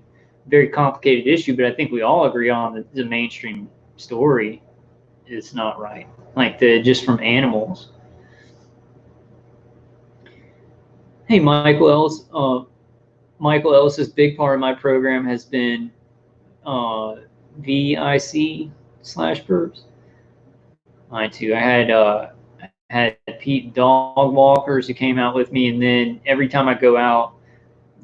but I think we all agree on that the mainstream story is not right. Like just from animals. Hey, Michael Ellis's big part of my program has been VIC/PERVs. Mine too. I had Pete dog walkers who came out with me, and then every time I go out,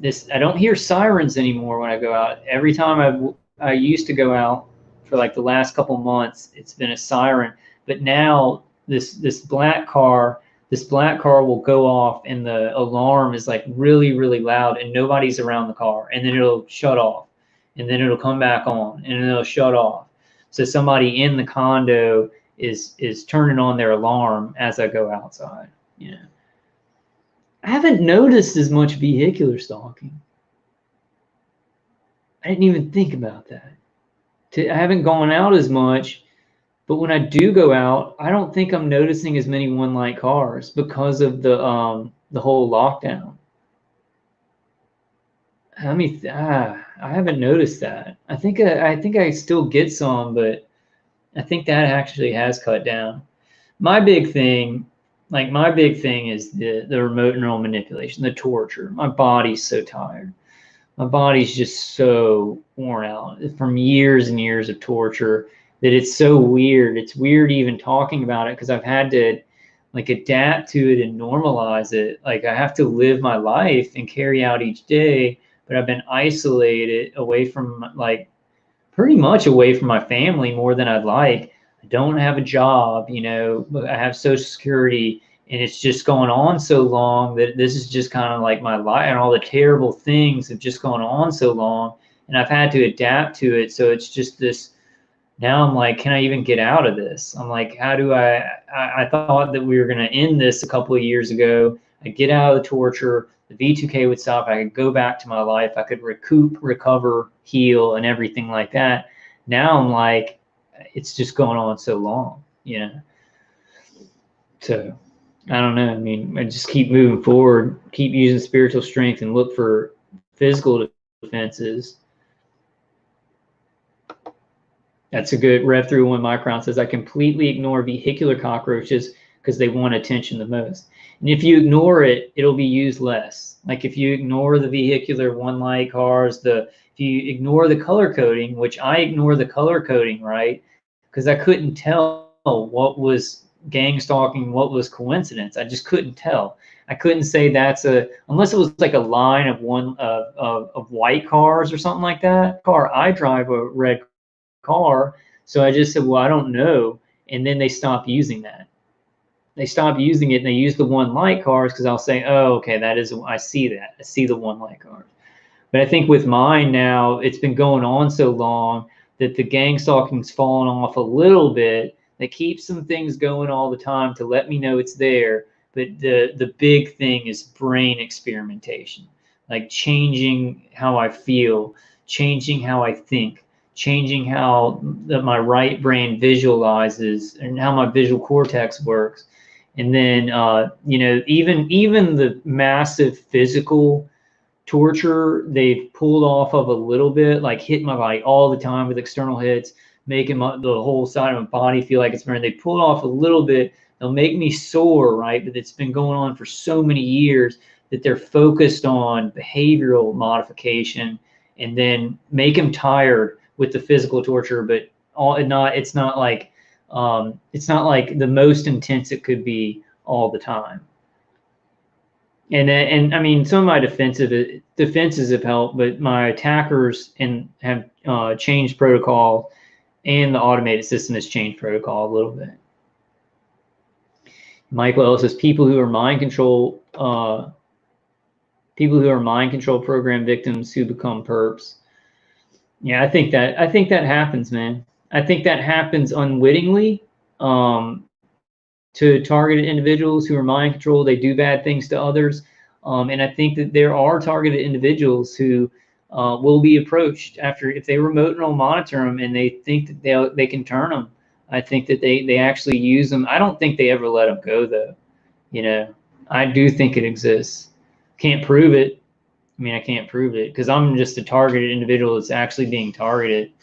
I don't hear sirens anymore when I go out. Every time I used to go out for like the last couple months, it's been a siren. But now this black car will go off, and the alarm is like really, really loud, and nobody's around the car, and then it'll shut off, and then it'll come back on, and then it'll shut off. So somebody in the condo is turning on their alarm as I go outside. I haven't noticed as much vehicular stalking. I didn't even think about that. I haven't gone out as much, but when I do go out, I don't think I'm noticing as many one-light cars because of the whole lockdown. I haven't noticed that. I think I still get some, but I think that actually has cut down. My big thing is the remote neural manipulation, the torture. My body's so tired. My body's just so worn out from years and years of torture that it's so weird. It's weird even talking about it because I've had to like adapt to it and normalize it. Like I have to live my life and carry out each day, but I've been isolated away from, like, pretty much away from my family more than I'd like. I don't have a job, you know, I have Social Security, and it's just gone on so long that this is just kind of like my life, and all the terrible things have just gone on so long, and I've had to adapt to it. So it's just this, now I'm like, can I even get out of this? I'm like, how do I thought that we were going to end this a couple of years ago. I get out of the torture, the V2K would stop, I could go back to my life, I could recoup, recover, heal, and everything like that. Now I'm like, it's just going on so long, you know? So I don't know. I mean, I just keep moving forward, keep using spiritual strength, and look for physical defenses. That's a good. Rev through 1 micron says, I completely ignore vehicular cockroaches because they want attention the most. And if you ignore it, it'll be used less. Like if you ignore the vehicular one light cars, if you ignore the color coding, which I ignore the color coding, right? Because I couldn't tell what was gang stalking, what was coincidence. I just couldn't tell. I couldn't say that's unless it was like a line of of white cars or something like that. Car I drive a red car, so I just said, well, I don't know. And then they stopped using that. They stopped using it, and they use the one light cars because I'll say, oh, okay, that is, I see that. I see the one light cars. But I think with mine now, it's been going on so long that the gang stalking's fallen off a little bit. They keep some things going all the time to let me know it's there. But the big thing is brain experimentation, like changing how I feel, changing how I think, changing how my right brain visualizes and how my visual cortex works. And then, you know, even the massive physical torture they've pulled off of a little bit, like hitting my body all the time with external hits, making the whole side of my body feel like it's burning. They pulled off a little bit. They'll make me sore, right? But it's been going on for so many years that they're focused on behavioral modification, and then make them tired with the physical torture. But it's not like the most intense it could be all the time. And I mean, some of my defenses have helped, but my attackers have changed protocol, and the automated system has changed protocol a little bit. Michael Ellis says, people who are mind control program victims who become perps. Yeah, I think that happens, man. I think that happens unwittingly to targeted individuals who are mind controlled. They do bad things to others. And I think that there are targeted individuals who will be approached if they remote and monitor them, and they think that they can turn them. I think that they actually use them. I don't think they ever let them go, though. You know, I do think it exists. Can't prove it. I mean, I can't prove it because I'm just a targeted individual that's actually being targeted.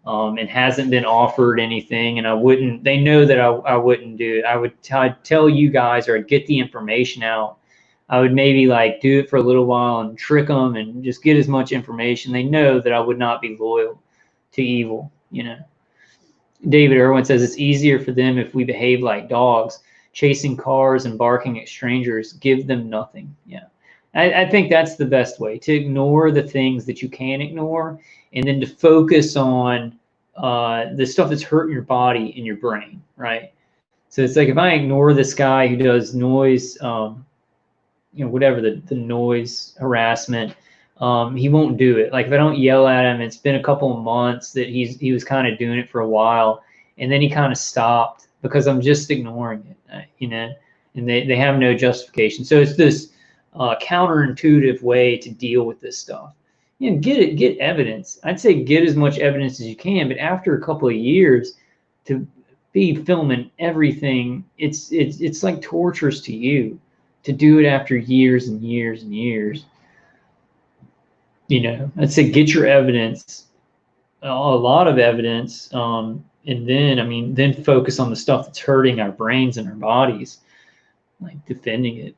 And hasn't been offered anything, and they know that I wouldn't do it. I'd tell you guys, or I'd get the information out. I would maybe like do it for a little while and trick them and just get as much information. They know that I would not be loyal to evil, you know. David Irwin says, it's easier for them if we behave like dogs, chasing cars and barking at strangers, give them nothing. Yeah. I think that's the best way, to ignore the things that you can ignore, and then to focus on the stuff that's hurting your body and your brain, right? So it's like, if I ignore this guy who does noise, you know, whatever the noise harassment, he won't do it. Like if I don't yell at him, it's been a couple of months that he was kind of doing it for a while, and then he kind of stopped because I'm just ignoring it, you know, and they have no justification. So it's this counterintuitive way to deal with this stuff. You know, get evidence. I'd say get as much evidence as you can, but after a couple of years, to be filming everything, it's like torturous to you to do it after years and years and years. You know, I'd say get your evidence, a lot of evidence, and then focus on the stuff that's hurting our brains and our bodies, like defending it.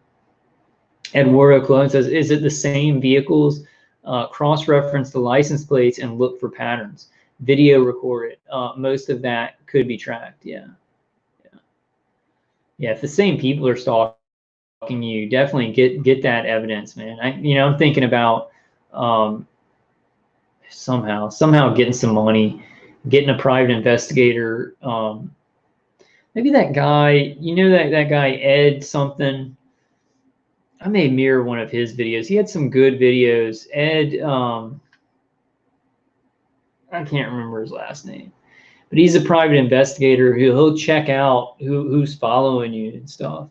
Eduardo Colon says, is it the same vehicles? Cross-reference the license plates and look for patterns. Video record it. Most of that could be tracked. Yeah. Yeah, if the same people are stalking you, definitely get that evidence, man. I'm thinking about somehow getting some money, getting a private investigator. Maybe that guy, that guy Ed something. I may mirror one of his videos. He had some good videos. Ed, I can't remember his last name, but he's a private investigator he'll check out who's following you and stuff.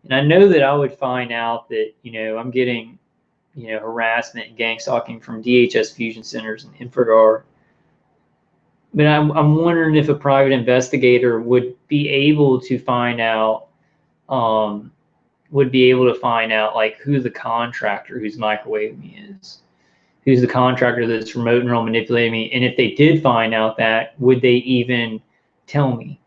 And I know that I would find out that, I'm getting, harassment and gang stalking from DHS fusion centers and InfraGard. But I'm wondering if a private investigator would be able to find out, like who the contractor who's microwaving me is, who's the contractor that's remote neural manipulating me. And if they did find out that, would they even tell me,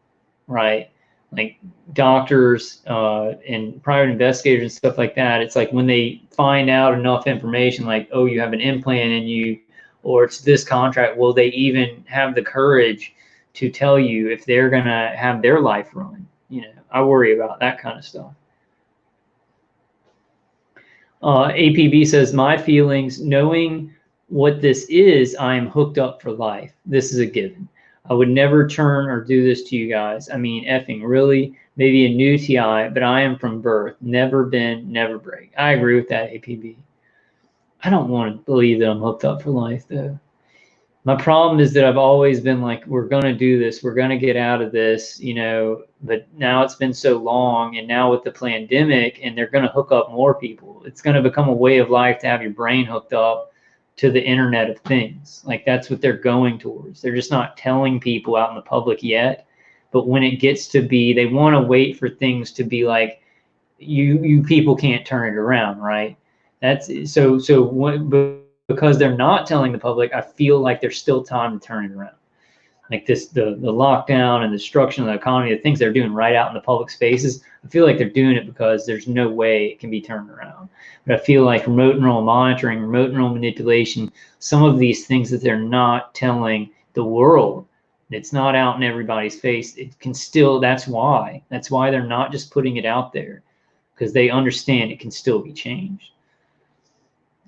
right? Like doctors and private investigators and stuff like that, it's like when they find out enough information, like, oh, you have an implant in you, or it's this contract, will they even have the courage to tell you if they're going to have their life ruined? I worry about that kind of stuff. APB says, my feelings, knowing what this is, I am hooked up for life. This is a given. I would never turn or do this to you guys. I mean, effing, really? Maybe a new TI, but I am from birth. Never been, never break. I agree with that, APB. I don't want to believe that I'm hooked up for life, though. My problem is that I've always been like, we're going to do this. We're going to get out of this, but now it's been so long. And now with the pandemic, and they're going to hook up more people, it's going to become a way of life to have your brain hooked up to the Internet of Things. Like that's what they're going towards. They're just not telling people out in the public yet. But when it gets to be, they want to wait for things to be like, you people can't turn it around, right? That's because they're not telling the public, I feel like there's still time to turn it around. Like the lockdown and the destruction of the economy, the things they're doing right out in the public spaces, I feel like they're doing it because there's no way it can be turned around. But I feel like remote neural monitoring, remote neural manipulation, some of these things that they're not telling the world, it's not out in everybody's face, it can still, that's why they're not just putting it out there, because they understand it can still be changed.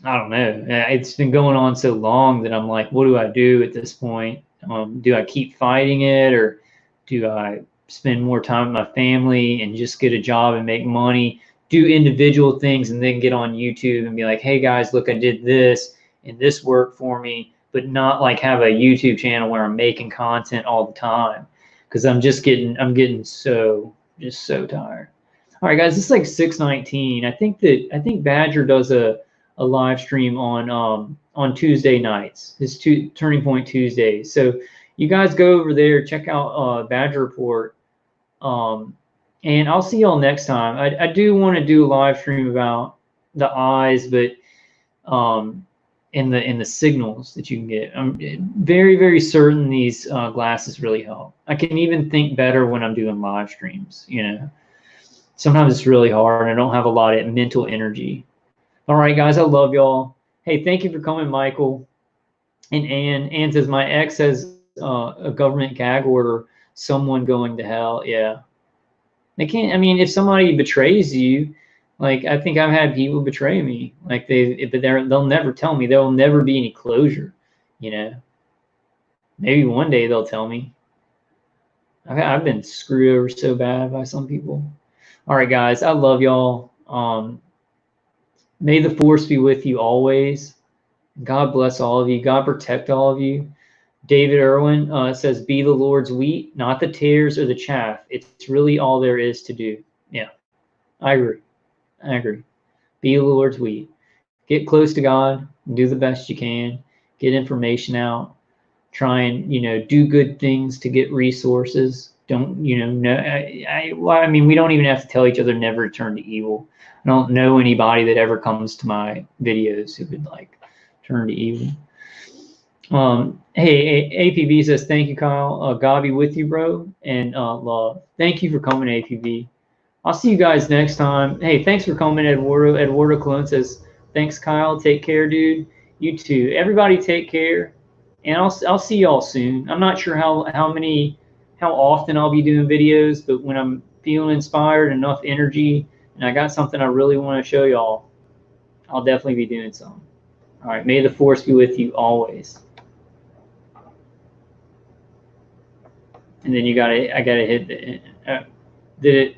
I don't know. It's been going on so long that I'm like, what do I do at this point? Do I keep fighting it, or do I spend more time with my family and just get a job and make money, do individual things, and then get on YouTube and be like, hey guys, look, I did this and this worked for me, but not like have a YouTube channel where I'm making content all the time, because I'm getting so tired. All right, guys, it's like 6:19. I think Badger does a live stream on Tuesday nights, his Turning Point Tuesdays. So you guys go over there, check out Badger Report, and I'll see y'all next time. I do want to do a live stream about the eyes, but in the signals that you can get. I'm very, very certain these glasses really help. I can even think better when I'm doing live streams. Sometimes it's really hard and I don't have a lot of mental energy. All right, guys, I love y'all. Hey, thank you for coming, Michael. And Ann says, my ex has a government gag order, someone going to hell. Yeah. They can't, I mean, if somebody betrays you, like I think I've had people betray me. Like they'll never tell me. There will never be any closure, Maybe one day they'll tell me. I've been screwed over so bad by some people. All right, guys, I love y'all. May the force be with you always. God bless all of you. God protect all of you. David Irwin says, be the Lord's wheat, not the tares or the chaff. It's really all there is to do. Yeah, I agree. Be the Lord's wheat. Get close to God. Do the best you can. Get information out. Try and, do good things to get resources. Don't, we don't even have to tell each other never turn to evil. I don't know anybody that ever comes to my videos who would turn to evil. Hey, APB says, thank you, Kyle. God be with you, bro, and love. Thank you for coming, APB. I'll see you guys next time. Hey, thanks for coming, Eduardo. Eduardo Colon says, thanks, Kyle. Take care, dude. You too. Everybody take care, and I'll see y'all soon. I'm not sure how often I'll be doing videos, but when I'm feeling inspired, enough energy, and I got something I really want to show y'all, I'll definitely be doing some. All right, may the force be with you always. And then I gotta hit the, did it,